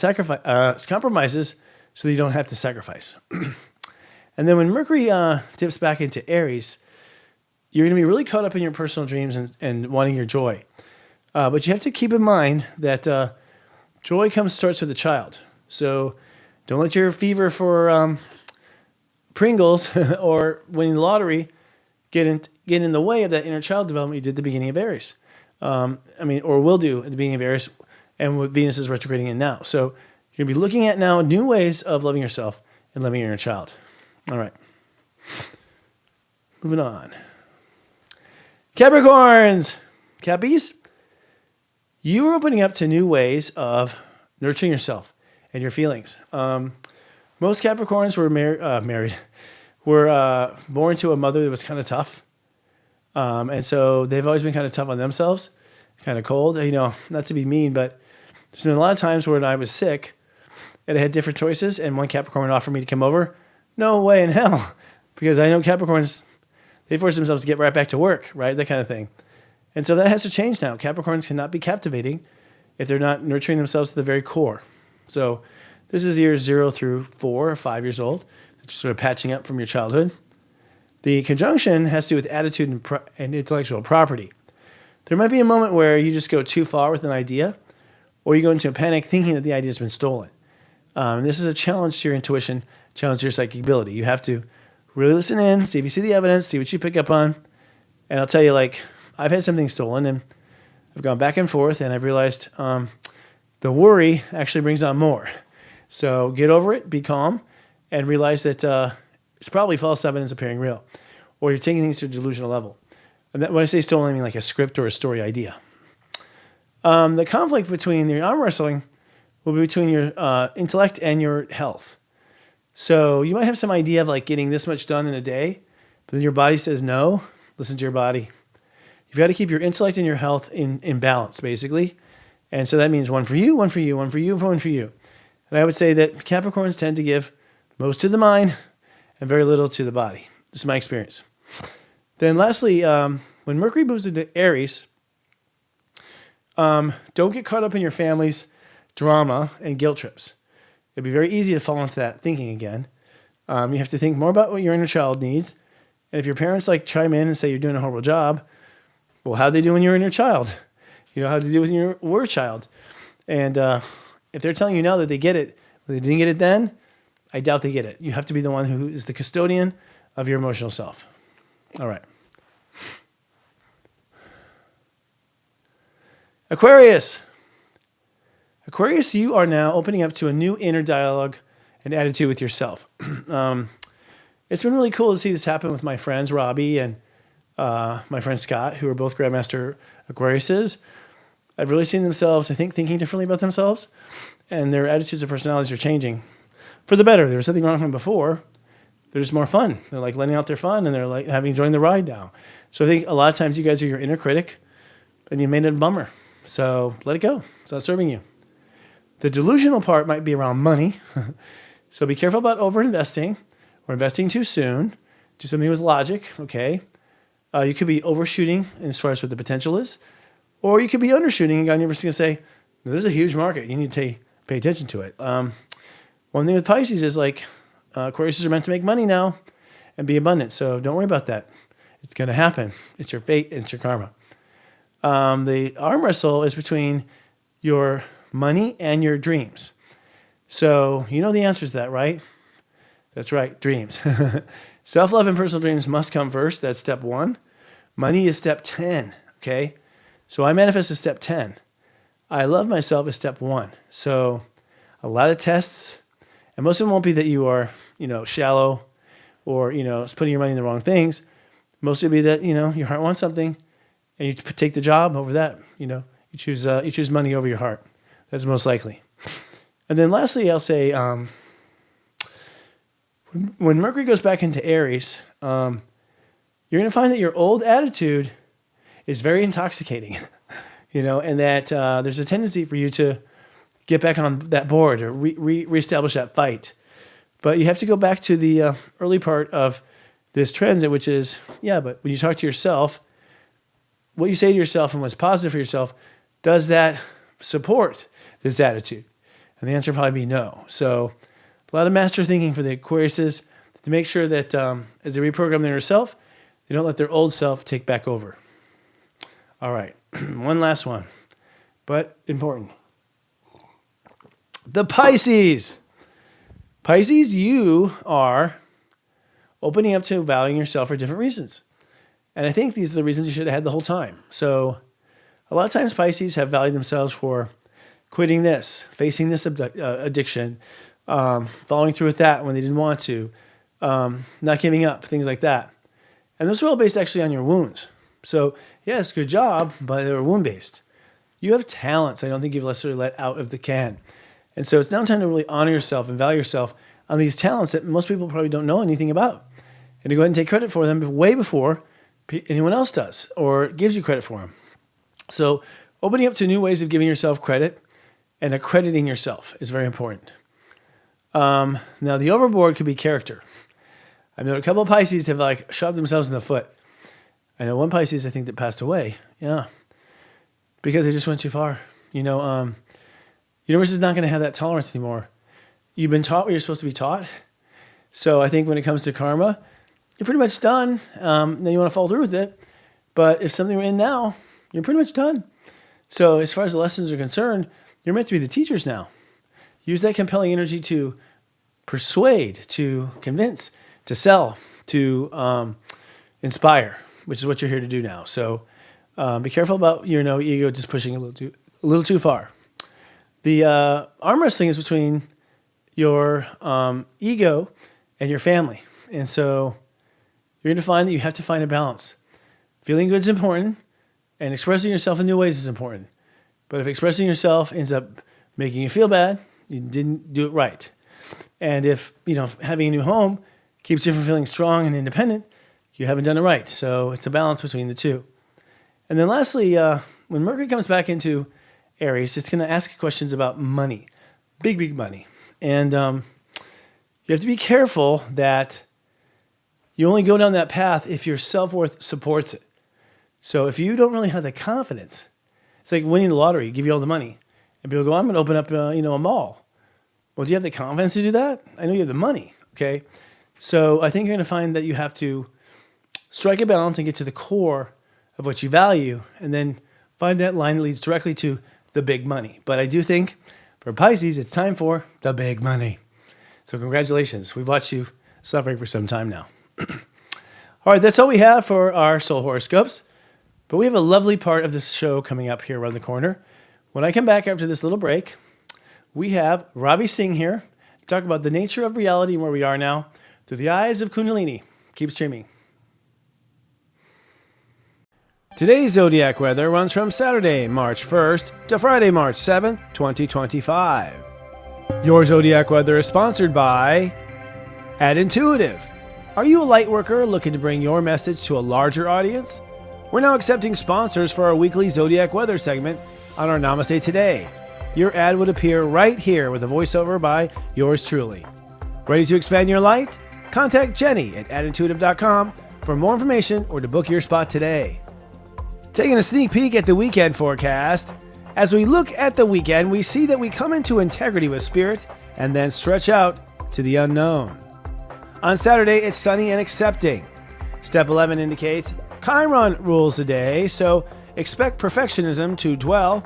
compromises so that you don't have to sacrifice. And then when Mercury dips back into Aries, you're going to be really caught up in your personal dreams and wanting your joy. But you have to keep in mind that joy starts with a child. So don't let your fever for Pringles or winning the lottery get in the way of that inner child development you did at the beginning of Aries. Or will do at the beginning of Aries and what Venus is retrograding in now. So you're going to be looking at now new ways of loving yourself and loving your inner child. All right. Moving on. Capricorns. Cappies. You are opening up to new ways of nurturing yourself and your feelings. Most Capricorns were born to a mother that was kind of tough. And so they've always been kind of tough on themselves, kind of cold. Not to be mean, but there's been a lot of times when I was sick and I had different choices and one Capricorn offered me to come over. No way in hell. Because I know Capricorns, they force themselves to get right back to work, right? That kind of thing. And so that has to change now. Capricorns cannot be captivating if they're not nurturing themselves to the very core. So this is years 0 through 4 or 5 years old. Just sort of patching up from your childhood. The conjunction has to do with attitude and intellectual property. There might be a moment where you just go too far with an idea, or you go into a panic thinking that the idea has been stolen. This is a challenge to your intuition, challenge to your psychic ability. You have to really listen in, see if you see the evidence, see what you pick up on. And I'll tell you, I've had something stolen, and I've gone back and forth, and I've realized the worry actually brings on more. So get over it, be calm, and realize that it's probably false evidence appearing real, or you're taking things to a delusional level. And when I say stolen, I mean like a script or a story idea. The conflict between the arm wrestling will be between your intellect and your health. So you might have some idea of getting this much done in a day, but then your body says no. Listen to your body. You've got to keep your intellect and your health in balance, basically. And so that means one for you, one for you, one for you, one for you. And I would say that Capricorns tend to give most to the mind and very little to the body. This is my experience. Then lastly, when Mercury moves into Aries, don't get caught up in your family's drama and guilt trips. It'd be very easy to fall into that thinking again. You have to think more about what your inner child needs. And if your parents chime in and say you're doing a horrible job, well, how'd they do when you were in your child? How'd they do when you were a child? And if they're telling you now that they get it, but they didn't get it then, I doubt they get it. You have to be the one who is the custodian of your emotional self. All right. Aquarius. Aquarius, you are now opening up to a new inner dialogue and attitude with yourself. It's been really cool to see this happen with my friends, Robbie and my friend Scott, who are both Grandmaster Aquariuses. I've really seen themselves, I think, thinking differently about themselves, and their attitudes and personalities are changing for the better. There was something wrong with them before. They're just more fun. They're letting out their fun, and they're having joined the ride now. So I think a lot of times you guys are your inner critic, and you made it a bummer. So let it go. It's not serving you. The delusional part might be around money. So be careful about over-investing or investing too soon. Do something with logic, okay? You could be overshooting as far as what the potential is, or you could be undershooting and you're just going to say, there's a huge market. You need to pay attention to it. One thing with Pisces is Aquariuses are meant to make money now, and be abundant. So don't worry about that. It's going to happen. It's your fate. It's your karma. The arm wrestle is between your money and your dreams. So you know the answer to that, right? That's right, dreams. Self-love and personal dreams must come first. That's step 1. Money is step 10, okay? So I manifest is step 10. I love myself is step 1. So a lot of tests, and most of them won't be that you are, shallow or, putting your money in the wrong things. Mostly be that, your heart wants something and you take the job over that, you choose money over your heart. That's most likely. And then lastly, I'll say, when Mercury goes back into Aries, you're going to find that your old attitude is very intoxicating, and that there's a tendency for you to get back on that board or reestablish that fight. But you have to go back to the early part of this transit, which is, but when you talk to yourself, what you say to yourself and what's positive for yourself, does that support this attitude? And the answer will probably be no. So a lot of master thinking for the Aquariuses to make sure that as they reprogram their self, they don't let their old self take back over. All right, one last one, but important. The Pisces. Pisces, you are opening up to valuing yourself for different reasons. And I think these are the reasons you should have had the whole time. So a lot of times Pisces have valued themselves for quitting this, facing this addiction, following through with that when they didn't want to, not giving up, things like that. And those are all based actually on your wounds. So yes, good job, but they were wound-based. You have talents I don't think you've necessarily let out of the can. And so it's now time to really honor yourself and value yourself on these talents that most people probably don't know anything about. And to go ahead and take credit for them way before anyone else does or gives you credit for them. So opening up to new ways of giving yourself credit and accrediting yourself is very important. Now the overboard could be character. I know a couple of Pisces have shoved themselves in the foot. I know one Pisces I think that passed away. Yeah. Because they just went too far. Universe is not going to have that tolerance anymore. You've been taught what you're supposed to be taught. So I think when it comes to karma, you're pretty much done. Then you want to follow through with it. But if something we're in now, you're pretty much done. So as far as the lessons are concerned, you're meant to be the teachers now. Use that compelling energy to persuade, to convince, to sell, to inspire, which is what you're here to do now. So be careful about your ego just pushing a little too far. The arm wrestling is between your ego and your family. And so you're going to find that you have to find a balance. Feeling good is important, and expressing yourself in new ways is important. But if expressing yourself ends up making you feel bad, you didn't do it right. And if, having a new home keeps you from feeling strong and independent, you haven't done it right. So it's a balance between the two. And then lastly, when Mercury comes back into Aries, it's going to ask questions about money, big money. And you have to be careful that you only go down that path if your self-worth supports it. So if you don't really have the confidence, it's like winning the lottery, give you all the money. And people go, I'm going to open up a mall. Well, do you have the confidence to do that? I know you have the money, okay? So I think you're going to find that you have to strike a balance and get to the core of what you value and then find that line that leads directly to the big money. But I do think for Pisces, it's time for the big money. So congratulations. We've watched you suffering for some time now. All right, that's all we have for our soul horoscopes. But we have a lovely part of this show coming up here around the corner. When I come back after this little break, we have Robbie Singh here to talk about the nature of reality and where we are now through the eyes of Kundalini. Keep streaming. Today's Zodiac weather runs from Saturday, March 1st to Friday, March 7th, 2025. Your Zodiac weather is sponsored by Intuitive. Are you a light worker looking to bring your message to a larger audience? We're now accepting sponsors for our weekly Zodiac weather segment on our Namaste Today. Your ad would appear right here with a voiceover by yours truly. Ready to expand your light? Contact Jenny at adintuitive.com for more information or to book your spot today. Taking a sneak peek at the weekend forecast. As we look at the weekend, we see that we come into integrity with spirit and then stretch out to the unknown. On Saturday, it's sunny and accepting. Step 11 indicates Chiron rules the day, so expect perfectionism to dwell.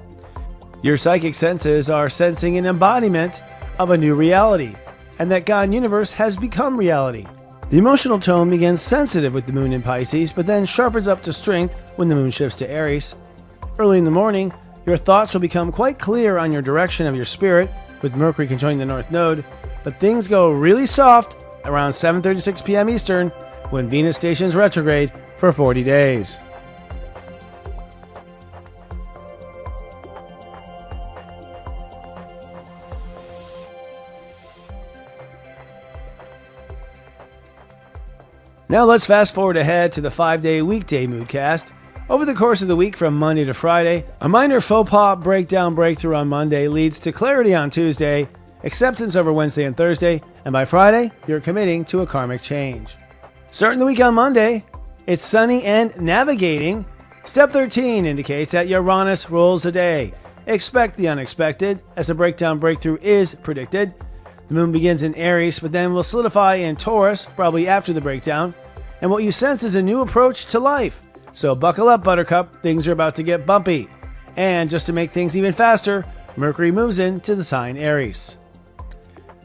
Your psychic senses are sensing an embodiment of a new reality, and that God universe has become reality. The emotional tone begins sensitive with the moon in Pisces, but then sharpens up to strength when the moon shifts to Aries. Early in the morning, your thoughts will become quite clear on your direction of your spirit, with Mercury conjoining the North Node, but things go really soft around 7:36 p.m. Eastern when Venus stations retrograde for 40 days. Now let's fast forward ahead to the 5-day weekday moodcast. Over the course of the week from Monday to Friday, a minor faux pas breakthrough on Monday leads to clarity on Tuesday, acceptance over Wednesday and Thursday, and by Friday, you're committing to a karmic change. Starting the week on Monday, it's sunny and navigating. Step 13 indicates that Uranus rules the day. Expect the unexpected, as a breakthrough is predicted. The moon begins in Aries, but then will solidify in Taurus, probably after the breakdown. And what you sense is a new approach to life. So buckle up, Buttercup, things are about to get bumpy. And just to make things even faster, Mercury moves into the sign Aries.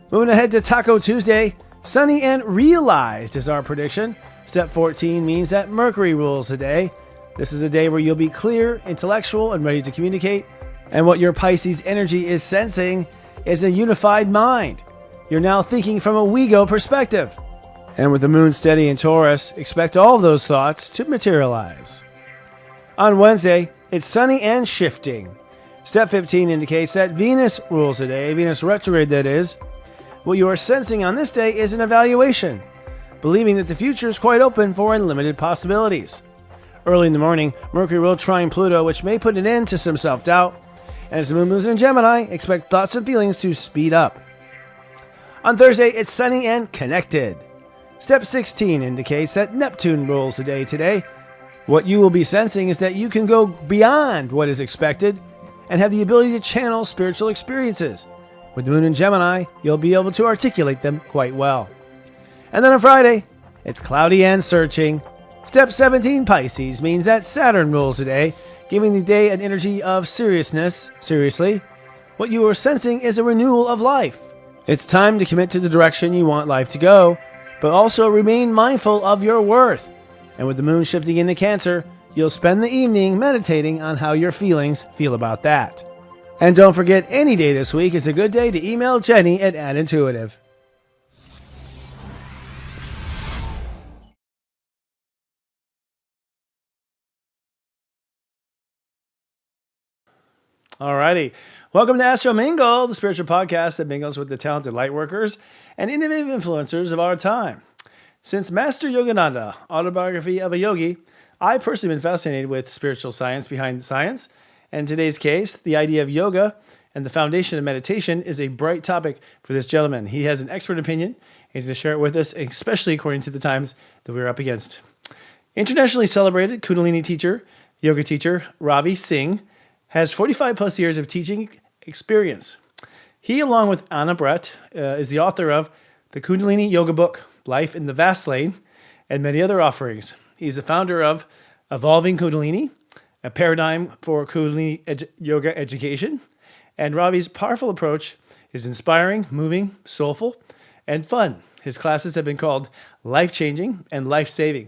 Moving ahead to Taco Tuesday, sunny and realized is our prediction. Step 14 means that Mercury rules the day. This is a day where you'll be clear, intellectual, and ready to communicate. And what your Pisces energy is sensing is a unified mind. You're now thinking from a we-go perspective. And with the moon steady in Taurus, expect all of those thoughts to materialize. On Wednesday, it's sunny and shifting. Step 15 indicates that Venus rules the day, Venus retrograde that is. What you are sensing on this day is an evaluation, believing that the future is quite open for unlimited possibilities. Early in the morning, Mercury will trine Pluto, which may put an end to some self-doubt. And as the moon moves in Gemini, expect thoughts and feelings to speed up. On Thursday, it's sunny and connected. Step 16 indicates that Neptune rules the day today. What you will be sensing is that you can go beyond what is expected and have the ability to channel spiritual experiences. With the moon in Gemini, you'll be able to articulate them quite well. And then on Friday, it's cloudy and searching. Step 17 Pisces means that Saturn rules the day, giving the day an energy of seriousness. Seriously, what you are sensing is a renewal of life. It's time to commit to the direction you want life to go, but also remain mindful of your worth. And with the moon shifting into Cancer, you'll spend the evening meditating on how your feelings feel about that. And don't forget, any day this week is a good day to email Jenny at AdIntuitive. Alrighty. Welcome to Astro Mingle, the spiritual podcast that mingles with the talented lightworkers and innovative influencers of our time. Since Master Yogananda, Autobiography of a Yogi, I've personally been fascinated with spiritual science behind the science. And in today's case, the idea of yoga and the foundation of meditation is a bright topic for this gentleman. He has an expert opinion. He's going to share it with us, especially according to the times that we're up against. Internationally celebrated Kundalini teacher, yoga teacher, Ravi Singh, has 45 plus years of teaching experience. He, along with Anna Brett, is the author of the Kundalini Yoga Book, Life in the Vast Lane, and many other offerings. He's the founder of Evolving Kundalini, a paradigm for Kundalini yoga education. And Ravi's powerful approach is inspiring, moving, soulful, and fun. His classes have been called life-changing and life-saving.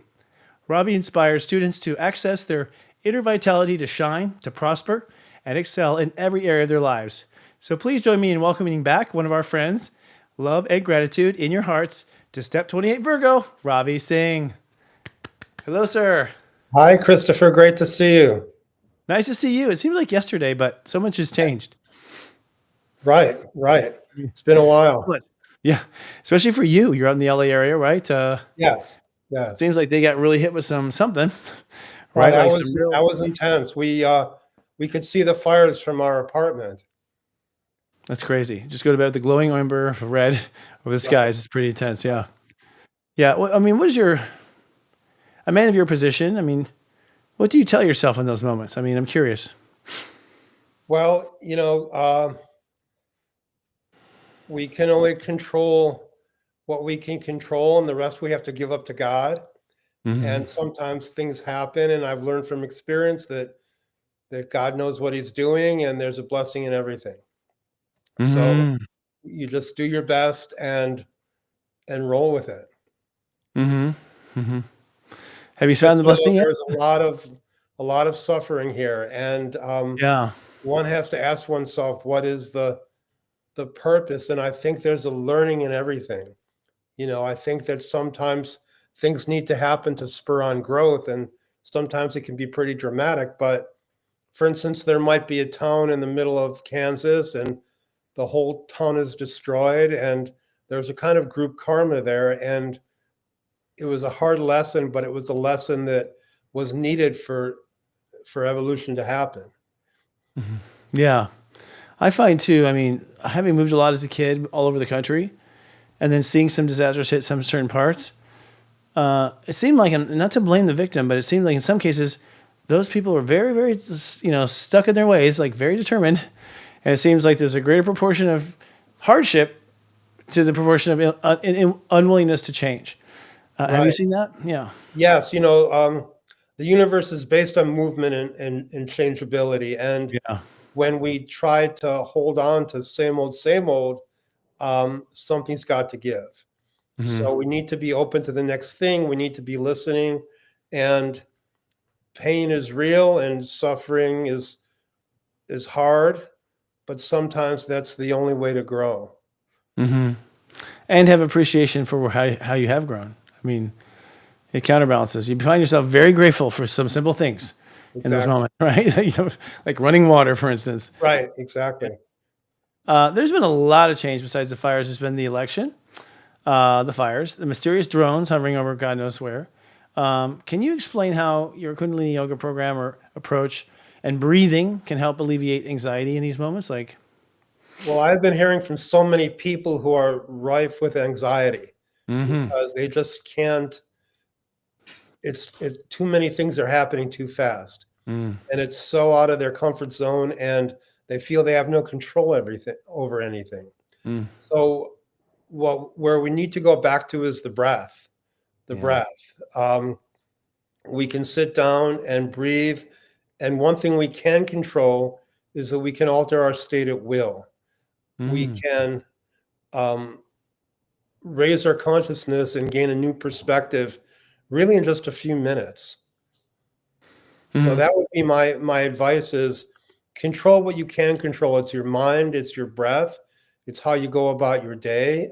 Ravi inspires students to access their inner vitality to shine, to prosper, and excel in every area of their lives. So please join me in welcoming back one of our friends, love and gratitude in your hearts, to Step 28 Virgo, Robbie Singh. Hello, sir. Hi, Christopher. Great to see you. Nice to see you. It seems like yesterday, but so much has changed. Right. It's been a while. Yeah, especially for you. You're out in the LA area, right? Yes. Seems like they got really hit with something. Right. Like that was intense. We could see the fires from our apartment. That's crazy. Just go to bed with the glowing ember of red over the skies. It's pretty intense. Yeah. Well, I mean, a man of your position, I mean, what do you tell yourself in those moments? I mean, I'm curious. Well, we can only control what we can control, and the rest we have to give up to God. And sometimes things happen, and I've learned from experience that God knows what he's doing, and there's a blessing in everything. So Mm-hmm. you just do your best and roll with it. Mm-hmm. Mm-hmm. Have you Just found the know blessing yet? there's a lot of suffering here, and Yeah. one has to ask oneself, what is the purpose? And I think there's a learning in everything. I think that sometimes things need to happen to spur on growth, and sometimes it can be pretty dramatic. But for instance, there might be a town in the middle of Kansas and the whole town is destroyed, and there's a kind of group karma there. And it was a hard lesson, but it was the lesson that was needed for evolution to happen. Mhm. Yeah. I find too, I mean, having moved a lot as a kid all over the country and then seeing some disasters hit some certain parts, it seemed like, and not to blame the victim, but it seemed like in some cases, those people were very, very, stuck in their ways, like very determined. And it seems like there's a greater proportion of hardship to the proportion of unwillingness to change. Have you Right. seen that? Yeah. Yes. The universe is based on movement and changeability. And Yeah. when we try to hold on to same old, something's got to give. Hmm. So we need to be open to the next thing. We need to be listening, and pain is real and suffering is hard, but sometimes that's the only way to grow. Hmm. And have appreciation for how you have grown. I mean, it counterbalances. You find yourself very grateful for some simple things in those Exactly. moments, right? Like running water, for instance. Right. Exactly. There's been a lot of change besides the fires. There's been the election, the fires, the mysterious drones hovering over God knows where. Can you explain how your Kundalini yoga program or approach and breathing can help alleviate anxiety in these moments? Like, Well, I've been hearing from so many people who are rife with anxiety mm-hmm. because they just can't. Too many things are happening too fast, Mm, and it's so out of their comfort zone, and they feel they have no control over anything. mm, So, where we need to go back to is the breath. The yeah. breath. We can sit down and breathe, and one thing we can control is that we can alter our state at will. We Mm, can um, raise our consciousness and gain a new perspective, really in just a few minutes. So mm, that would be my advice: is control what you can control. It's your mind, it's your breath, it's how you go about your day.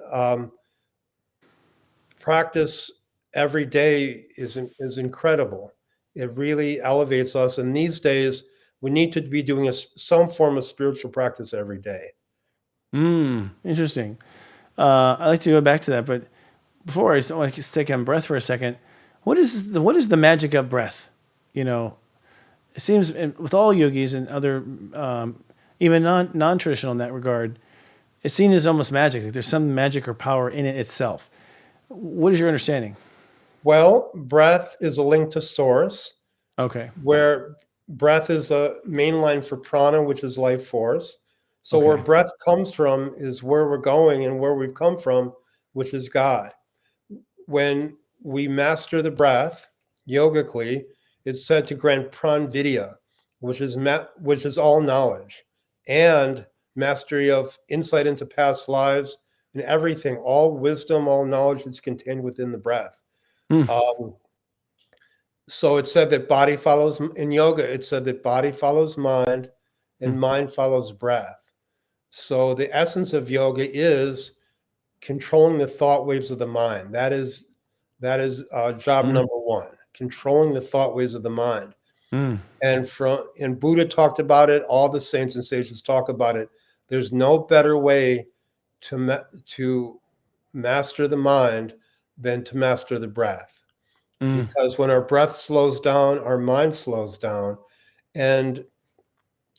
Practice every day is incredible. It really elevates us. And these days, we need to be doing some form of spiritual practice every day. interesting. I'd like to go back to that, but before I just want to take on breath for a second. What is the magic of breath? You know, it seems with all yogis and other even non-traditional in that regard, it's seen as almost magic. Like there's some magic or power in it itself. What is your understanding? Well, breath is a link to source, Okay. where breath is a main line for prana, which is life force. So where Okay. breath comes from is where we're going and where we've come from, which is God. When we master the breath yogically, it's said to grant pranvidya, which is all knowledge, and mastery of insight into past lives and everything. All wisdom, all knowledge is contained within the breath. Mm, Um, so it said that body follows in yoga. It said that body follows mind, mm, and mind follows breath. So the essence of yoga is controlling the thought waves of the mind. That is job mm, number one, controlling the thought waves of the mind. mm, And Buddha talked about it. All the saints and sages talk about it. There's no better way to master the mind than to master the breath. mm, Because when our breath slows down, our mind slows down. And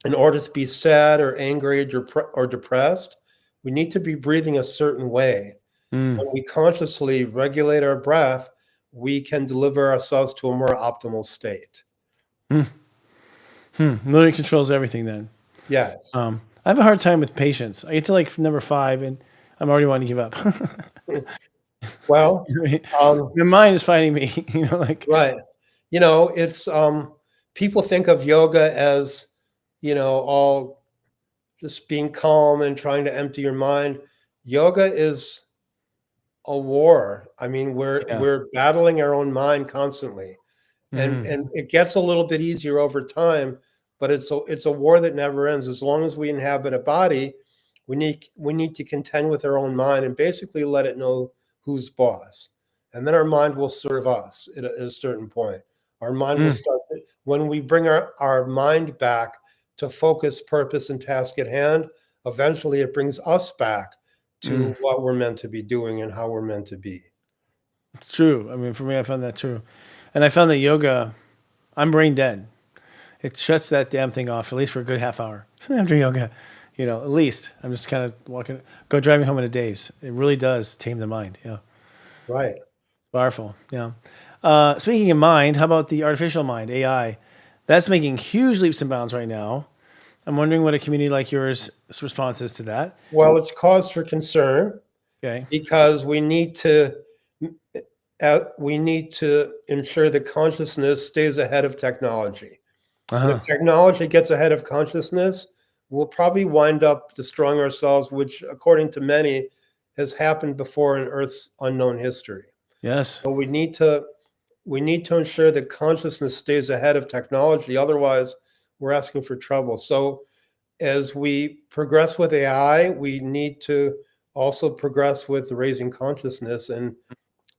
in order to be sad or angry or depressed, we need to be breathing a certain way. mm, When we consciously regulate our breath, we can deliver ourselves to a more optimal state. mm, Literally controls everything then. Yes. I have a hard time with patience. I get to like number 5 and I'm already wanting to give up. Well, The mind is fighting me. Like right. It's people think of yoga as, all just being calm and trying to empty your mind. Yoga is a war. I mean, we're yeah. we're battling our own mind constantly. And Mhm. and it gets a little bit easier over time, but it's a war that never ends. As long as we inhabit a body, we need to contend with our own mind and basically let it know who's boss. And then our mind will serve us at a certain point. Our mind will Mm. start when we bring our mind back to focus, purpose, and task at hand. Eventually, it brings us back to Mm. what we're meant to be doing and how we're meant to be. It's true. I mean, for me, I found that true. And I found that yoga, I'm brain dead. It shuts that damn thing off, at least for a good half hour after yoga. At least I'm just kind of go driving home in a daze. It really does tame the mind. Yeah. Right. Powerful. Yeah. Speaking of mind, how about the artificial mind, AI? That's making huge leaps and bounds right now. I'm wondering what a community like yours response is to that. Well, it's cause for concern Okay. because we need to ensure that consciousness stays ahead of technology. And Uh-huh. if technology gets ahead of consciousness, we'll probably wind up destroying ourselves, which, according to many, has happened before in Earth's unknown history. Yes. So we need to ensure that consciousness stays ahead of technology. Otherwise, we're asking for trouble. So as we progress with AI, we need to also progress with raising consciousness. And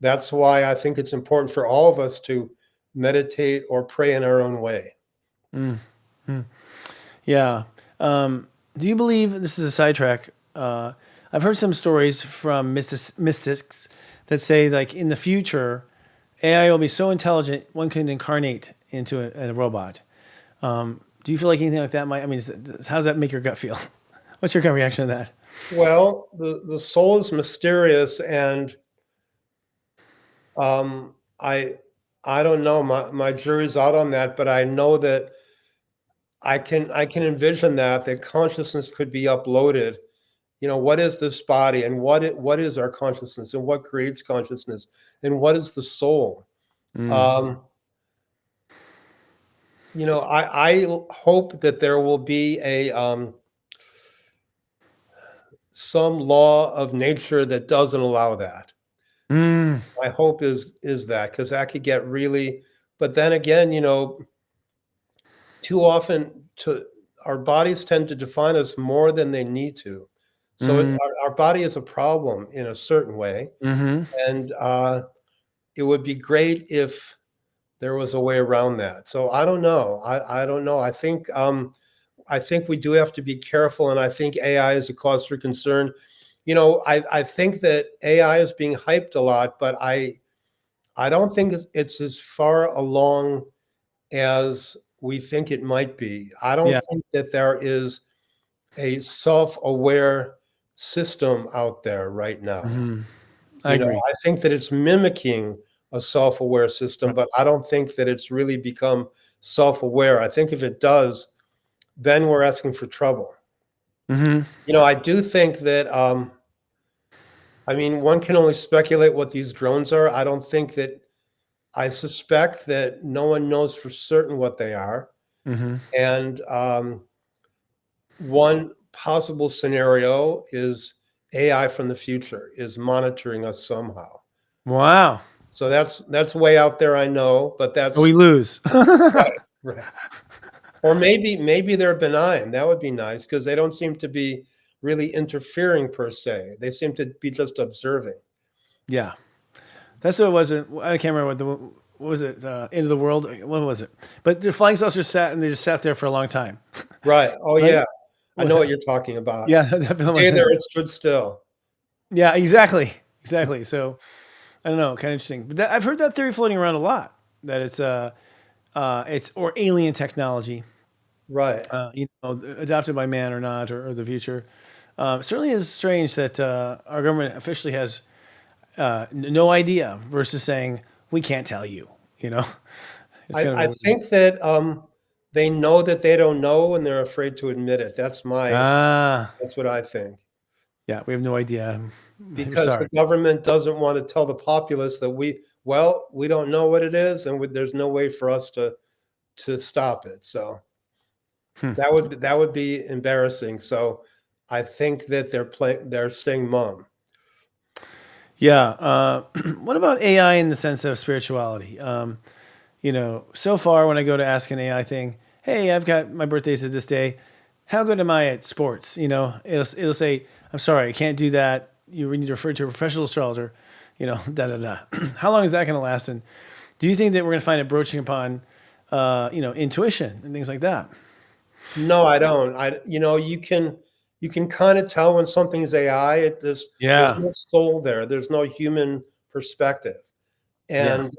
that's why I think it's important for all of us to meditate or pray in our own way. Mm. Mm. Yeah. Do you believe this is a sidetrack? I've heard some stories from mystics that say, like, in the future, AI will be so intelligent one can incarnate into a robot. Do you feel like anything like that might? I mean, how does that make your gut feel? What's your gut reaction to that? Well, the soul is mysterious, and I don't know. My jury's out on that, but I know that I can envision that consciousness could be uploaded. What is this body, and what is our consciousness, and what creates consciousness, and what is the soul? Mm. Um, I hope that there will be some law of nature that doesn't allow that. Mm. My hope is that, because that could get really. But then again, too often our bodies tend to define us more than they need to. So Mm. our body is a problem in a certain way, Mm-hmm. and it would be great if there was a way around that. So I don't know. I don't know. I think we do have to be careful, and I think AI is a cause for concern. I think that AI is being hyped a lot, but I don't think it's as far along as we think it might be. I don't Yeah. think that there is a self-aware system out there right now. Hmm. I agree. I think that it's mimicking a self-aware system, Right. but I don't think that it's really become self-aware. I think if it does, then we're asking for trouble. Mm-hmm. I do think that I mean, one can only speculate what these drones are. I suspect that no one knows for certain what they are. Mm-hmm. And one possible scenario is AI from the future is monitoring us somehow. Wow. So that's way out there, I know, but We that's lose. right, right. Or maybe they're benign. That would be nice, because they don't seem to be really interfering per se. They seem to be just observing. Yeah. That's what it was. I can't remember what was it? End of the world. What was it? But the flying saucers they just sat there for a long time. Right. Oh Right? yeah. I Was know what it? you're talking about. Yeah, that film was Stay there, it. it stood still. Yeah, exactly. Exactly. So I don't know, kind of interesting. But I've heard that theory floating around a lot. That it's or alien technology, Right. adopted by man or not, or the future. Certainly is strange that our government officially has no idea versus saying we can't tell you. It's kind of I think that they know that they don't know, and they're afraid to admit it. That's ah what I think. Yeah, we have no idea. because Sorry. the government doesn't want to tell the populace that we don't know what it is, and there's no way for us to stop it. So that would be embarrassing. So I think that they're staying mum. Yeah. What about AI in the sense of spirituality? So far when I go to ask an AI thing, hey, I've got my birthday's at this day. How good am I at sports? It'll say, I'm sorry, I can't do that. You need to refer to a professional astrologer. Da da da. How long is that going to last? And do you think that we're going to find it broaching upon, intuition and things like that? No, I don't. You can kind of tell when something's AI. There's no soul there. There's no human perspective, and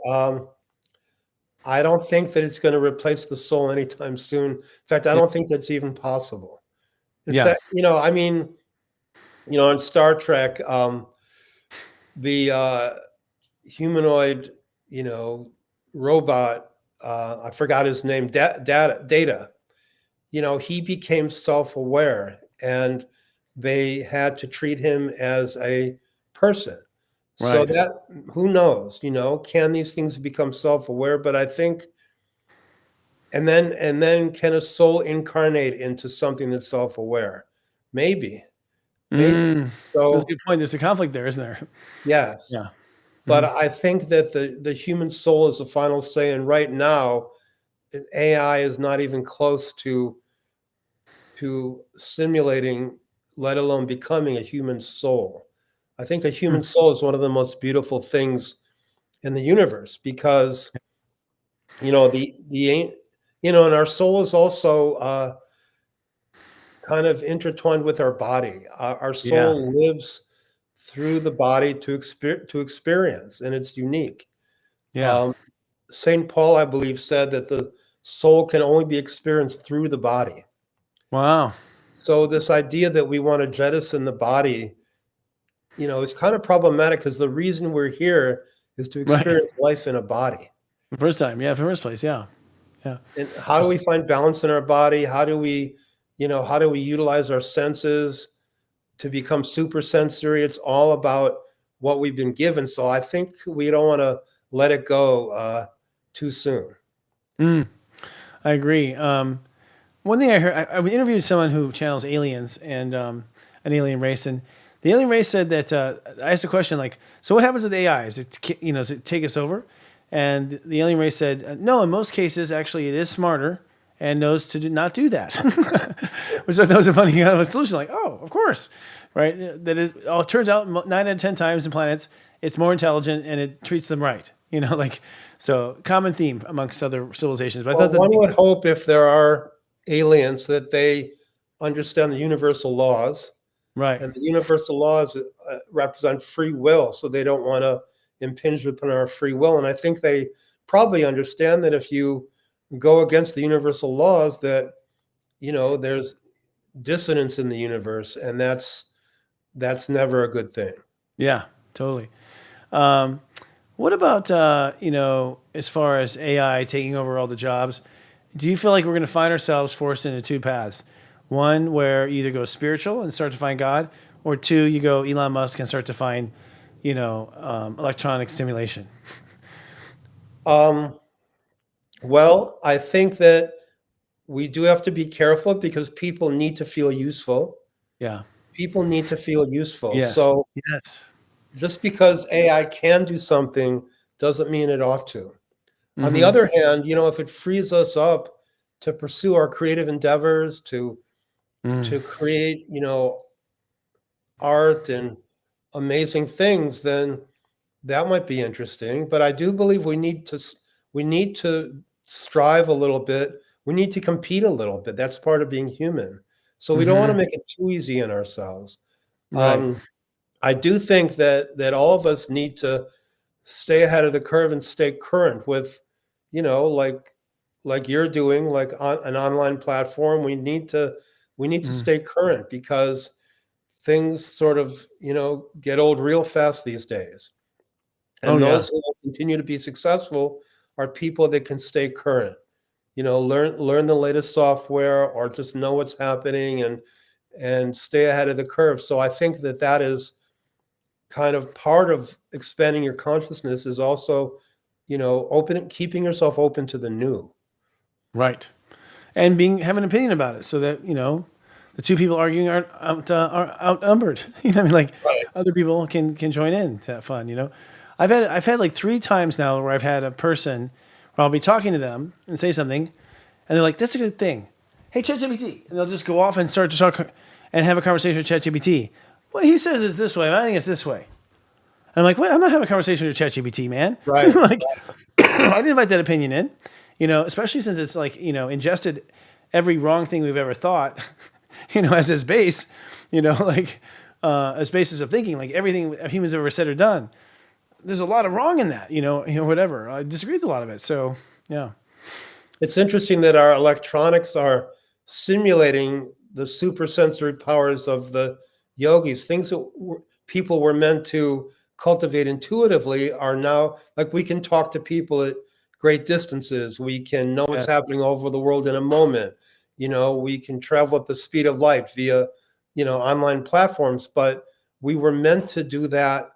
I don't think that it's going to replace the soul anytime soon. In fact, I don't think that's even possible. In fact, in Star Trek, the humanoid, robot, I forgot his name, Data. He became self-aware, and they had to treat him as a person. So Right. that, who knows, can these things become self-aware? But I think, and then can a soul incarnate into something that's self-aware? Maybe. That's a So good point. There's a conflict there, isn't there? yes. Yeah. But I think that the human soul is the final say, and right now, AI is not even close to simulating, let alone becoming a human soul. I think a human soul is one of the most beautiful things in the universe, because and our soul is also kind of intertwined with our body. Our soul lives through the body to experience, and it's unique. Yeah. St. Paul, I believe, said that the soul can only be experienced through the body. Wow. So this idea that we want to jettison the body, is kind of problematic, because the reason we're here is to Right. experience life in a body. The first time. Yeah. For the first place. Yeah. Yeah. And how do we find balance in our body? How do we utilize our senses to become super sensory? It's all about what we've been given. So I think we don't want to let it go too soon. I agree. One thing I heard, I interviewed someone who channels aliens and an alien race, and the alien race said that I asked a question like, "So what happens with AI? Does it take us over?" And the alien race said, "No, in most cases, actually, it is smarter and knows to not do that." Which I thought was a funny solution. Like, oh, of course, right? That is. Oh, it turns out 9 out of 10 times in planets, it's more intelligent and it treats them right. So common theme amongst other civilizations. But I thought that One would hope, if there are aliens, that they understand the universal laws, right. and the universal laws represent free will, so they don't want to impinge upon our free will. And I think they probably understand that if you go against the universal laws, that there's dissonance in the universe, and that's never a good thing. Yeah, totally. What about, as far as AI taking over all the jobs, do you feel like we're going to find ourselves forced into two paths? One, where you either go spiritual and start to find God, or two, you go Elon Musk and start to find, electronic stimulation? Well, I think that we do have to be careful, because people need to feel useful. Yeah. People need to feel useful. Yes. So Yes. just because AI can do something doesn't mean it ought to. On the other hand, if it frees us up to pursue our creative endeavors, to create, art and amazing things, then that might be interesting. But I do believe we need to strive a little bit. We need to compete a little bit. That's part of being human. So we don't want to make it too easy on ourselves. Right. I do think that all of us need to stay ahead of the curve and stay current with, like you're doing, like on an online platform. We need to stay current, because things sort of, get old real fast these days. And those who will continue to be successful are people that can stay current. Learn the latest software, or just know what's happening, and stay ahead of the curve. So I think that that is kind of part of expanding your consciousness, is also, keeping yourself open to the new. Right. And have an opinion about it, so that, the two people arguing are outnumbered. You know what I mean? Like, Right. other people can join in to have fun, I've had like 3 times now where I've had a person where I'll be talking to them and say something, and they're like, "That's a good thing. Hey, ChatGPT," and they'll just go off and start to talk and have a conversation with ChatGPT. Well, he says it's this way, but I think it's this way. And I'm like, "What? I'm not having a conversation with ChatGPT, man." Right. Like, I didn't invite that opinion in, especially since it's like, ingested every wrong thing we've ever thought, as its base, as basis of thinking, like everything humans have ever said or done. There's a lot of wrong in that, whatever. I disagree with a lot of it. So, yeah. It's interesting that our electronics are simulating the supersensory powers of the yogis. Things that people were meant to cultivate intuitively are now, like, we can talk to people at great distances. We can know what's happening over the world in a moment. We can travel at the speed of light via, online platforms, but we were meant to do that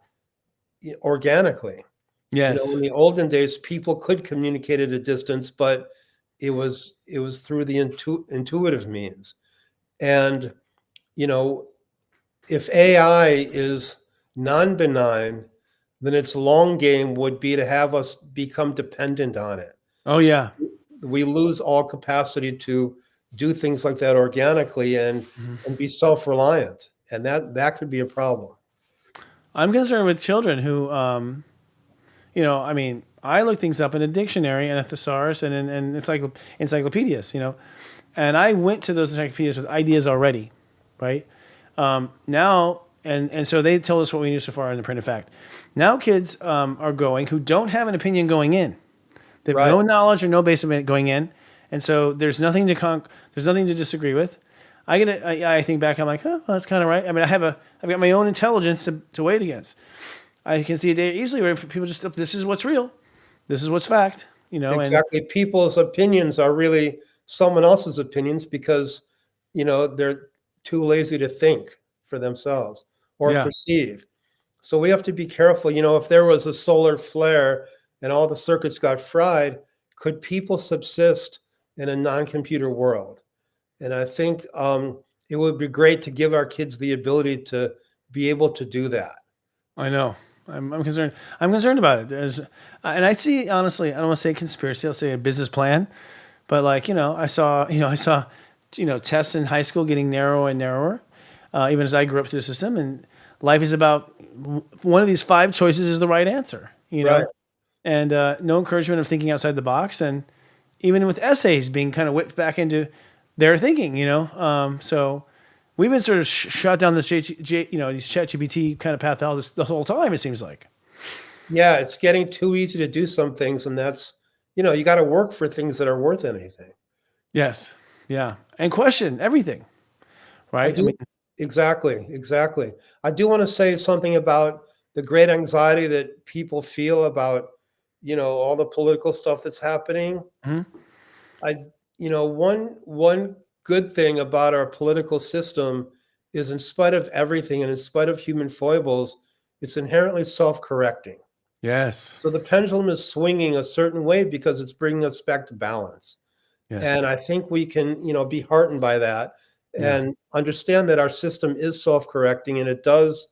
organically. Yes. In the olden days, people could communicate at a distance, but it was through the intuitive means. And if AI is non-benign, then its long game would be to have us become dependent on it. Oh, yeah. We lose all capacity to do things like that organically and be self-reliant, and that could be a problem. I'm concerned with children who, I look things up in a dictionary and a thesaurus and in encyclopedias, and I went to those encyclopedias with ideas already, right? Now, and so they told us what we knew so far in the print of fact. Now kids are going who don't have an opinion going in. They have no knowledge or no base of it going in, and so there's nothing to disagree with. I think back, I'm like, oh, well, that's kind of right. I mean, I've got my own intelligence to weigh it against. I can see a day easily where people just, this is what's real, this is what's fact, Exactly. People's opinions are really someone else's opinions because, they're too lazy to think for themselves or perceive. So we have to be careful. If there was a solar flare and all the circuits got fried, could people subsist in a non-computer world? And I think it would be great to give our kids the ability to be able to do that. I know. I'm concerned. I'm concerned about it. And I see, honestly, I don't want to say conspiracy. I'll say a business plan. But I saw tests in high school getting narrower and narrower, even as I grew up through the system. And life is about one of these 5 choices is the right answer. Right. And no encouragement of thinking outside the box. And even with essays being kind of whipped back into their thinking, so we've been sort of shut down this these ChatGPT kind of path the whole time, it seems like. Yeah, it's getting too easy to do some things, and that's, you got to work for things that are worth anything. Yes. Yeah. And question everything. Right? Exactly. I do want to say something about the great anxiety that people feel about, all the political stuff that's happening. One good thing about our political system is, in spite of everything and in spite of human foibles, it's inherently self-correcting. Yes. So the pendulum is swinging a certain way because it's bringing us back to balance. Yes. And I think we can, be heartened by that and understand that our system is self-correcting, and it does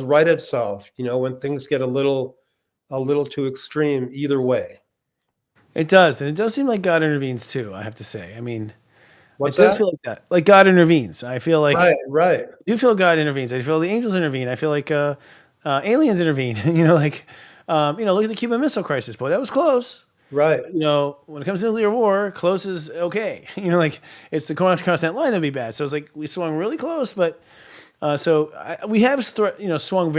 right itself, when things get a little too extreme either way. It does. And it does seem like God intervenes too, I have to say. I mean, What's it does that? feel like that. Like God intervenes. I feel like right. I do feel God intervenes. I feel the angels intervene. I feel like aliens intervene. Look at the Cuban Missile Crisis. Boy, that was close. Right. When it comes to nuclear war, close is okay. It's the constant line that'd be bad. So it's like we swung really close, but we have swung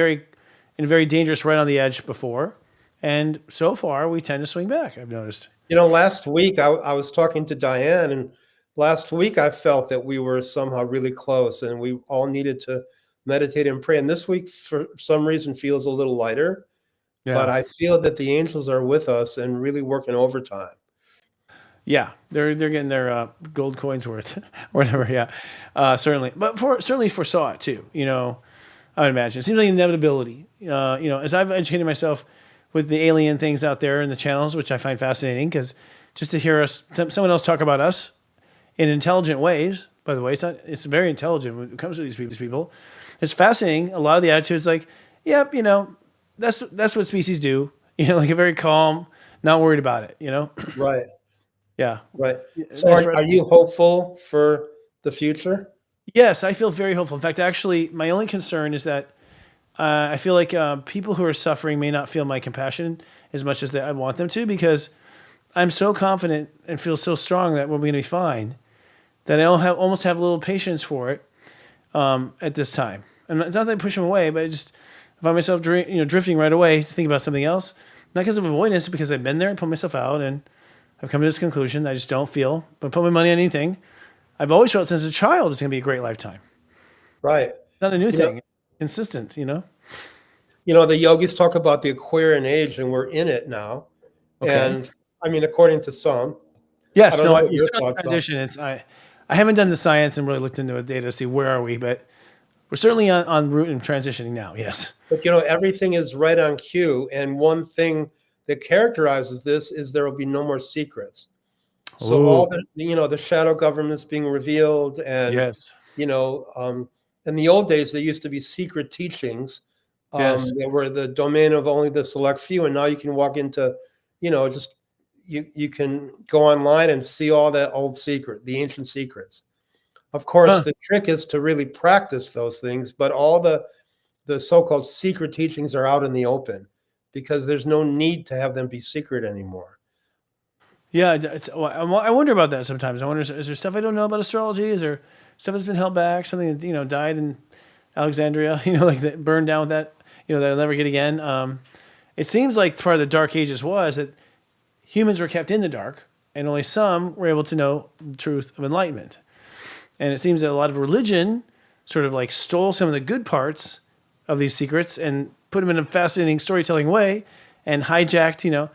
in very dangerous right on the edge before, and so far we tend to swing back. I've noticed. Last week I was talking to Diane, and last week I felt that we were somehow really close, and we all needed to meditate and pray. And this week, for some reason, feels a little lighter. Yeah. But I feel that the angels are with us and really working overtime. Yeah, they're getting their gold coins worth, or whatever. Yeah, certainly. But certainly foresaw it too. I would imagine it seems like inevitability. As I've educated myself with the alien things out there in the channels, which I find fascinating, because just to hear someone else talk about us in intelligent ways. By the way, it's very intelligent when it comes to these people. It's fascinating. A lot of the attitudes, like, yep, that's what species do. Like a very calm, not worried about it. Right. Yeah. Right. So That's are you hopeful for the future? Yes, I feel very hopeful. In fact, actually, my only concern is that I feel like people who are suffering may not feel my compassion as much as I want them to, because I'm so confident and feel so strong that we're going to be fine that I don't almost have a little patience for it at this time. And it's not that I push them away, but I just find myself drifting right away to think about something else. Not because of avoidance, because I've been there and put myself out, and I've come to this conclusion that I just don't feel, but put my money on anything. I've always felt since a child it's going to be a great lifetime. Right. It's not a new thing. It's consistent, The yogis talk about the Aquarian age, and we're in it now. Okay. And I mean, according to some. Yes, I don't know no, what you're your still in thoughts are. transition. I haven't done the science and really looked into the data to see where are we, but we're certainly on route and transitioning now. Yes. But everything is right on cue. And one thing that characterizes this is there will be no more secrets. So all the shadow governments being revealed, and Yes. in the old days there used to be secret teachings Yes. that were the domain of only the select few, and now you can walk into, just you can go online and see all that old the ancient secrets. Of course, the trick is to really practice those things, but all the so-called secret teachings are out in the open because there's no need to have them be secret anymore. Yeah, I wonder about that sometimes. I wonder, is there stuff I don't know about astrology? Is there stuff that's been held back? Something that died in Alexandria, like that burned down with that, that I'll never get again. It seems like part of the Dark Ages was that humans were kept in the dark, and only some were able to know the truth of enlightenment. And it seems that a lot of religion sort of like stole some of the good parts of these secrets and put them in a fascinating storytelling way, and hijacked.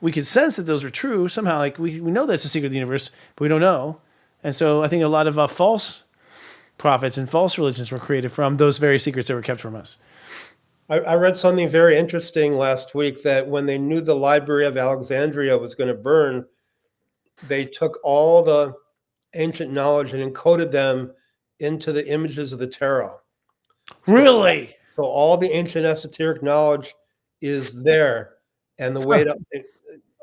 We could sense that those are true somehow. Like we know that's the secret of the universe, but we don't know. And so I think a lot of false prophets and false religions were created from those very secrets that were kept from us. I read something very interesting last week, that when they knew the Library of Alexandria was going to burn, they took all the ancient knowledge and encoded them into the images of the tarot. Really? So all the ancient esoteric knowledge is there. And the way to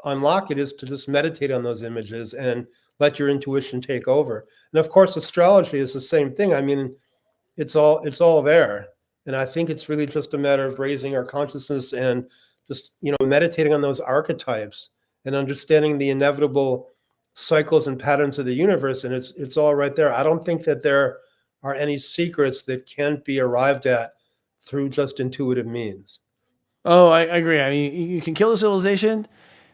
unlock it is to just meditate on those images and let your intuition take over. And of course, astrology is the same thing. I mean, it's all there. And I think it's really just a matter of raising our consciousness and just, meditating on those archetypes and understanding the inevitable cycles and patterns of the universe. And it's all right there. I don't think that there are any secrets that can't be arrived at through just intuitive means. Oh, I agree. I mean, you can kill a civilization,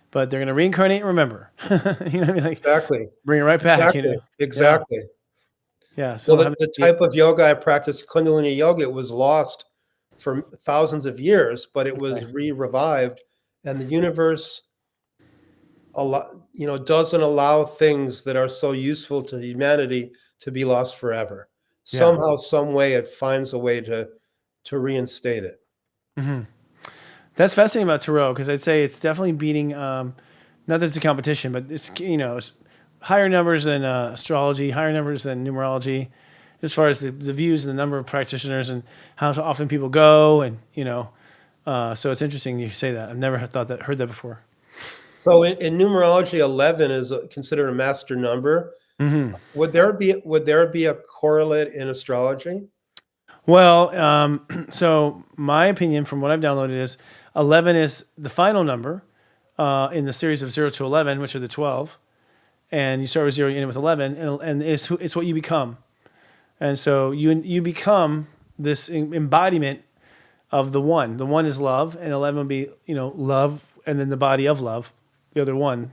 but they're going to reincarnate and remember. Exactly. Bring it right back. Exactly. Yeah. So the type of yoga I practiced, Kundalini yoga, it was lost for thousands of years, but it was revived, and the universe doesn't allow things that are so useful to humanity to be lost forever. Yeah. Somehow, some way, it finds a way to reinstate it. Mm-hmm. That's fascinating about tarot, because I'd say it's definitely beating. Not that it's a competition, but it's it's higher numbers than astrology, higher numbers than numerology, as far as the views and the number of practitioners and how often people go, and so it's interesting you say that. I've never heard that before. So in numerology, 11 is considered a master number. Mm-hmm. Would there be a correlate in astrology? Well, so my opinion from what I've downloaded is 11 is the final number in the series of 0 to 11, which are the 12. And you start with 0, you end with 11, and it's what you become. And so you become this embodiment of the one. The one is love, and 11 will be, love, and then the body of love, the other one,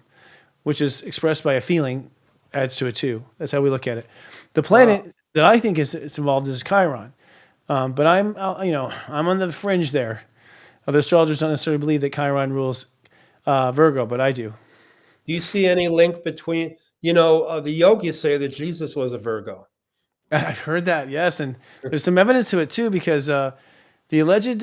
which is expressed by a feeling, adds to it too. That's how we look at it. The planet that I think is involved is Chiron. But I'm on the fringe there. Other astrologers don't necessarily believe that Chiron rules Virgo, but I do. Do you see any link between, the yogis say that Jesus was a Virgo. I've heard that, yes, and there's some evidence to it too, because the alleged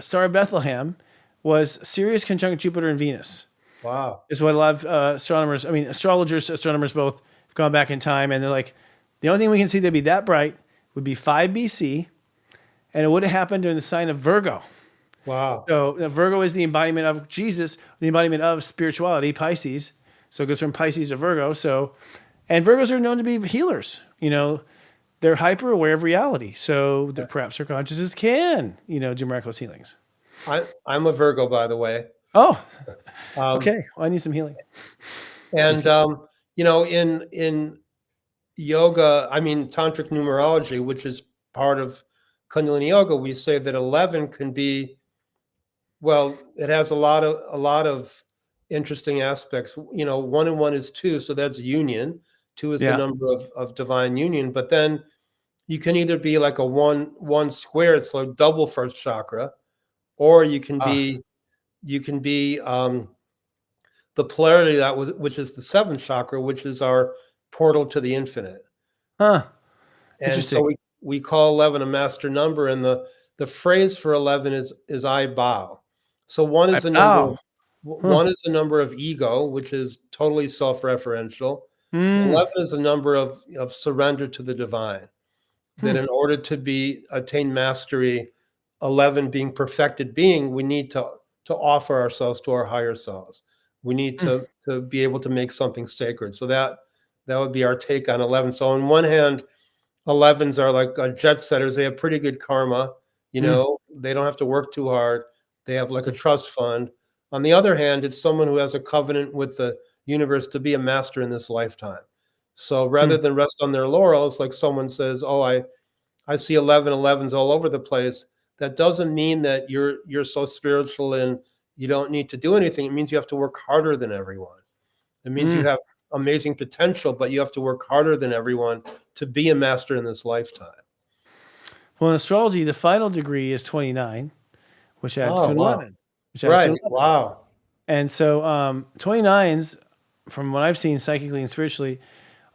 star of Bethlehem was Sirius conjunct Jupiter and Venus. Wow. Is what a lot of astrologers, astronomers both have gone back in time, and they're like, the only thing we can see that'd be that bright would be 5 BC, and it would have happened during the sign of Virgo. Wow. So Virgo is the embodiment of Jesus, the embodiment of spirituality, Pisces. So it goes from Pisces to Virgo. So, and Virgos are known to be healers. They're hyper aware of reality. So perhaps their consciousness can, do miraculous healings. I'm a Virgo, by the way. Oh, okay. Well, I need some healing. And in yoga, tantric numerology, which is part of Kundalini Yoga, we say that 11 can be, well, it has a lot of interesting aspects. 1 and 1 is 2, so that's union. 2 is the number of divine union. But then you can either be like a one squared, so double first chakra, or you can be the polarity which is the 7th chakra, which is our portal to the infinite. Huh. And Interesting. so we call 11 a master number, and the phrase for 11 is I bow. So 1 is the number. One is the number of ego, which is totally self-referential. 11 is the number of surrender to the divine. That in order to attain mastery, 11 being perfected being, we need to offer ourselves to our higher selves. We need to be able to make something sacred. So that would be our take on 11. So on one hand, 11s are like jet setters. They have pretty good karma. They don't have to work too hard. They have like a trust fund. On the other hand, it's someone who has a covenant with the universe to be a master in this lifetime. So rather than rest on their laurels, like someone says, oh, I see 11s all over the place. That doesn't mean that you're so spiritual and you don't need to do anything. It means you have to work harder than everyone. It means you have amazing potential, but you have to work harder than everyone to be a master in this lifetime. Well, in astrology, the final degree is 29, which adds to 11. Right. Wow. And so 29s, from what I've seen psychically and spiritually,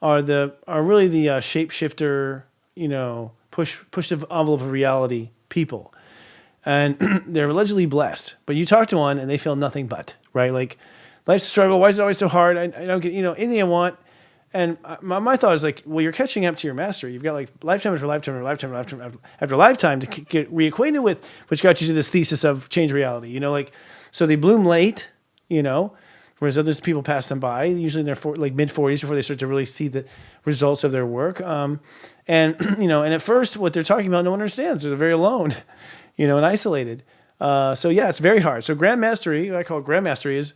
are really the shapeshifter, push the envelope of reality people. And they're allegedly blessed. But you talk to one and they feel nothing but, right? Like, life's a struggle. Why is it always so hard? I don't get, anything I want. And my thought is like, well, you're catching up to your master. You've got like lifetime after lifetime after lifetime after lifetime to get reacquainted with, which got you to this thesis of change reality. So they bloom late, whereas other people pass them by, usually in their mid-40s before they start to really see the results of their work. And at first what they're talking about, no one understands. They're very alone, and isolated. So yeah, it's very hard. So grand mastery, what I call grand mastery, is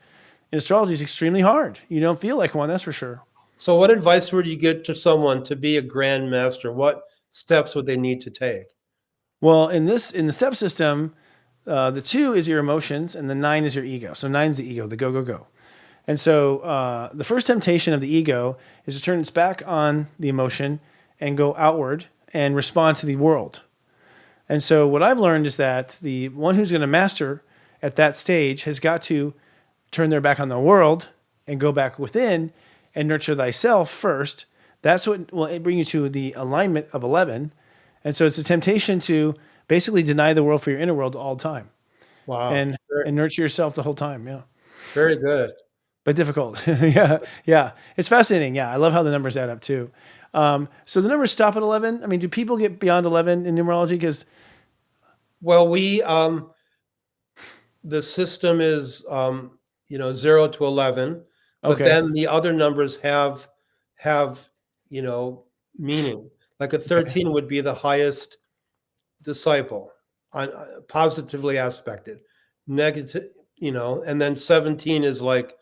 in astrology is extremely hard. You don't feel like one, that's for sure. So what advice would you give to someone to be a grand master? What steps would they need to take? Well, in the step system, the 2 is your emotions and the 9 is your ego. So 9 is the ego, the go, go, go. And so the first temptation of the ego is to turn its back on the emotion and go outward and respond to the world. And so what I've learned is that the one who's going to master at that stage has got to turn their back on the world and go back within and nurture thyself first. That's what will bring you to the alignment of 11. And so it's a temptation to basically deny the world for your inner world all the time. Wow. And nurture yourself the whole time. Yeah. Very good. But difficult. Yeah. It's fascinating. Yeah. I love how the numbers add up too. So the numbers stop at 11. I mean, do people get beyond 11 in numerology? Because, well, the system is, 0 to 11, but then the other numbers have, meaning. Like a 13 would be the highest disciple, positively aspected. Negative, and then 17 is like,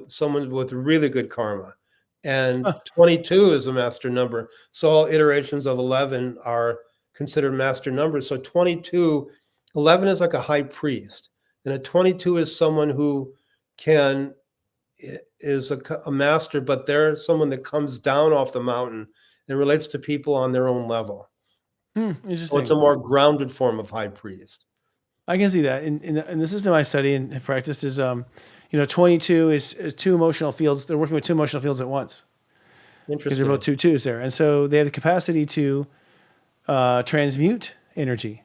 someone with really good karma. And 22 is a master number. So all iterations of 11 are considered master numbers. So 11 is like a high priest. And a 22 is someone who is a master, but they're someone that comes down off the mountain and relates to people on their own level. Interesting. So it's a more grounded form of high priest. I can see that in the system I study and have practiced is, 22 is two emotional fields. They're working with two emotional fields at once because they're Interesting. both two twos there. And so they have the capacity to transmute energy.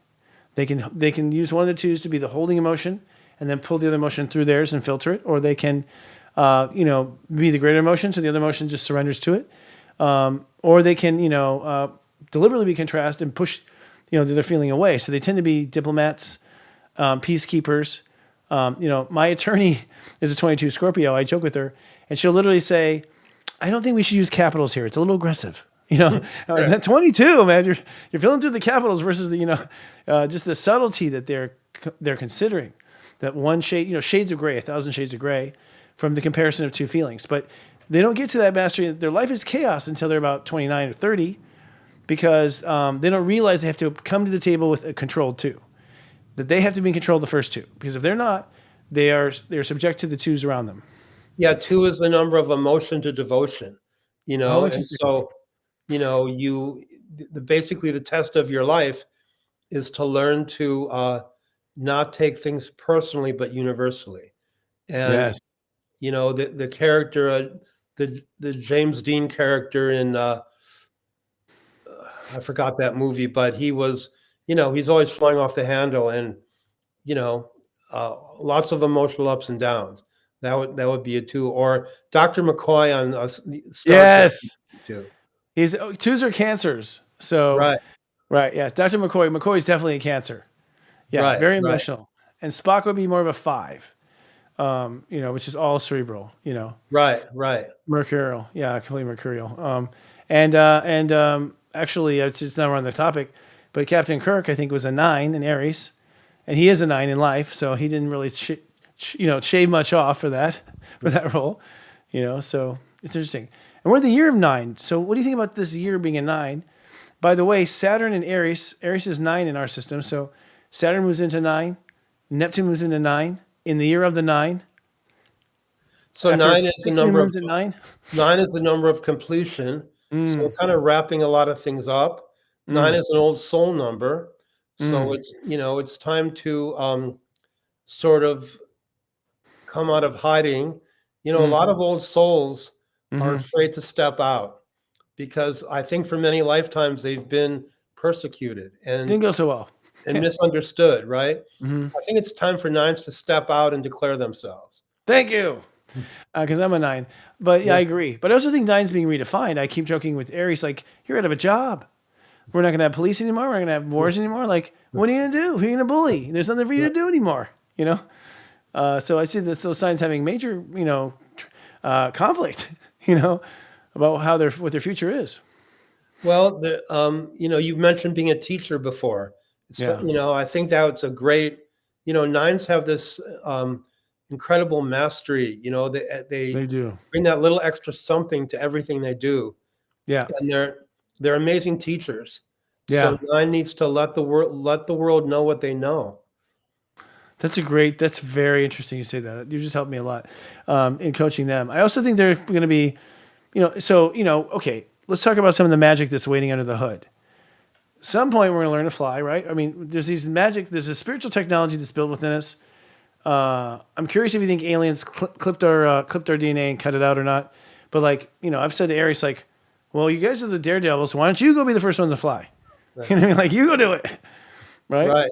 They can use one of the twos to be the holding emotion and then pull the other emotion through theirs and filter it, or they can, be the greater emotion, so the other emotion just surrenders to it. Or they can, deliberately be contrast and push, the other feeling away. So they tend to be diplomats, peacekeepers. My attorney is a 22 Scorpio. I joke with her, and she'll literally say, "I don't think we should use capitals here. It's a little aggressive." At 22, man, you're feeling through the capitals versus the, just the subtlety that they're considering. That one shade, shades of gray, 1,000 shades of gray, from the comparison of two feelings. But they don't get to that mastery. Their life is chaos until they're about 29 or 30, because they don't realize they have to come to the table with a controlled two. That they have to be in control of the first two, because if they're not, they're subject to the twos around them. Yeah, 2 is the number of emotion to devotion, and interesting. so, basically the test of your life is to learn to not take things personally, but universally. And, Yes. the character, the James Dean character in, I forgot that movie, but he was, he's always flying off the handle, and, lots of emotional ups and downs. That would be a 2. Or Dr. McCoy on Star Yes. Trek 2. Twos are cancers. So right, yes. Dr. McCoy's definitely a Cancer. Yeah, Right, very right. emotional. And Spock would be more of a 5. Which is all cerebral, Right. mercurial. Yeah, completely mercurial. Actually, it's just now we're on the topic, but Captain Kirk, I think, was a 9 in Aries, and he is a 9 in life, so he didn't really shave much off for that role, so it's interesting. And we're in the year of 9. So what do you think about this year being a 9? By the way, Saturn and Aries is 9 in our system. So Saturn moves into 9, Neptune moves into 9 in the year of the 9. So After 9 is the 16 number of moons at 9. 9 is the number of completion. So we're kind of wrapping a lot of things up. 9 is an old soul number. So it's time to sort of come out of hiding. A lot of old souls are afraid to step out because I think for many lifetimes they've been persecuted and Didn't go so well. and misunderstood, right? I think it's time for 9s to step out and declare themselves. Thank you. Because I'm a 9. But yeah, I agree. But I also think 9's being redefined. I keep joking with Aries, like, you're out of a job. We're not going to have police anymore. We're not going to have wars anymore. Like, what are you going to do? Who are you going to bully? There's nothing for you to do anymore, So I see those signs having major, conflict, about what their future is. Well, you've mentioned being a teacher before. I think that's a great, 9s have this incredible mastery. They do bring that little extra something to everything they do. Yeah, and they're amazing teachers. Yeah. So 9 needs to let the world know what they know. That's very interesting you say that. You just helped me a lot in coaching them. I also think they're going to be, okay, let's talk about some of the magic that's waiting under the hood. Some point we're going to learn to fly, right? I mean, there's a spiritual technology that's built within us. I'm curious if you think aliens clipped our DNA and cut it out or not. But I've said to Aries, well, you guys are the daredevils. Why don't you go be the first one to fly? Right. You go do it. Right.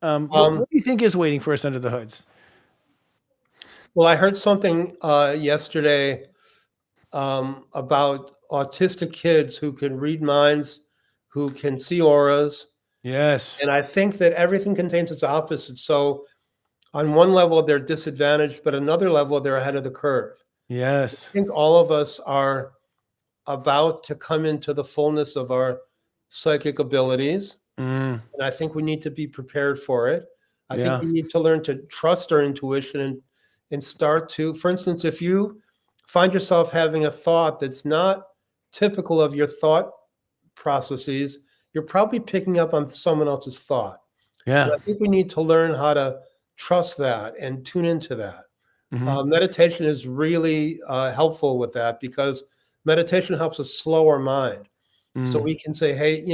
What do you think is waiting for us under the hoods? Well, I heard something yesterday about autistic kids who can read minds, who can see auras. Yes. And I think that everything contains its opposite. So on one level, they're disadvantaged, but another level, they're ahead of the curve. Yes. I think all of us are about to come into the fullness of our psychic abilities. And I think we need to be prepared for it. I think we need to learn to trust our intuition and start to, for instance, if you find yourself having a thought that's not typical of your thought processes, you're probably picking up on someone else's thought. Yeah. And I think we need to learn how to trust that and tune into that. Meditation is really helpful with that because meditation helps us slow our mind. So we can say, hey,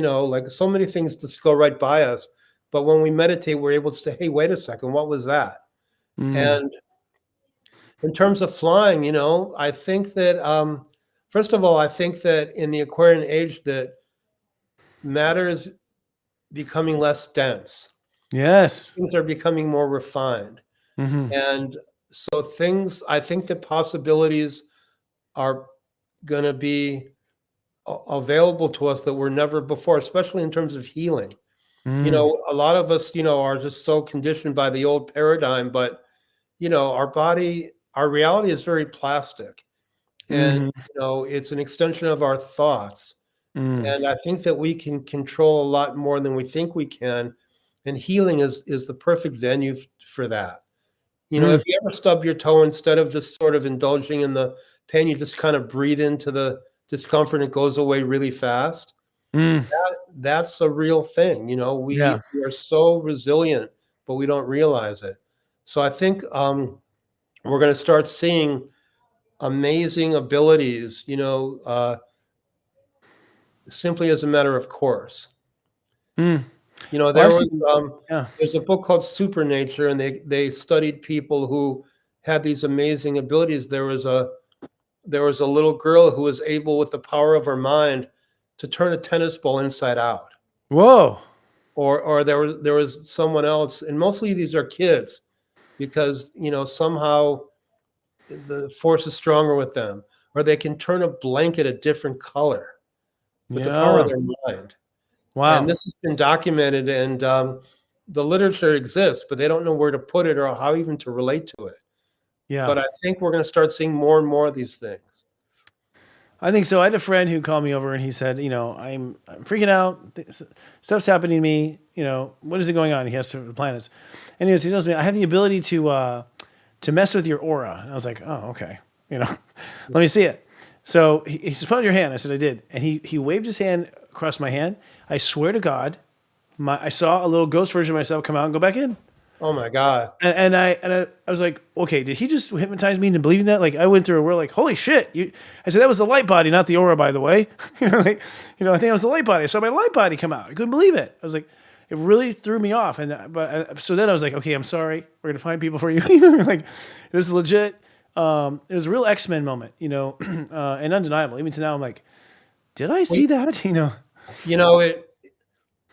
so many things just go right by us. But when we meditate, we're able to say, hey, wait a second, what was that? And In terms of flying, I think that, first of all, I think that in the Aquarian age that matter is becoming less dense. Yes. Things are becoming more refined. Mm-hmm. And so I think that possibilities are going to be available to us that were never before, especially in terms of healing. A lot of us, are just so conditioned by the old paradigm, but, our body, our reality is very plastic. And, Mm-hmm. it's an extension of our thoughts. Mm. And I think that we can control a lot more than we think we can. And healing is the perfect venue for that. If you ever stub your toe, instead of just sort of indulging in the pain, you just kind of breathe into the discomfort and it goes away really fast. Mm. That's a real thing. We Yeah. are so resilient, but we don't realize it. So I think we're going to start seeing amazing abilities, simply as a matter of course. Mm. Well, There I've was seen, yeah. there's a book called Supernature, and they studied people who had these amazing abilities. There was a little girl who was able, with the power of her mind, to turn a tennis ball inside out. Whoa. Or there was someone else, and mostly these are kids, because somehow the force is stronger with them, or they can turn a blanket a different color with the power of Yeah. their mind. And Wow. this has been documented, and the literature exists, but they don't know where to put it or how even to relate to it. Yeah. But I think we're going to start seeing more and more of these things. I think so. I had a friend who called me over and he said, I'm freaking out. Stuff's happening to me. What is it going on? He has the planets. Anyways, he tells me, I have the ability to mess with your aura. And I was like, oh, okay. Let me see it. So he said, put out your hand. I said, I did. And he waved his hand across my hand. I swear to God, I saw a little ghost version of myself come out and go back in. Oh my God. And I was like, okay, did he just hypnotize me into believing that? Like, I went through a world like, holy shit. I said, that was the light body, not the aura, by the way. I think it was the light body. I saw my light body come out. I couldn't believe it. I was like, it really threw me off. So then I was like, okay, I'm sorry. We're going to find people for you. Like, this is legit. It was a real X-Men moment, and undeniable. Even to now, I'm like, did I see that?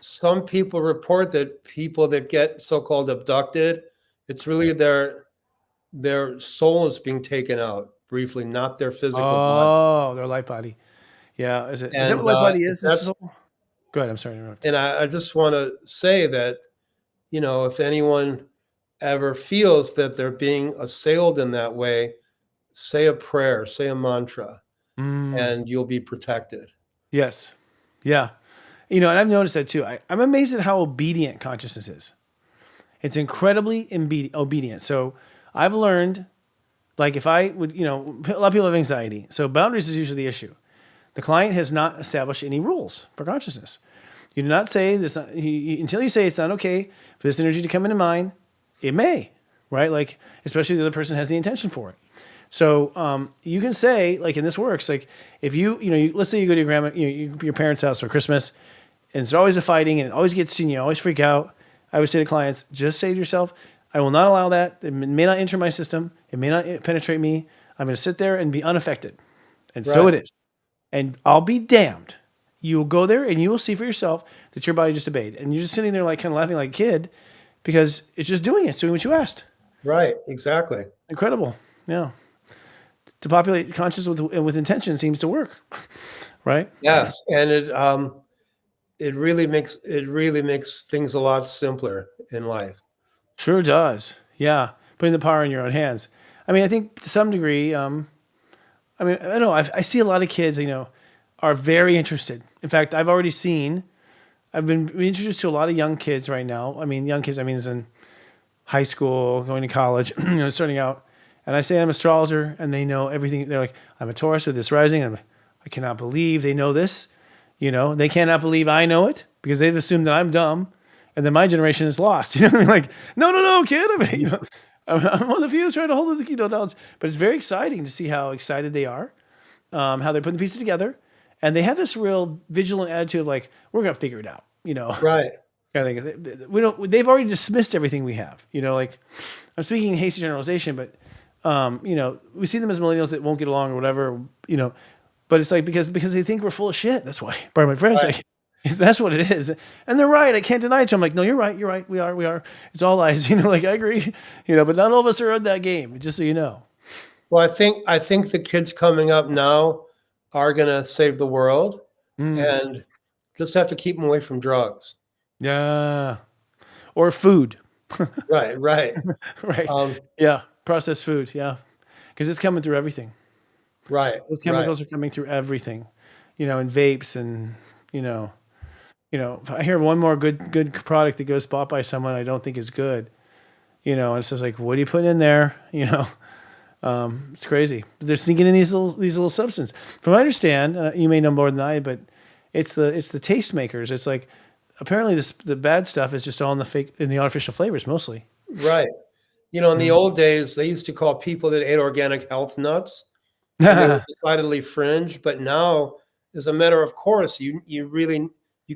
Some people report that people that get so-called abducted, it's really their soul is being taken out briefly, not their physical body. Oh, their light body. Yeah. Is that what light body is? Is soul? Go ahead. I'm sorry to interrupt. And I just want to say that, if anyone ever feels that they're being assailed in that way, say a prayer, say a mantra, and you'll be protected. Yes. Yeah. And I've noticed that too. I'm amazed at how obedient consciousness is. It's incredibly obedient. So I've learned, like, if I would, a lot of people have anxiety. So boundaries is usually the issue. The client has not established any rules for consciousness. You do not say this until you say it's not okay for this energy to come into mind. It may, right? Like, especially if the other person has the intention for it. So you can say, like, and this works, like, if let's say you go to your grandma, your parents' house for Christmas, and it's always a fighting and it always gets seen, you always freak out. I would say to clients, just say to yourself, I will not allow that. It may not enter my system. It may not penetrate me. I'm going to sit there and be unaffected. And so it is. And I'll be damned. You will go there and you will see for yourself that your body just obeyed. And you're just sitting there like kind of laughing like a kid because it's just doing it. It's doing what you asked. Right. Exactly. Incredible. Yeah. To populate consciousness with intention seems to work. Right? Yes. And it really makes things a lot simpler in life. Sure does. Yeah. Putting the power in your own hands. I mean, I think to some degree, I don't know. I see a lot of kids, are very interested. In fact, I've been introduced to a lot of young kids right now. I mean, young kids, is in high school, going to college, starting out. And I say I'm an astrologer and they know everything. They're like, I'm a Taurus with this rising. I cannot believe they know this. They cannot believe I know it because they've assumed that I'm dumb. And then my generation is lost. Like, no, kid. I'm one of the few trying to hold the key to knowledge. But it's very exciting to see how excited they are, how they're putting the pieces together. And they have this real vigilant attitude of like, we're going to figure it out, Right. They've already dismissed everything we have, like I'm speaking in hasty generalization, but we see them as millennials that won't get along or whatever, but it's like, because they think we're full of shit. That's why, pardon my French. Right. Like, that's what it is. And they're right. I can't deny it. I'm like, no, you're right. You're right. We are. It's all lies. Like, I agree, but not all of us are in that game, just so you know. Well, I think the kids coming up now are going to save the world, and just have to keep them away from drugs. Yeah. Or food. Right. Right. Yeah. Processed food. Yeah. Because it's coming through everything. Right. Those chemicals are coming through everything, in vapes and, if I hear one more good product that goes bought by someone I don't think is good, and it's just like, what are you putting in there? It's crazy. They're sneaking in these little substances. From what I understand, you may know more than I, but it's the taste makers. It's like, apparently the bad stuff is just all in the artificial flavors mostly. Right. In the old days, they used to call people that ate organic health nuts. They were decidedly fringe, but now, as a matter of course, you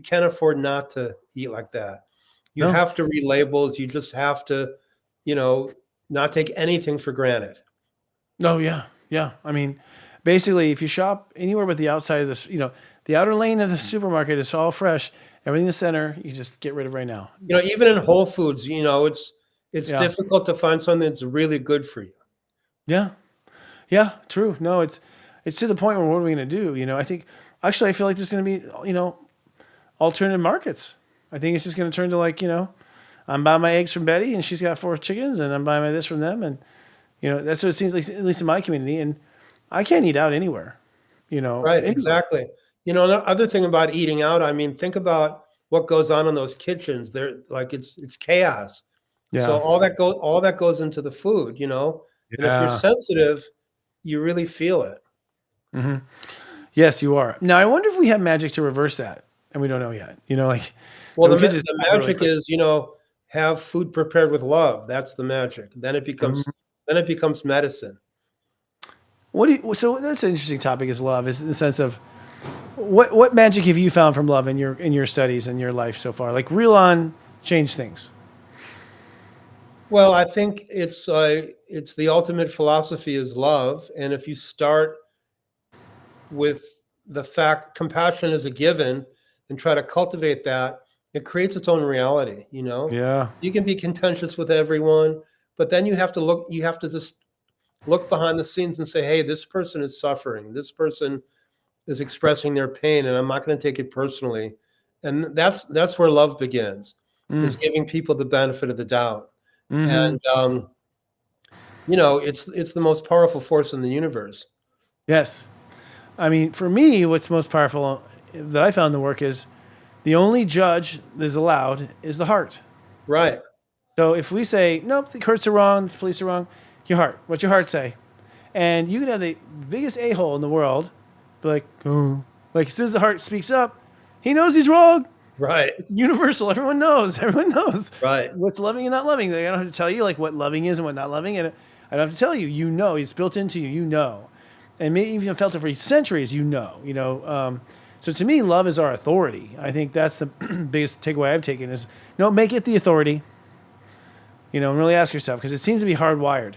can't afford not to eat like that. You have to read labels. You just have to, not take anything for granted. Oh yeah, yeah. I mean, basically, if you shop anywhere but the outside of this, the outer lane of the supermarket is all fresh. Everything in the center, you just get rid of right now. Even in Whole Foods, it's difficult to find something that's really good for you. Yeah. Yeah, true. No, it's to the point where, what are we going to do? I think, actually, I feel like there's going to be, alternative markets. I think it's just going to turn to like, I'm buying my eggs from Betty and she's got 4 chickens, and I'm buying my this from them. And, that's what it seems like, at least in my community. And I can't eat out anywhere, Right. anywhere. Exactly. The other thing about eating out, I mean, think about what goes on in those kitchens. They're like, it's chaos. Yeah. So all that goes into the food, And if you're sensitive, you really feel it. Mm-hmm. Yes, you are. Now, I wonder if we have magic to reverse that, and we don't know yet. Well, the magic is, have food prepared with love. That's the magic. Then it becomes medicine. So that's an interesting topic, is love, is in the sense of what magic have you found from love in your studies and your life so far? Like, real on change things. Well, I think it's the ultimate philosophy is love. And if you start with the fact compassion is a given and try to cultivate that, it creates its own reality, Yeah. You can be contentious with everyone, but then you have to just look behind the scenes and say, hey, this person is suffering. This person is expressing their pain, and I'm not going to take it personally. And that's where love begins, is giving people the benefit of the doubt. And, it's the most powerful force in the universe. Yes. I mean, for me, what's most powerful that I found in the work is the only judge that is allowed is the heart. Right. So if we say, nope, the courts are wrong, the police are wrong, your heart, what's your heart say? And you can have the biggest a-hole in the world, be like, oh, like as soon as the heart speaks up, he knows he's wrong. Right. It's universal. Everyone knows. Right. What's loving and not loving. Like, I don't have to tell you like what loving is and what not loving. And I don't have to tell you, it's built into you, and maybe even felt it for centuries, So to me, love is our authority. I think that's the biggest takeaway I've taken is, make it the authority, and really ask yourself, because it seems to be hardwired.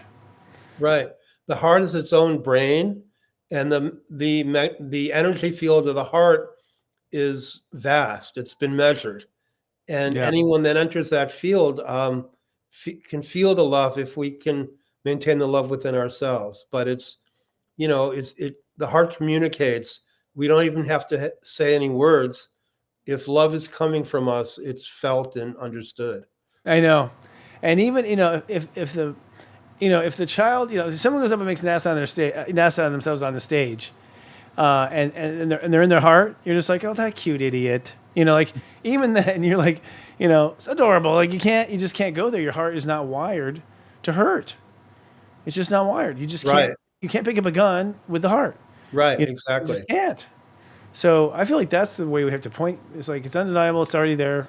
Right. The heart is its own brain, and the energy field of the heart is vast. It's been measured, and anyone that enters that field can feel the love if we can maintain the love within ourselves. But it's, the heart communicates. We don't even have to say any words. If love is coming from us, it's felt and understood. I know. And even, if the child, if someone goes up and makes an ass out of themselves on the stage, and they're in their heart, you're just like, oh, that cute idiot. Like, even then you're like, it's adorable. Like, you just can't go there. Your heart is not wired to hurt. It's just not wired. You just can't, you can't pick up a gun with the heart. Right. Exactly. You just can't. So I feel like that's the way we have to point. It's like, it's undeniable. It's already there.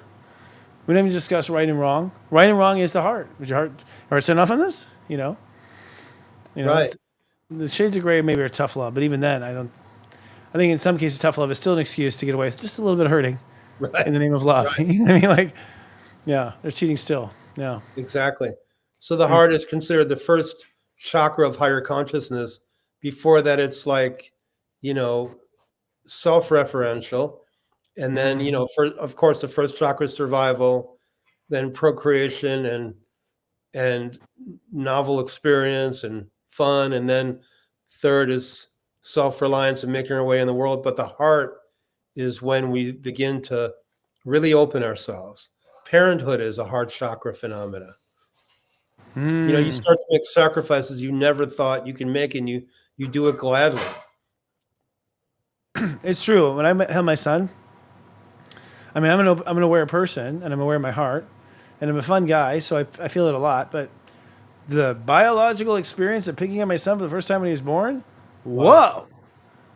We don't even discuss right and wrong. Right and wrong is the heart. Would your heart set off on this? Right. The shades of gray maybe are tough love, but even then, I think in some cases, tough love is still an excuse to get away with just a little bit of hurting in the name of love. Right. I mean, they're cheating still. Yeah. Exactly. So the heart is considered the first chakra of higher consciousness. Before that, it's like, self-referential. And then, of course, the first chakra is survival, then procreation and novel experience and fun. And then third is self-reliance and making our way in the world. But the heart is when we begin to really open ourselves. Parenthood is a heart chakra phenomena. You start to make sacrifices you never thought you can make, and you do it gladly. It's true. When I have my son, I mean, I'm an aware person, and I'm aware of my heart, and I'm a fun guy, so I feel it a lot. But the biological experience of picking up my son for the first time when he was born, whoa,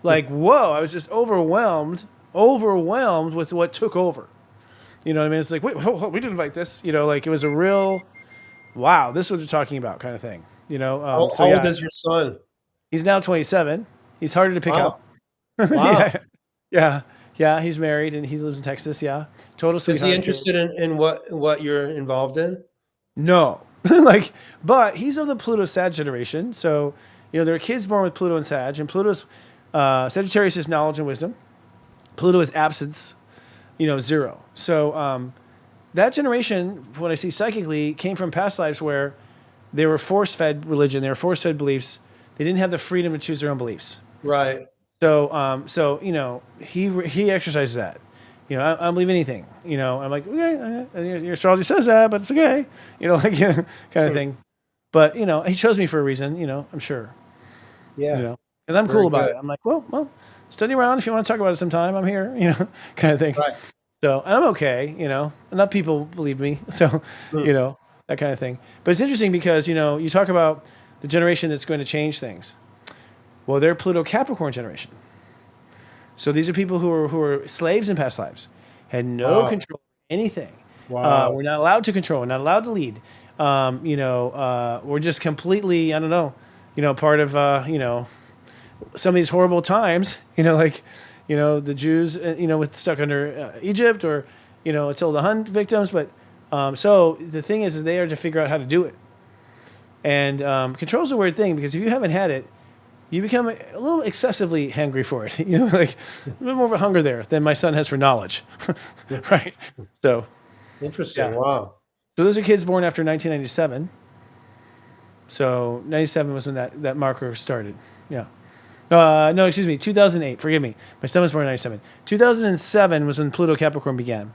whoa! I was just overwhelmed with what took over. You know what I mean? It's like, wait, we didn't invite this. It was a real, wow, this is what you're talking about kind of thing. How old is your son? He's now 27. He's harder to pick up. Wow. Yeah. He's married and he lives in Texas. Yeah. Total sweetheart. Is he interested in what you're involved in? No. But he's of the Pluto Sag generation. So, there are kids born with Pluto and Sag, and Pluto's Sagittarius is knowledge and wisdom. Pluto is absence, 0. So that generation, when I see psychically, came from past lives where they were force-fed religion, they were force-fed beliefs. They didn't have the freedom to choose their own beliefs. Right. So he exercises that. I believe anything. I'm like, okay, your astrology says that, but it's okay. Kind of thing. But he chose me for a reason. I'm sure. Yeah. And I'm cool about good. it. I'm like, well, study around if you want to talk about it sometime. I'm here. Kind of thing. Right. So, and I'm okay. Enough people believe me. So, that kind of thing. But it's interesting because you talk about the generation that's going to change things. Well, they're Pluto Capricorn generation. So these are people who are slaves in past lives, had no control of anything. Wow. We're not allowed to control. We're not allowed to lead. We're just completely, I don't know, part of, some of these horrible times, the Jews, with stuck under Egypt or, Attila the Hun victims. But so the thing is they are to figure out how to do it. And control is a weird thing because if you haven't had it, you become a little excessively hungry for it. A little bit more of a hunger there than my son has for knowledge. Right? So. Interesting. Yeah. Wow. So those are kids born after 1997. So 97 was when that marker started. Yeah. No, excuse me, 2008. Forgive me. My son was born in 97. 2007 was when Pluto Capricorn began.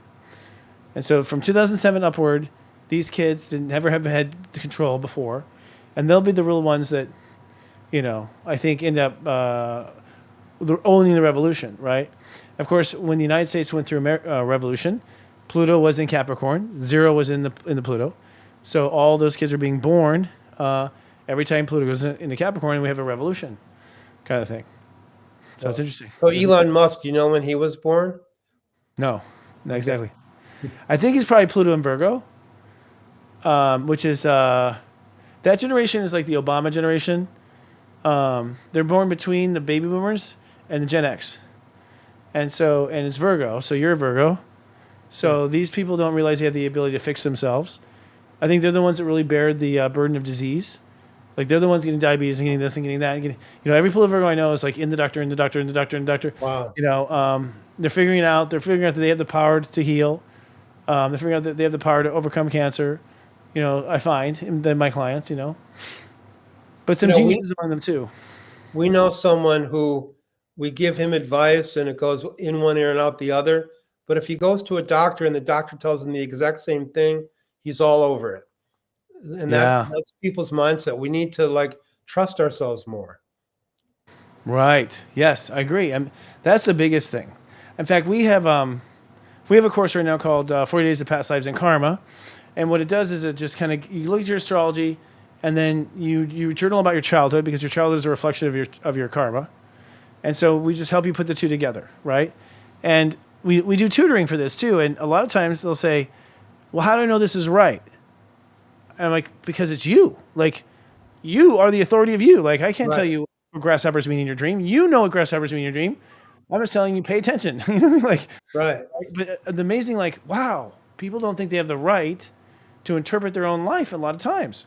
And so from 2007 upward, these kids didn't ever have had the control before. And they'll be the real ones that, I think end up owning the revolution, right? Of course, when the United States went through a revolution, Pluto was in Capricorn, 0 was in the Pluto. So all those kids are being born every time Pluto goes into Capricorn, we have a revolution kind of thing. So it's interesting. So Elon Musk, do you know when he was born? No, not exactly. I think he's probably Pluto in Virgo, which is that generation is like the Obama generation. They're born between the baby boomers and the Gen X. And it's Virgo. So you're a Virgo. So these people don't realize they have the ability to fix themselves. I think they're the ones that really bear the burden of disease. Like they're the ones getting diabetes and getting this and getting that. And getting, every Pluto Virgo I know is like in the doctor. Wow. They're figuring out that they have the power to heal. They're figuring out that they have the power to overcome cancer. I find in my clients, But some geniuses among them too. We know someone who we give him advice and it goes in one ear and out the other. But if he goes to a doctor and the doctor tells him the exact same thing, he's all over it. And that's people's mindset. We need to trust ourselves more. Right. Yes, I agree. That's the biggest thing. In fact, we have a course right now called 40 Days of Past Lives and Karma. And what it does is it just kind of, you look at your astrology and then you journal about your childhood because your childhood is a reflection of your karma. And so we just help you put the two together, right? And we do tutoring for this too. And a lot of times they'll say, well, how do I know this is right? And I'm like, because it's you. You are the authority of you. I can't tell you what grasshoppers mean in your dream. You know what grasshoppers mean in your dream. I'm just telling you, pay attention. Right. But the amazing, wow, people don't think they have the right to interpret their own life a lot of times.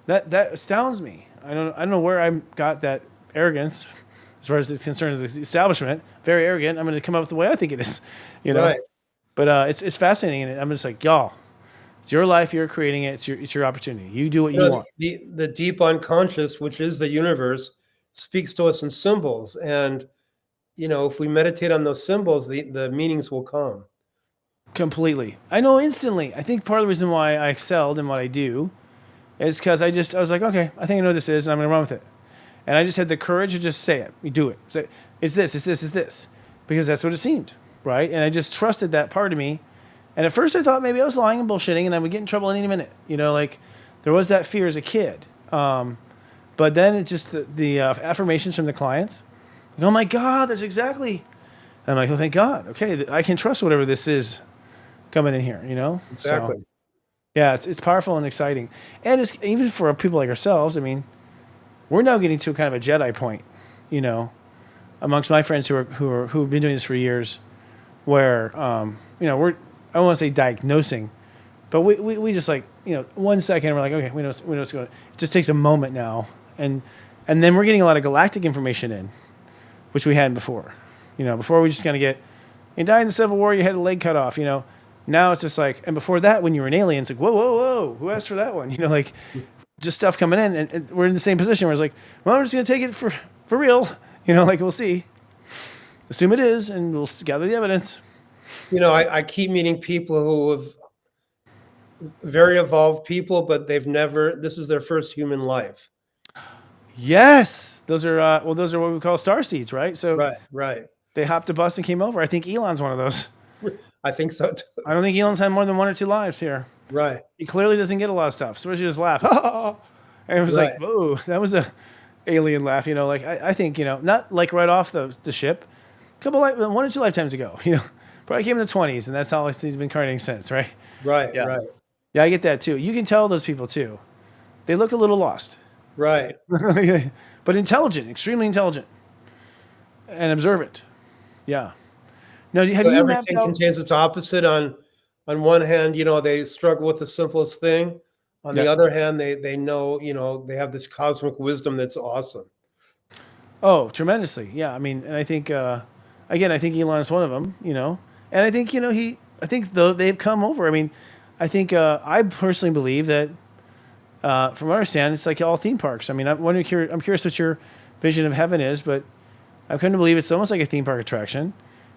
That astounds me. I don't know where I got that arrogance as far as it's concerned with the establishment. Very arrogant. I'm going to come up with the way I think it is, you know. Right. But it's fascinating, and I'm just like, y'all, it's your life. You're creating it. It's your opportunity. You do what you want. The deep unconscious, which is the universe, speaks to us in symbols, and if we meditate on those symbols, the meanings will come. Completely. I know instantly. I think part of the reason why I excelled in what I do is because I was like, okay, I think I know what this is, and I'm going to run with it. And I just had the courage to just say it. You do it. Say, it's this, it's this, it's this. Because that's what it seemed, right? And I just trusted that part of me. And at first I thought maybe I was lying and bullshitting and I would get in trouble any minute. Like there was that fear as a kid. But then it just, the affirmations from the clients, like, oh my God, that's exactly. And I'm like, oh, thank God. Okay, I can trust whatever this is coming in here, Exactly. So, yeah, it's powerful and exciting. And it's even for people like ourselves, I mean, we're now getting to a kind of a Jedi point, amongst my friends who've been doing this for years, where we're, I don't want to say diagnosing, but we just like 1 second we're like, okay, we know what's going on. It just takes a moment now, and then we're getting a lot of galactic information in, which we hadn't before. Before we just kind of get, you died in the Civil War, you had a leg cut off. Now it's just like, and before that, when you were an alien, it's like, whoa, who asked for that one? Like just stuff coming in, and we're in the same position where it's like, well, I'm just going to take it for real. Like we'll see. Assume it is, and we'll gather the evidence. I keep meeting people who have very evolved people, but this is their first human life. Yes. Those are what we call star seeds, right? So Right. They hopped a bus and came over. I think Elon's one of those. I think so too. I don't think Elon's had more than 1 or 2 lives here. Right. He clearly doesn't get a lot of stuff. So we just laugh. And it was like, whoa, that was a alien laugh. Like I think, not like right off the ship. A couple 1 or 2 lifetimes ago, probably came in the 20s, and that's how he's been incarnating since, right? Right. Yeah. Right. Yeah, I get that too. You can tell those people too. They look a little lost. Right. But intelligent, extremely intelligent, and observant. Yeah. Now, have you mapped everything out? contains its opposite. On one hand, they struggle with the simplest thing. On the other hand, they know, they have this cosmic wisdom that's awesome. Oh, tremendously. Yeah. I mean, and I think, again, I think Elon is one of them, and I think, I think though they've come over. I mean, I think, I personally believe that, from what I understand, it's like all theme parks. I mean, I'm curious what your vision of heaven is, but I've come to believe it's almost like a theme park attraction.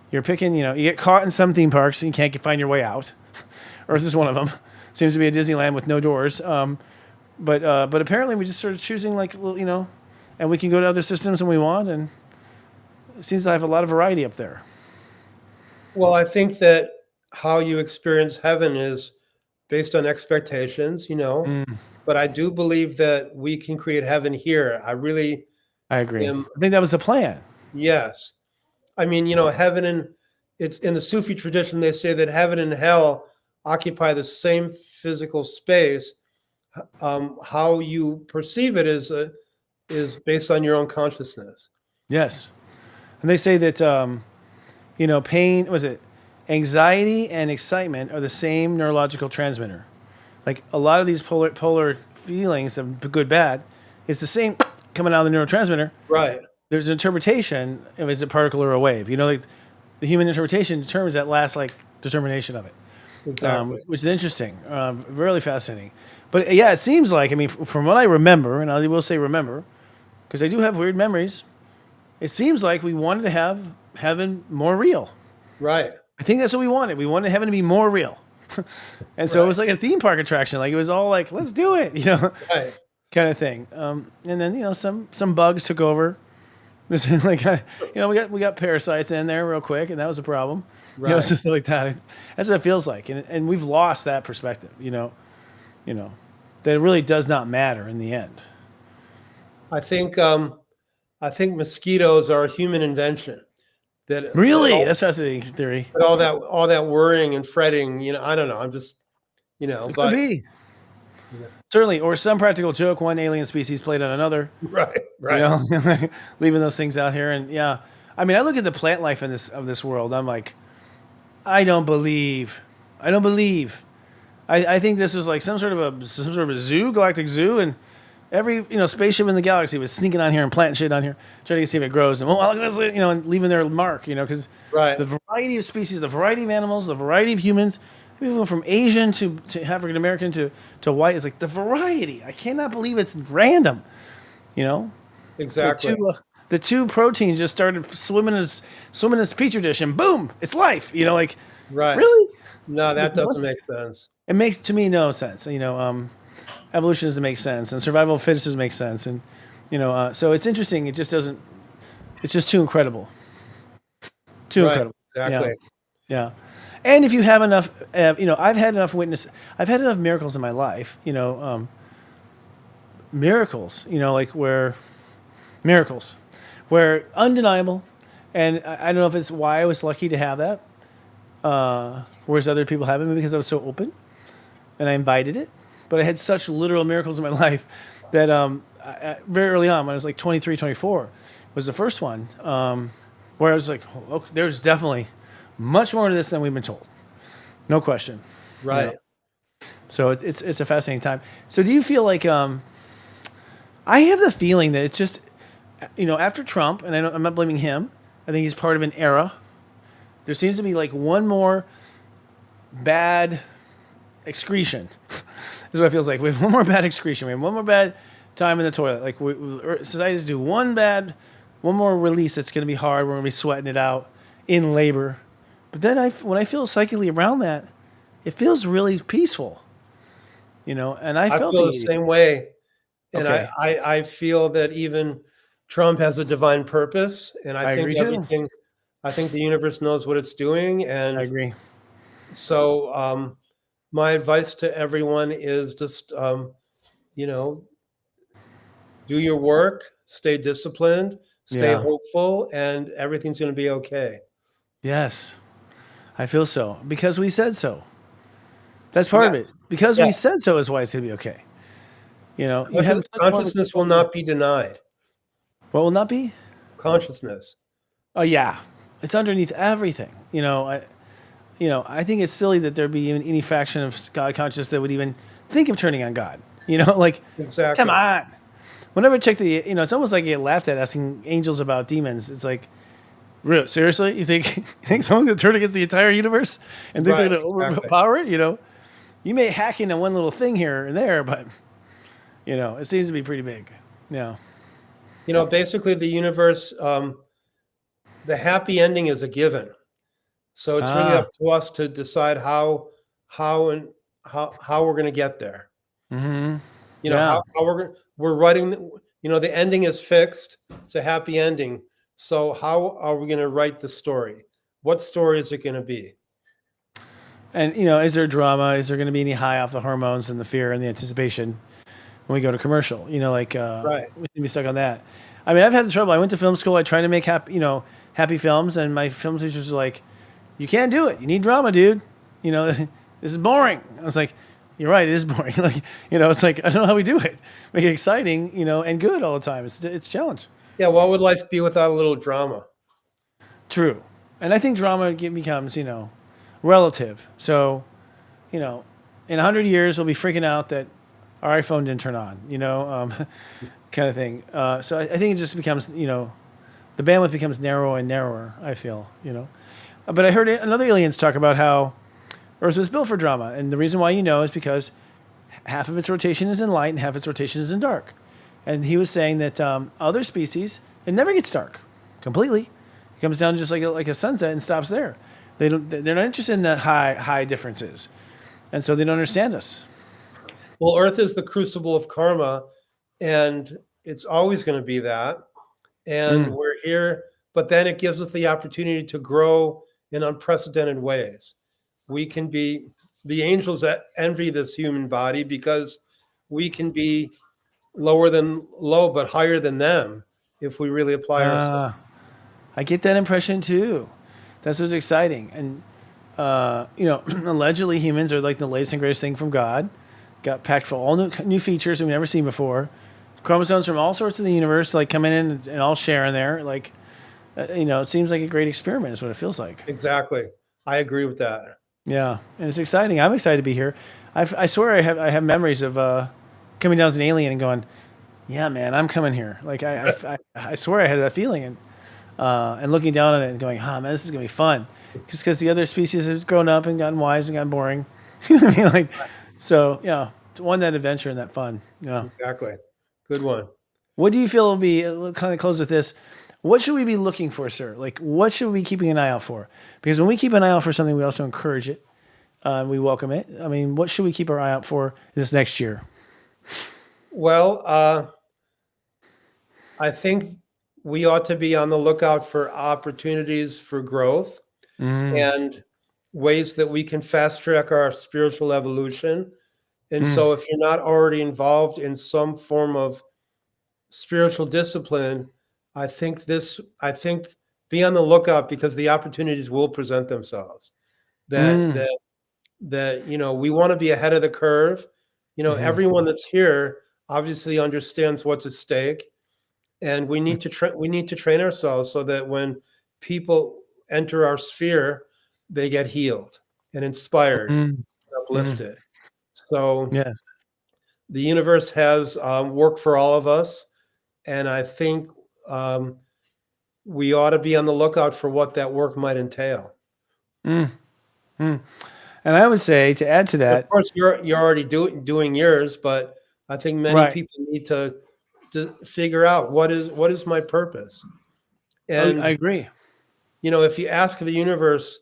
You're picking, you get caught in some theme parks and you can't find your way out. Earth is one of them. Seems to be a Disneyland with no doors. But apparently we just started choosing and we can go to other systems when we want, and it seems to have a lot of variety up there. Well, I think that how you experience heaven is based on expectations, but I do believe that we can create heaven here. I agree. I think that was the plan. Yes. I mean, heaven it's in the Sufi tradition, they say that heaven and hell occupy the same physical space. How you perceive it is based on your own consciousness. Yes. And they say that, pain, anxiety and excitement are the same neurological transmitter. Like a lot of these polar feelings of good, bad, it's the same coming out of the neurotransmitter. Right. There's an interpretation of is it a particle or a wave. Like the human interpretation determines that last determination of it. Exactly. Which is interesting, really fascinating. But yeah, it seems like, I mean, from what I remember, and I will say remember, because I do have weird memories, it seems like we wanted to have heaven more real. Right. I think that's what we wanted. We wanted heaven to be more real. And so it was like a theme park attraction. Like it was all like, let's do it, Right. kind of thing. And then, some bugs took over. We got parasites in there real quick, and that was a problem. Right. Stuff like that. That's what it feels like, and we've lost that perspective. That it really does not matter in the end. I think mosquitoes are a human invention. That really, that's fascinating theory. But all that worrying and fretting, I don't know. I'm just, it could be. Certainly, or some practical joke one alien species played on another. Right. Leaving those things out here, and yeah, I mean, I look at the plant life of this world. I'm like, I don't believe. I think this was like some sort of a zoo, galactic zoo, and Every spaceship in the galaxy was sneaking on here and planting shit on here, trying to see if it grows, and and leaving their mark. Because Right. the variety of species, the variety of animals, the variety of humans, people from Asian to African American to white, is like the variety. I cannot believe it's random. Exactly. The two proteins just started swimming in this petri dish, and boom, it's life. Right. Really? No, that doesn't make sense. It makes to me no sense. Evolution doesn't make sense, and survival of fittest doesn't make sense, and so it's interesting. It just doesn't. It's just too incredible. Too Right. incredible. Exactly. Yeah. And if you have enough, I've had enough miracles in my life. Miracles. Where undeniable, and I don't know if it's why I was lucky to have that, whereas other people haven't, because I was so open, and I invited it. But I had such literal miracles in my life that very early on, when I was like 23, 24, was the first one, where I was like, oh, there's definitely much more to this than we've been told. No question. Right. So it's a fascinating time. So do you feel like, I have the feeling that it's just, after Trump, and I'm not blaming him, I think he's part of an era. There seems to be like one more bad excretion. This is what it feels like. We have one more bad excretion. We have one more bad time in the toilet. Like society just do one more release that's going to be hard. We're going to be sweating it out in labor. But then when I feel psychically around that, it feels really peaceful. And I felt feel the same way. And Okay. I feel that even Trump has a divine purpose, and I think agree too. everything. I think the universe knows what it's doing, and I agree. so my advice to everyone is just do your work, stay disciplined, stay Yeah. hopeful, and everything's going to be okay. Yes, I feel so, because we said so. That's part of it. Yes. Because Yeah. we said so is why it's going to be okay. Consciousness will not be denied. What will not be? Consciousness. Oh yeah, it's underneath everything. I think it's silly that there be even any faction of God conscious that would even think of turning on God. Exactly. Come on. Whenever I check it's almost like you get laughed at asking angels about demons. It's like, real seriously, you think someone's gonna turn against the entire universe and think they're gonna overpower it? You may hack into one little thing here and there, but it seems to be pretty big. Yeah. Basically the universe, the happy ending is a given. So it's really up to us to decide how we're going to get there. Mm-hmm. How we're writing, the ending is fixed. It's a happy ending. So how are we going to write the story? What story is it going to be? And, is there drama? Is there going to be any high off the hormones and the fear and the anticipation when we go to commercial? Right. We can be stuck on that. I mean, I've had the trouble. I went to film school. I tried to make happy films, and my film teachers were like, you can't do it. You need drama, dude. This is boring. I was like, you're right. It is boring. It's like, I don't know how we do it. Make it exciting, and good all the time. It's a challenge. Yeah. What would life be without a little drama? True. And I think drama becomes, relative. So, in 100 years, we'll be freaking out that our iPhone didn't turn on, kind of thing. So I think it just becomes, the bandwidth becomes narrower and narrower, I feel, But I heard another aliens talk about how Earth was built for drama. And the reason why is because half of its rotation is in light and half its rotation is in dark. And he was saying that other species, it never gets dark completely. It comes down just like a sunset and stops there. They're not interested in the high differences. And so they don't understand us. Well, Earth is the crucible of karma, and it's always going to be that. And we're here, but then it gives us the opportunity to grow in unprecedented ways. We can be the angels that envy this human body because we can be lower than low, but higher than them if we really apply ourselves. I get that impression too. That's what's exciting. And, allegedly humans are like the latest and greatest thing from God. Got packed full all new features we've never seen before. Chromosomes from all sorts of the universe coming in and all sharing there. It seems like a great experiment is what it feels like. Exactly. I agree with that. Yeah. And it's exciting. I'm excited to be here. I swear I have memories of coming down as an alien and going, yeah, man, I'm coming here. Like I swear I had that feeling, and looking down on it and going, man, this is gonna be fun, just because the other species have grown up and gotten wise and gotten boring. You know what I mean? Like, so yeah, one that adventure and that fun. Yeah. Exactly. Good one. What do you feel will be? We'll kind of close with this. What should we be looking for, sir? Like, what should we be keeping an eye out for? Because when we keep an eye out for something, we also encourage it. We welcome it. I mean, what should we keep our eye out for this next year? Well, I think we ought to be on the lookout for opportunities for growth and ways that we can fast track our spiritual evolution. And so if you're not already involved in some form of spiritual discipline, I think be on the lookout, because the opportunities will present themselves. That we want to be ahead of the curve. Everyone that's here obviously understands what's at stake, and we need to train ourselves so that when people enter our sphere, they get healed and inspired, and uplifted. So Yes. the universe has work for all of us, and I think we ought to be on the lookout for what that work might entail. And I would say, to add to that, Of course, you're already doing yours, but I think many people need to figure out what is my purpose. And I agree. if you ask the universe,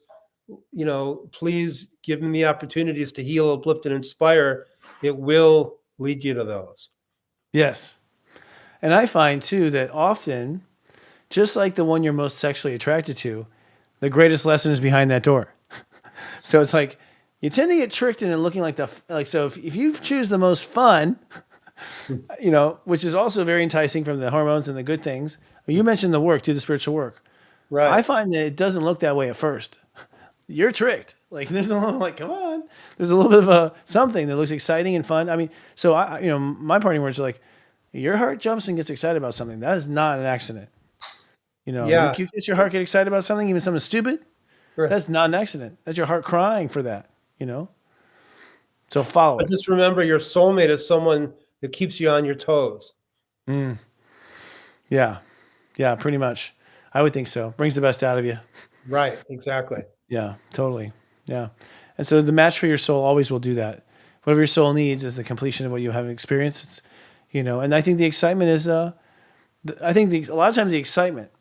please give me the opportunities to heal, uplift, and inspire, it will lead you to those. Yes. And I find too that often, just like the one you're most sexually attracted to, the greatest lesson is behind that door. So it's like you tend to get tricked into looking like so if you choose the most fun, which is also very enticing from the hormones and the good things. You mentioned the work, do the spiritual work. Right. I find that it doesn't look that way at first. You're tricked. Like there's a little come on. There's a little bit of something that looks exciting and fun. I mean, so my parting words are like, your heart jumps and gets excited about something. That is not an accident. Yeah. You get your heart get excited about something, even something stupid. Right. That's not an accident. That's your heart crying for that. So follow it. Just remember, your soulmate is someone that keeps you on your toes. Yeah, pretty much. I would think so. Brings the best out of you. Right. Exactly. Yeah, totally. Yeah. And so the match for your soul always will do that. Whatever your soul needs is the completion of what you have experienced. And I think the excitement is, a lot of times the excitement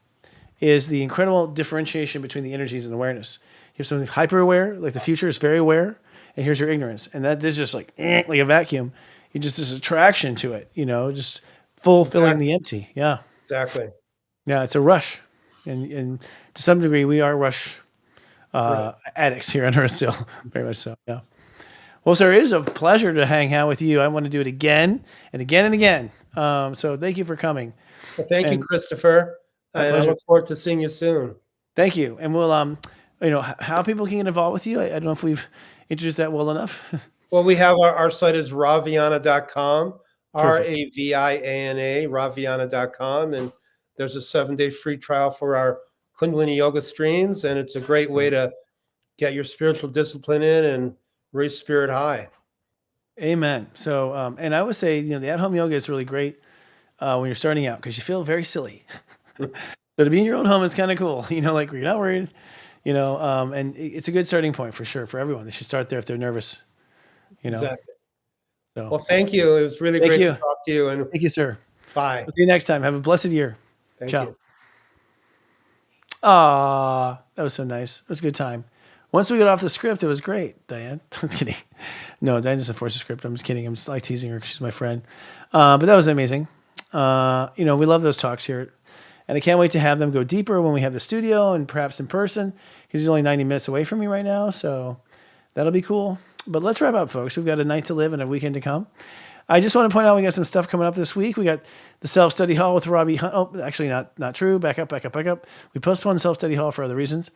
is the incredible differentiation between the energies and awareness. You have something hyper aware, like the future is very aware, and here's your ignorance. And that is just like a vacuum. You just, this attraction to it, just fulfilling the empty. Yeah. Exactly. Yeah. It's a rush. And to some degree, we are rush addicts here on Earth still. Very much so. Yeah. Well, sir, it is a pleasure to hang out with you. I want to do it again and again and again. So thank you for coming. Well, thank you, Christopher. And I look forward to seeing you soon. Thank you. And we'll, how people can get involved with you. I don't know if we've introduced that well enough. Well, we have our site is raviana.com, RAVIANA, raviana.com. And there's a 7-day free trial for our Kundalini Yoga streams. And it's a great way to get your spiritual discipline in and raise spirit high. Amen. So, and I would say, the at-home yoga is really great when you're starting out because you feel very silly. So to be in your own home is kind of cool, like you're not worried, and it's a good starting point for sure for everyone. They should start there if they're nervous, Exactly. So, well, thank you. It was really great to talk to you. And thank you, sir. Bye. We'll see you next time. Have a blessed year. Thank Ciao. you. Ah, that was so nice. It was a good time. Once we got off the script, it was great, Diane. I was kidding. No, Diane doesn't force the script. I'm just kidding. I'm just like teasing her because she's my friend. But that was amazing. We love those talks here. And I can't wait to have them go deeper when we have the studio and perhaps in person. He's only 90 minutes away from me right now, so that'll be cool. But let's wrap up, folks. We've got a night to live and a weekend to come. I just want to point out we got some stuff coming up this week. We got the self-study hall with Robbie. Oh, actually not true. Back up. We postponed the self-study hall for other reasons.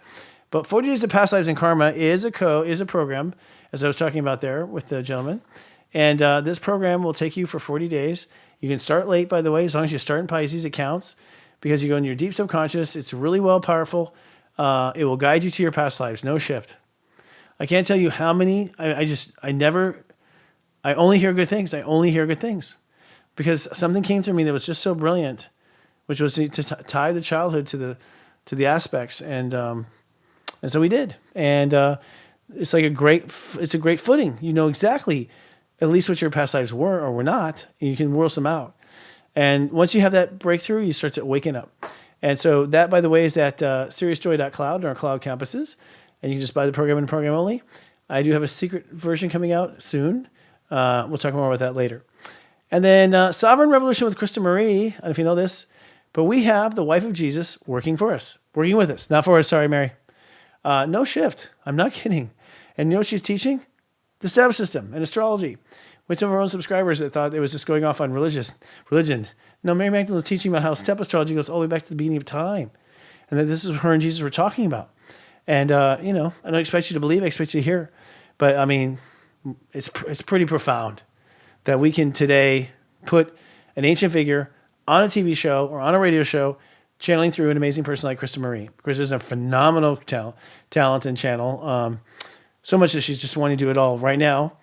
But 40 Days of Past Lives and Karma is a program, as I was talking about there with the gentleman. And this program will take you for 40 days. You can start late, by the way, as long as you start in Pisces, it counts. Because you go into your deep subconscious. It's really powerful. It will guide you to your past lives. No shift. I can't tell you how many. I only hear good things. because something came through me that was just so brilliant, which was to tie the childhood to the aspects, and so we did, and it's like a great footing. You know exactly at least what your past lives were or were not, and you can whirl some out. And once you have that breakthrough, you start to waken up. And so that, by the way, is at seriousjoy.cloud in our cloud campuses. And you can just buy the program and program only. I do have a secret version coming out soon. We'll talk more about that later. And then Sovereign Revolution with Krista Marie. I don't know if you know this, but we have the wife of Jesus working for us, working with us. Not for us, sorry, Mary. No shift. I'm not kidding. And you know what she's teaching? The step system and astrology. With some of our own subscribers that thought it was just going off on religion. No, Mary Magdalene's teaching about how step astrology goes all the way back to the beginning of time. And that this is what her and Jesus were talking about. And, I don't expect you to believe, I expect you to hear. But, I mean, it's pretty profound that we can today put an ancient figure on a TV show or on a radio show channeling through an amazing person like Krista Marie. Krista's a phenomenal talent and channel. So much that she's just wanting to do it all right now.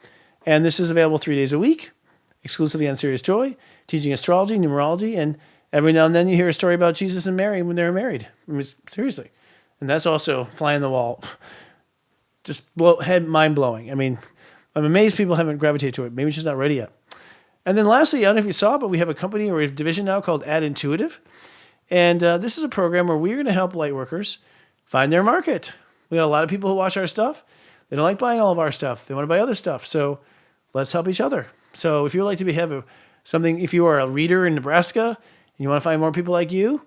And this is available 3 days a week, exclusively on Serious Joy, teaching astrology, numerology, and every now and then you hear a story about Jesus and Mary when they were married. I mean, seriously. And that's also fly on the wall. Just mind-blowing. I mean, I'm amazed people haven't gravitated to it. Maybe it's just not ready yet. And then lastly, I don't know if you saw, but we have a company or a division now called Ad Intuitive. And this is a program where we're going to help lightworkers find their market. We got a lot of people who watch our stuff. They don't like buying all of our stuff. They want to buy other stuff. So let's help each other. So if you would like to have something, if you are a reader in Nebraska and you want to find more people like you,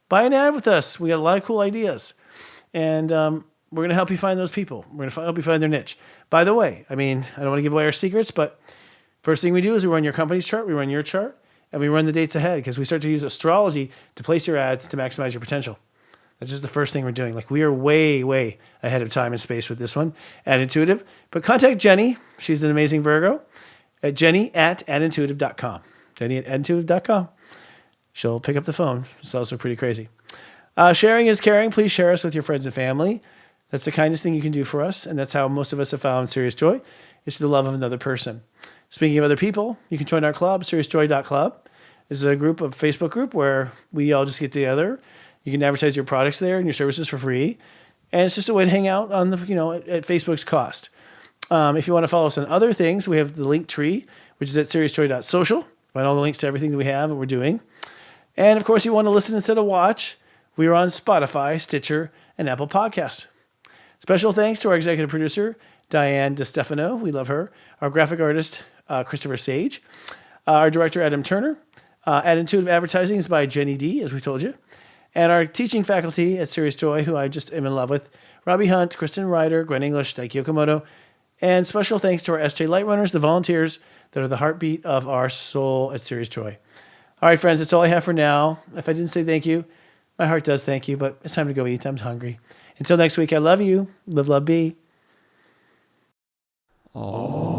buy an ad with us. We got a lot of cool ideas. And we're going to help you find those people. We're going to help you find their niche. By the way, I mean, I don't want to give away our secrets, but first thing we do is we run your company's chart, we run your chart, and we run the dates ahead because we start to use astrology to place your ads to maximize your potential. That's just the first thing we're doing. Like, we are way, way ahead of time and space with this one at Intuitive. But contact Jenny. She's an amazing Virgo. At Jenny@adintuitive.com. Jenny@adintuitive.com. She'll pick up the phone. It's also pretty crazy. Sharing is caring. Please share us with your friends and family. That's the kindest thing you can do for us. And that's how most of us have found Serious Joy, is through the love of another person. Speaking of other people, you can join our club, seriously.club. This is a Facebook group where we all just get together. You can advertise your products there and your services for free. And it's just a way to hang out on at Facebook's cost. If you want to follow us on other things, we have the link tree, which is at seriousjoy.social. Find all the links to everything that we have and we're doing. And of course, you want to listen instead of watch. We are on Spotify, Stitcher, and Apple Podcasts. Special thanks to our executive producer, Diane DeStefano. We love her. Our graphic artist, Christopher Sage. Our director, Adam Turner. At Intuitive Advertising is by Jenny D, as we told you. And our teaching faculty at Serious Joy, who I just am in love with, Robbie Hunt, Kristen Ryder, Gwen English, Daiki Okamoto. And special thanks to our SJ Light Runners, the volunteers that are the heartbeat of our soul at Serious Joy. All right, friends, that's all I have for now. If I didn't say thank you, my heart does thank you, but it's time to go eat. I'm hungry. Until next week, I love you. Live, love, be. Oh.